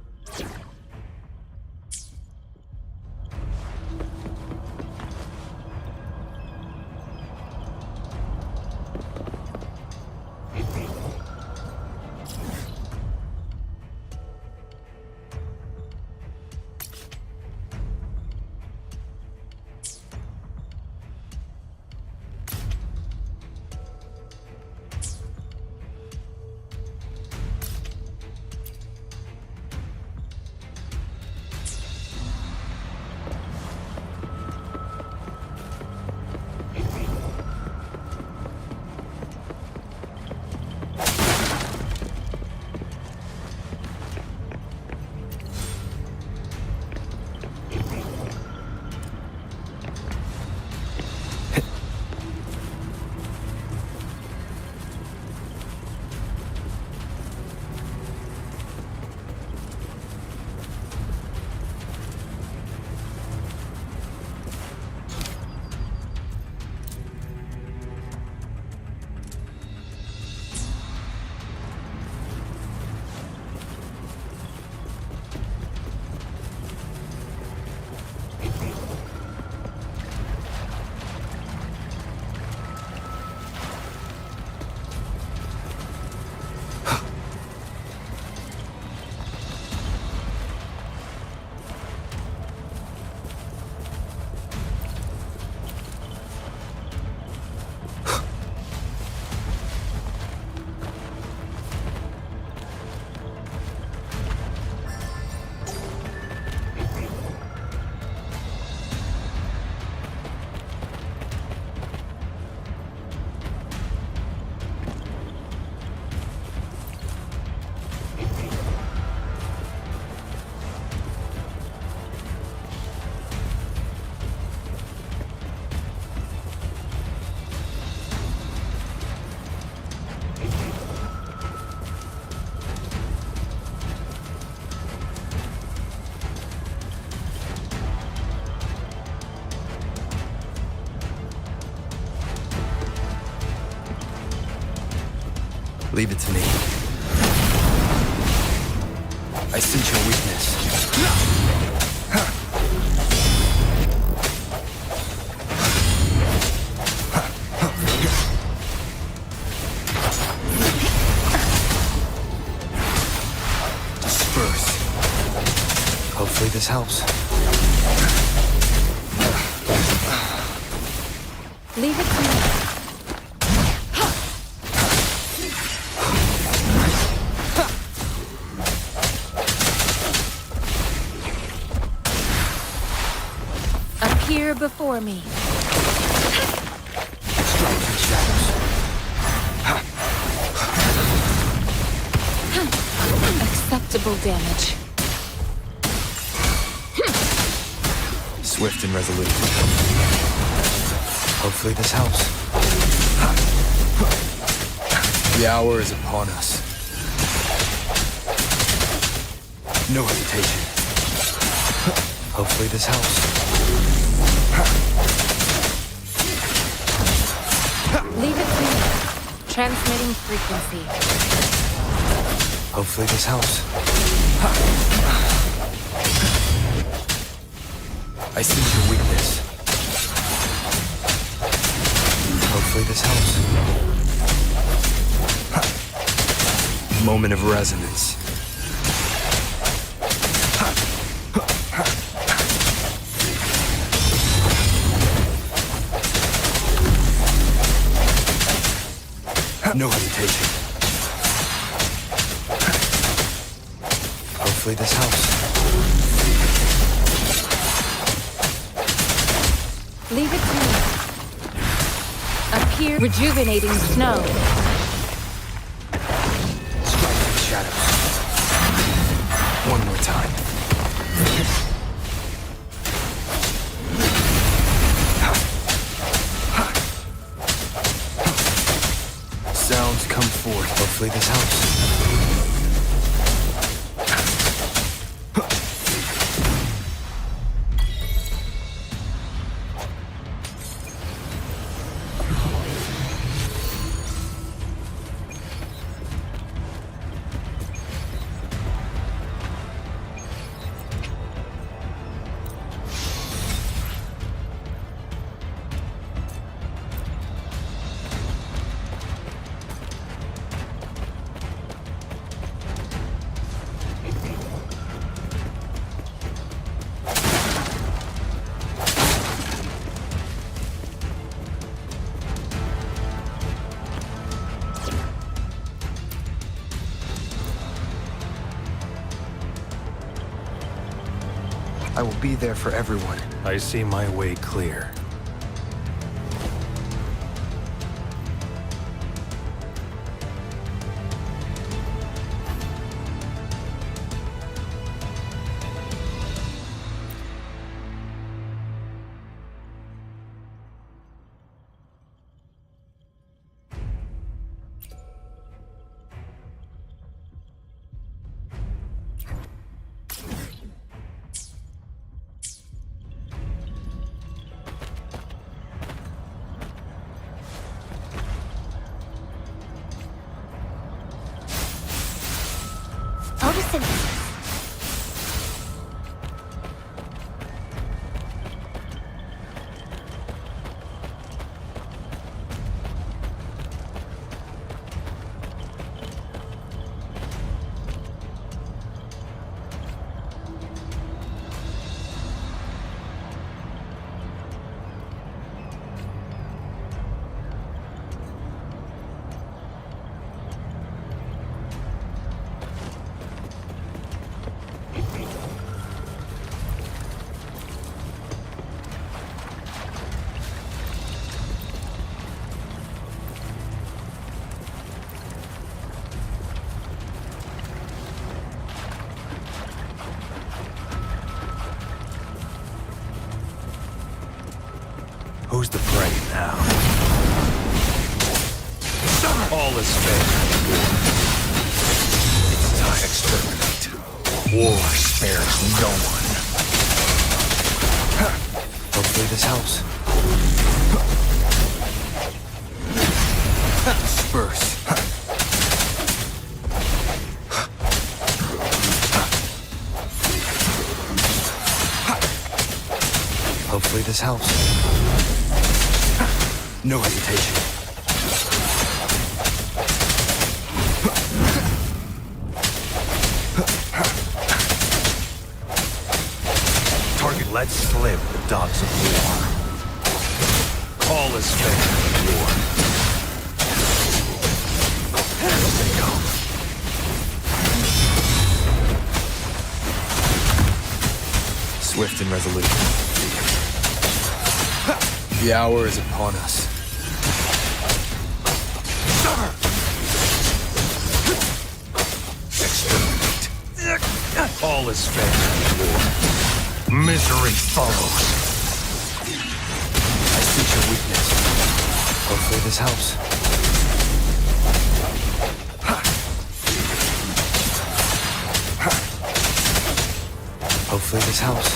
Leave it to me. I sense your weakness. Disperse. Hopefully this helps. Leave it to me. Appear before me. Striking shadows. Acceptable damage. Swift and resolute. Hopefully this helps. The hour is upon us. No hesitation. Hopefully this helps. Leave it to me. Transmitting frequency. Hopefully this helps. I sense your weakness. Hopefully this helps. Moment of resonance. No hesitation. Hopefully this helps. Leave it to me. Appear rejuvenating snow. Striking shadows. One more time. Sounds come forth. Hopefully this helps. I will be there for everyone. I see my way clear. Who's the prey now? All is fair. It's time to exterminate. War spares no one. Hopefully this helps. Disperse. Hopefully this helps. No hesitation. Target, let's slip the dogs of war. All is fair in war. There they go. Swift and resolute. The hour is upon us. Exterminate. All is fair in war. Misery follows. I see your weakness. Hopefully this helps. Hopefully this helps.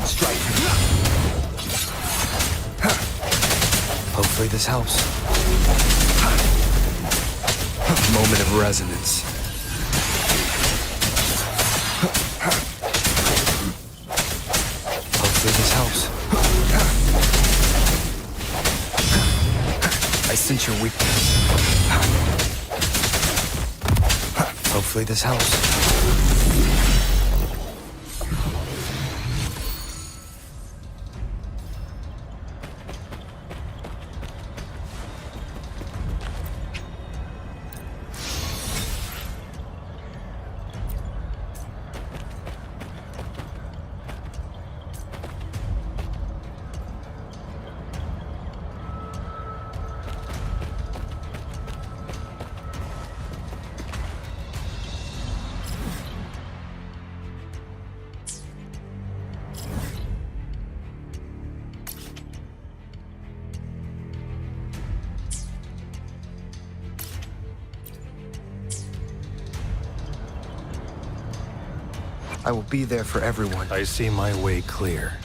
Strike. Hopefully this helps. Moment of resonance. Hopefully this helps. I sense your weakness. Hopefully this helps. I will be there for everyone. I see my way clear.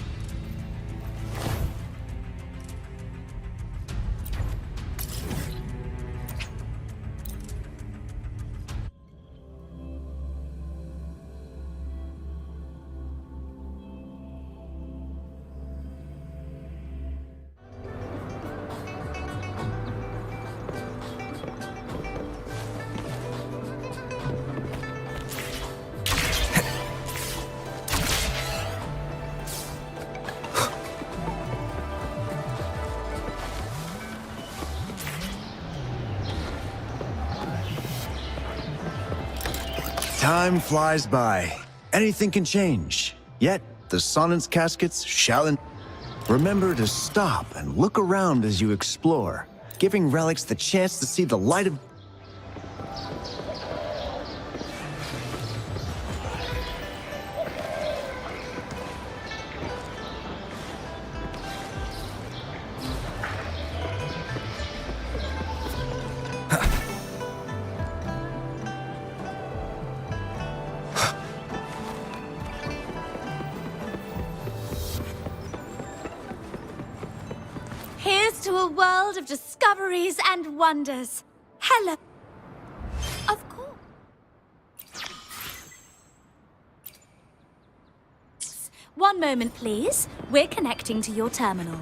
Time flies by. Anything can change. Yet, the Sonnet's caskets shall... Remember to stop and look around as you explore, giving relics the chance to see the light of... Here's to a world of discoveries and wonders. Hello. Of course. One moment, please. We're connecting to your terminal.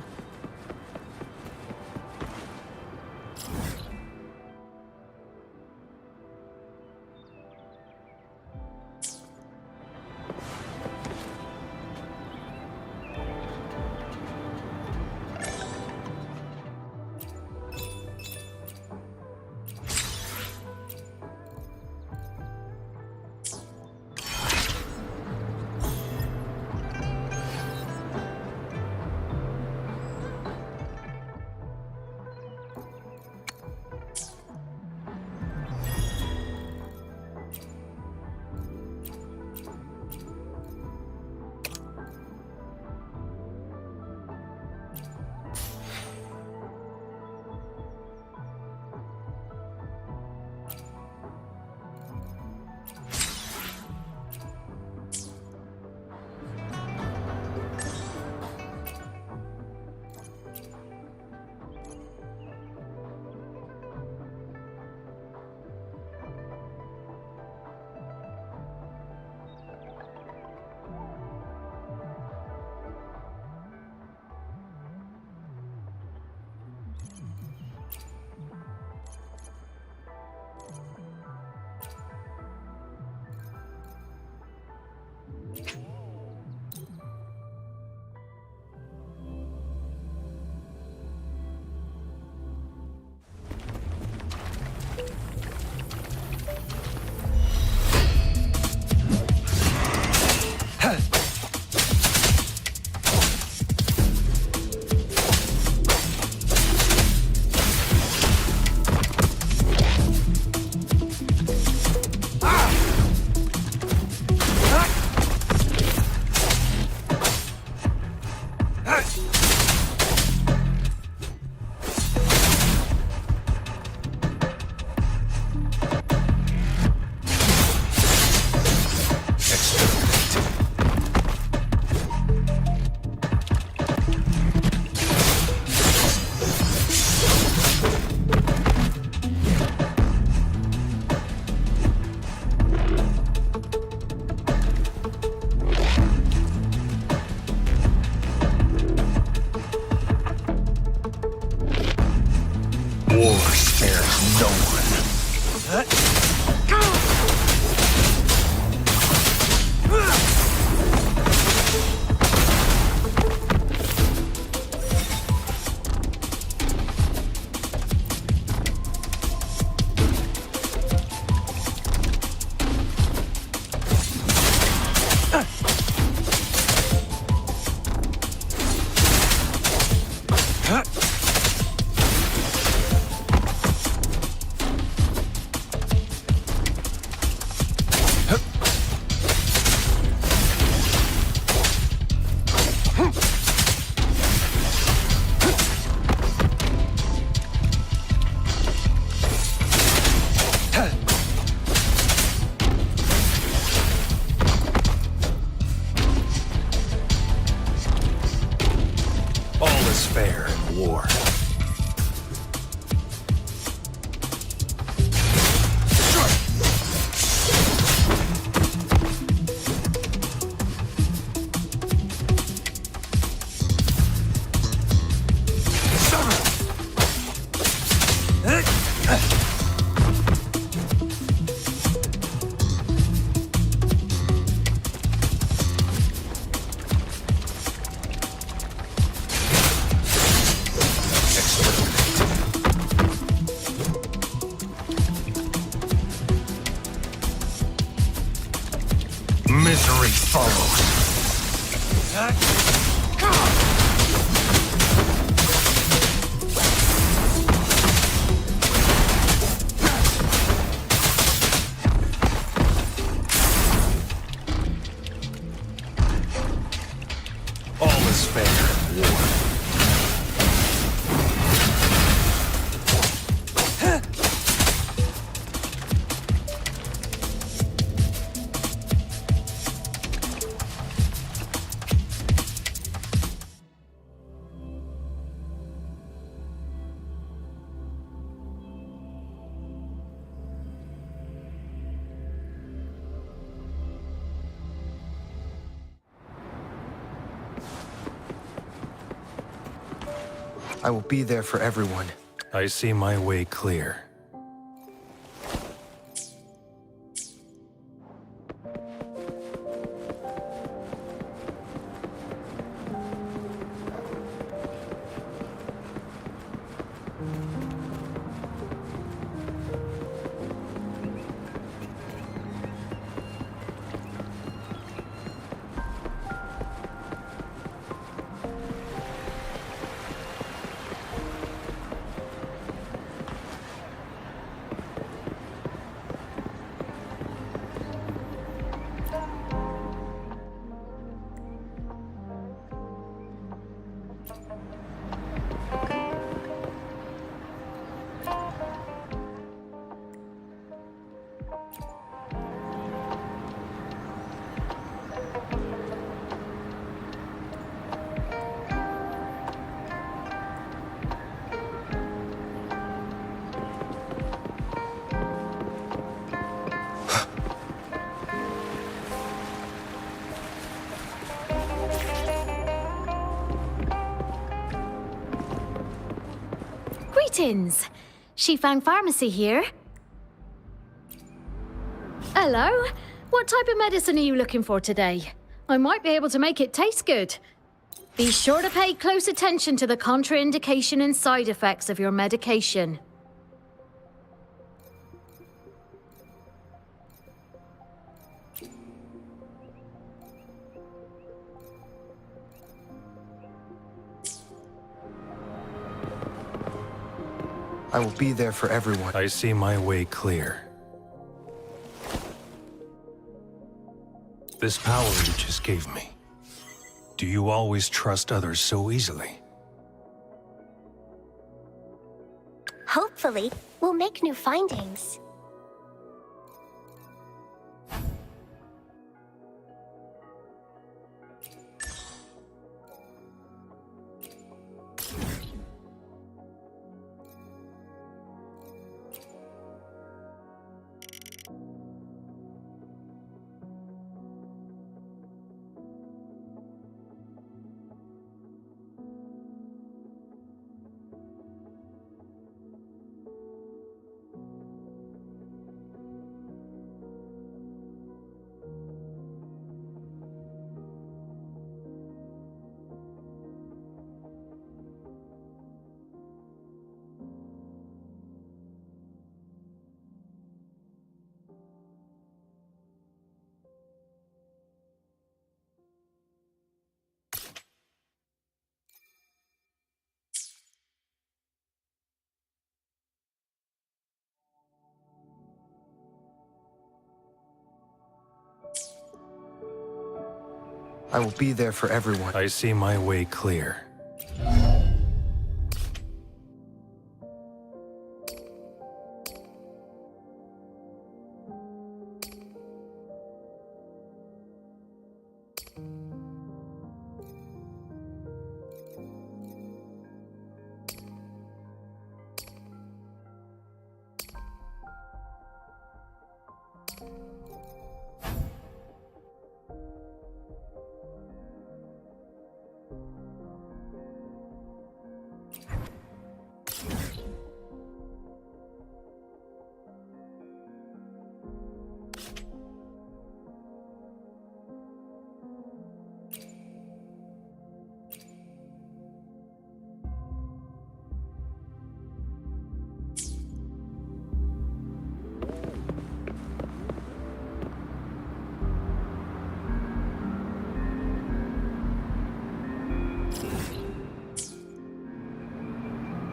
war. Misery follows. All is fair in war. I will be there for everyone. I see my way clear. Greetings! Shifang Pharmacy here. Hello? What type of medicine are you looking for today? I might be able to make it taste good. Be sure to pay close attention to the contraindication and side effects of your medication. I will be there for everyone. I see my way clear. This power you just gave me. Do you always trust others so easily? Hopefully, we'll make new findings. I will be there for everyone. I see my way clear.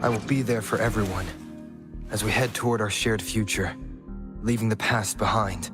I will be there for everyone as we head toward our shared future, leaving the past behind.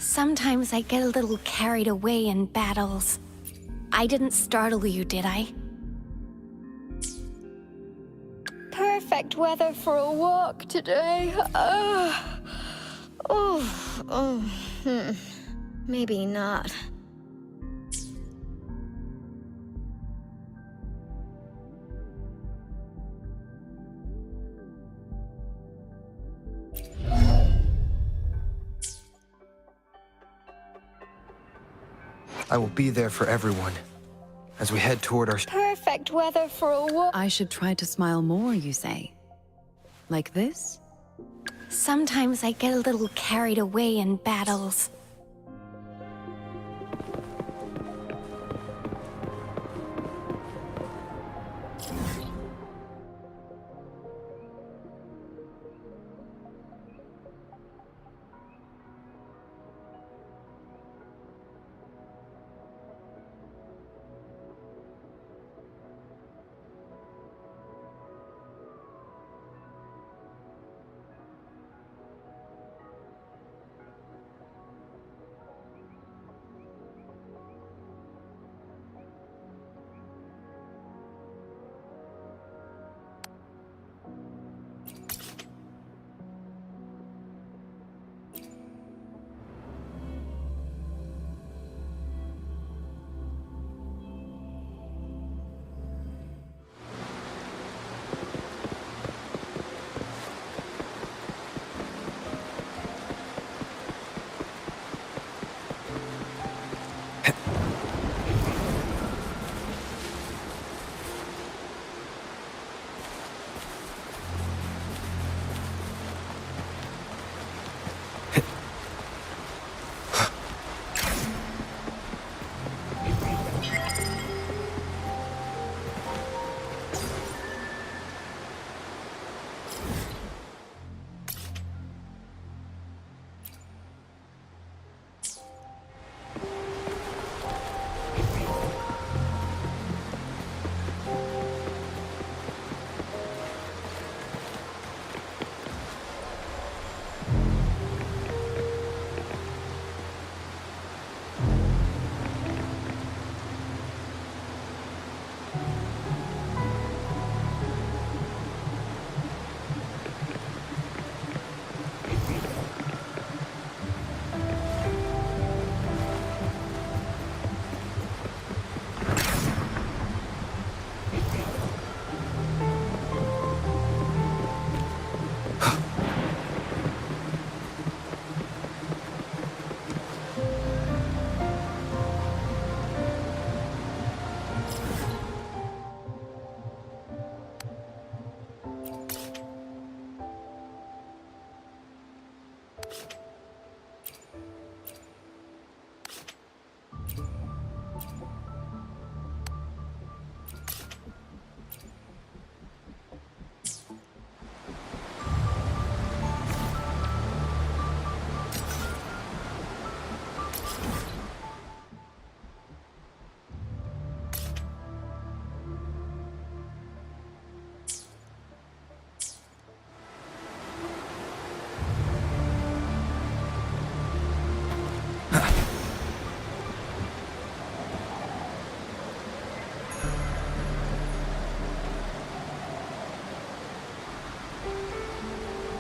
Sometimes I get a little carried away in battles. I didn't startle you, did I? Perfect weather for a walk today. Maybe not. I will be there for everyone as we head toward our... Perfect weather for a walk. I should try to smile more, you say? Like this? Sometimes I get a little carried away in battles.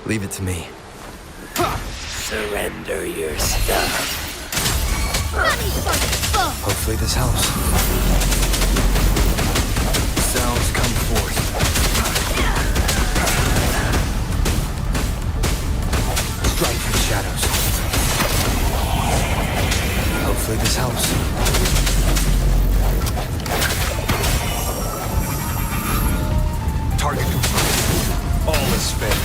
Leave it to me. Surrender your stuff. Hopefully this helps. Sounds come forth. Strike from the shadows. Hopefully this helps. Target confirmed. All is fair.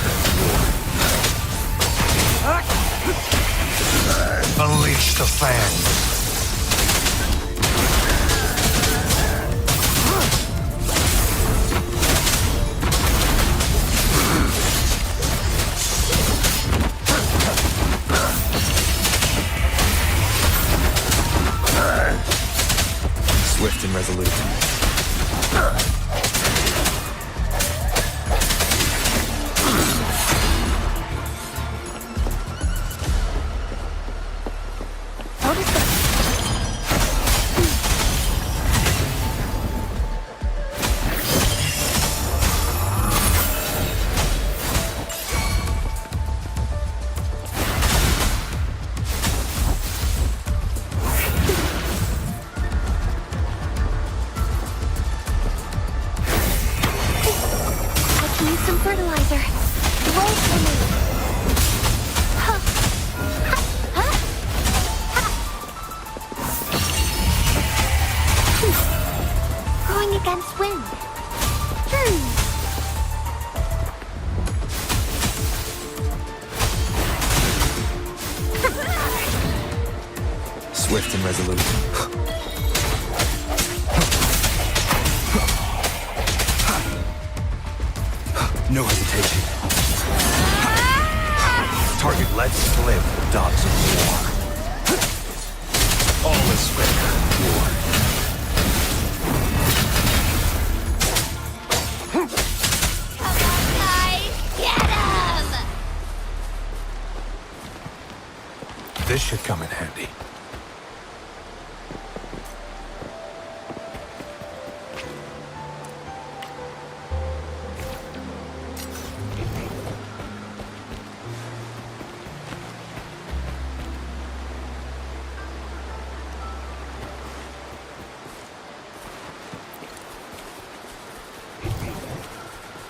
Unleash the fangs. Swift and resolute. Swift and resolute. No hesitation. Target lets live, dogs of war. All is fair. War. Come on, guys! Get him! This should come in handy.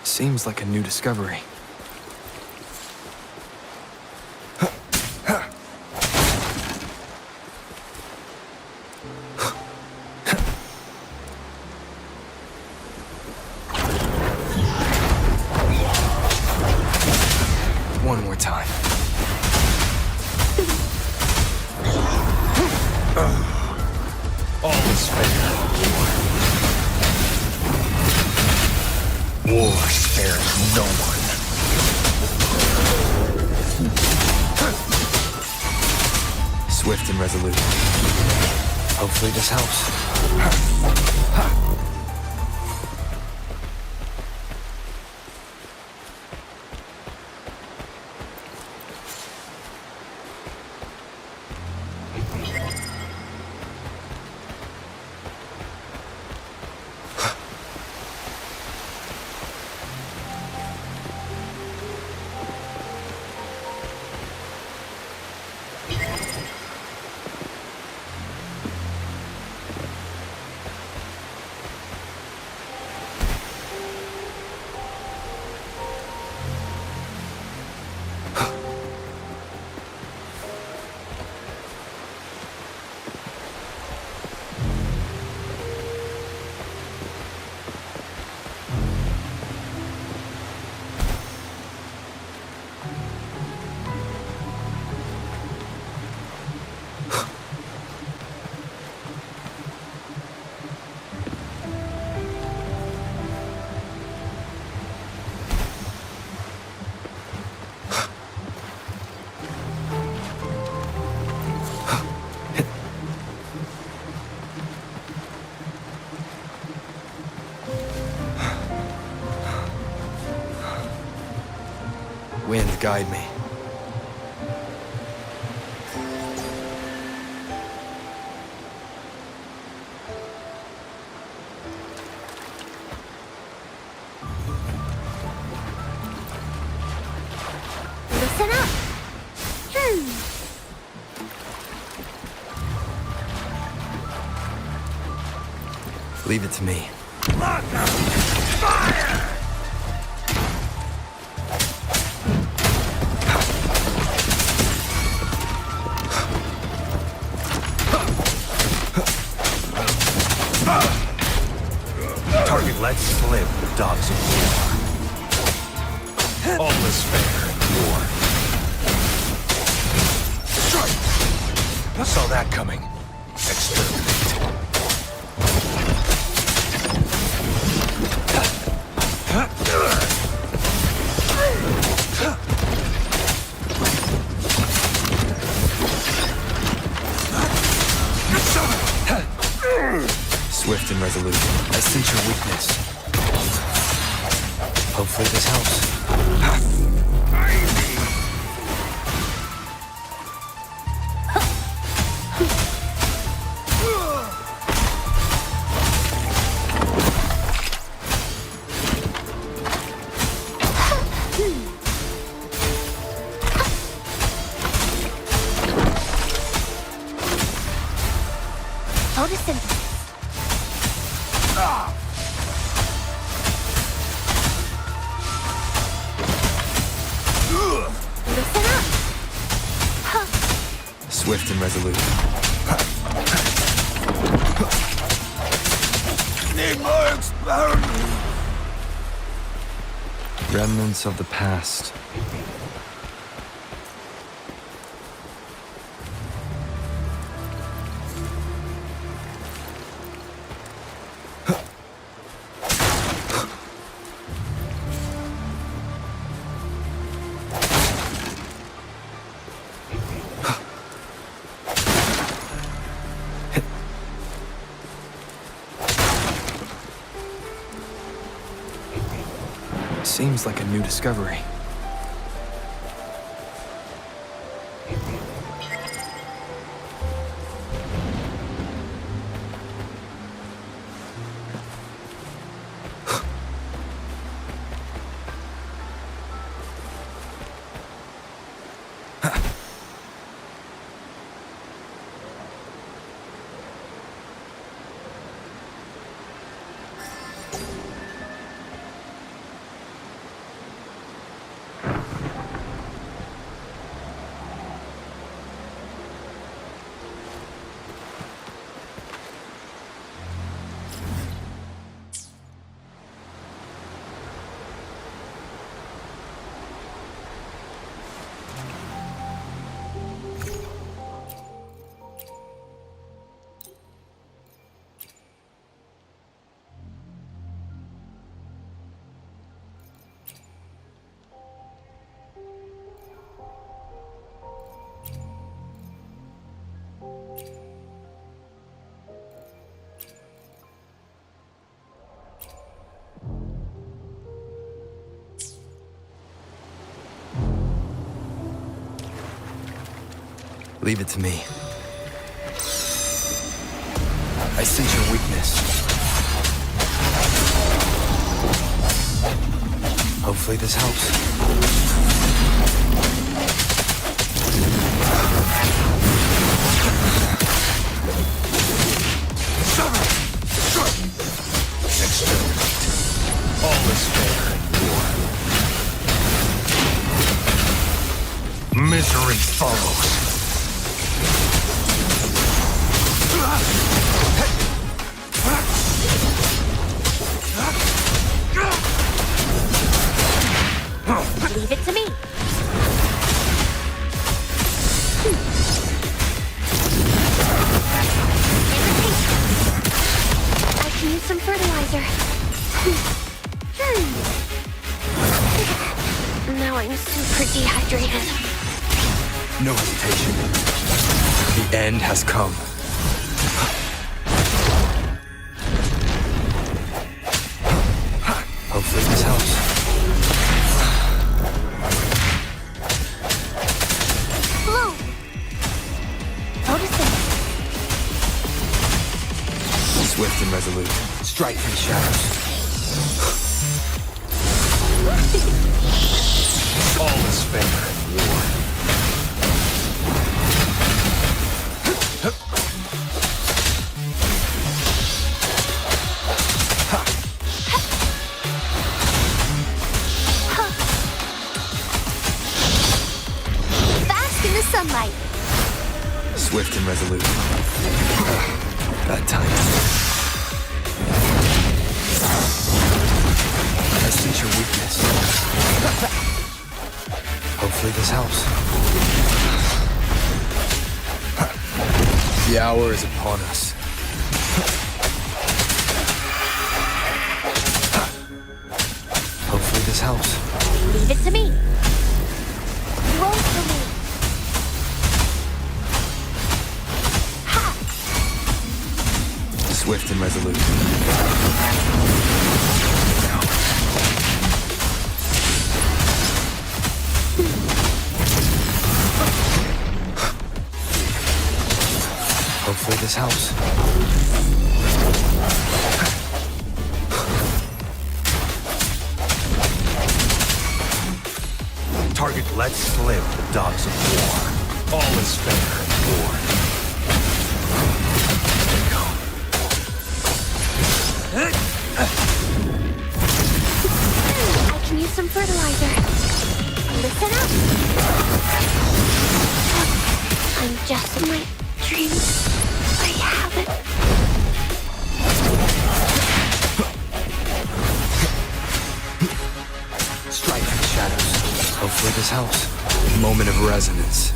Seems like a new discovery. One more time. All is fair. War spares no one. Swift and resolute. Hopefully this helps. Wind, guide me. Leave it to me. Target let slip, dogs of war. All is fair in war. Strike! Saw that coming. Exterminate. Swift and resolute. I sense your weakness. Hopefully this helps. Photosynthesis. Listen up. Swift and resolute. Need more experiment. Remnants of the past. Seems like a new discovery. Leave it to me. I sense your weakness. Hopefully this helps. Exterminate. All is fair in war. Misery follows. Leave it to me. I can use some fertilizer. Now I'm super dehydrated. No hesitation. The end has come. Hopefully this helps. Hello. Photosynthesis. Swift and resolute. Strike from the shadows. All is fair in war. sunlight. Swift and resolute. Bad timing. I sense your weakness. Hopefully this helps. The hour is upon us. Hopefully this helps. Leave it to me. Roll for me. Ha! Swift and resolute. Hopefully this helps. Target lets slip the dogs of war. All is fair in war. I can use some fertilizer. Listen up. I'm just in my dreams. I have it. Strike in the shadows. Hopefully this helps. Moment of resonance.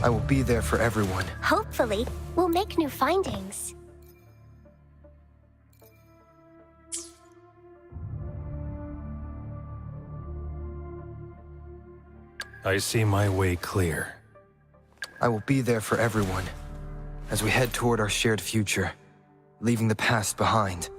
I will be there for everyone. Hopefully, we'll make new findings. I see my way clear. I will be there for everyone as we head toward our shared future, leaving the past behind.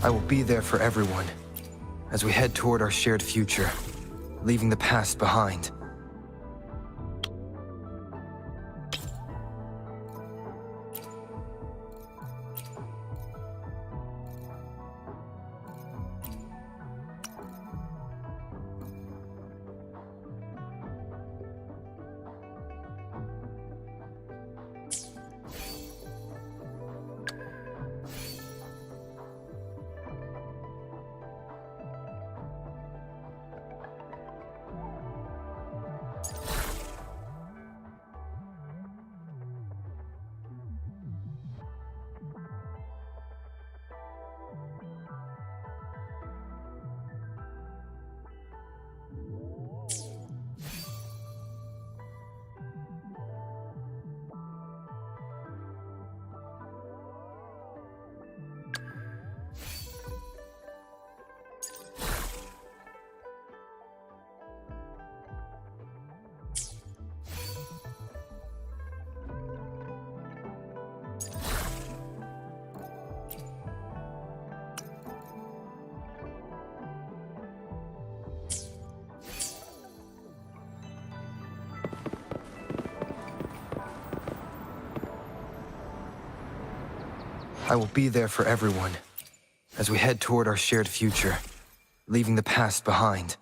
I will be there for everyone as we head toward our shared future, leaving the past behind. I will be there for everyone as we head toward our shared future, leaving the past behind.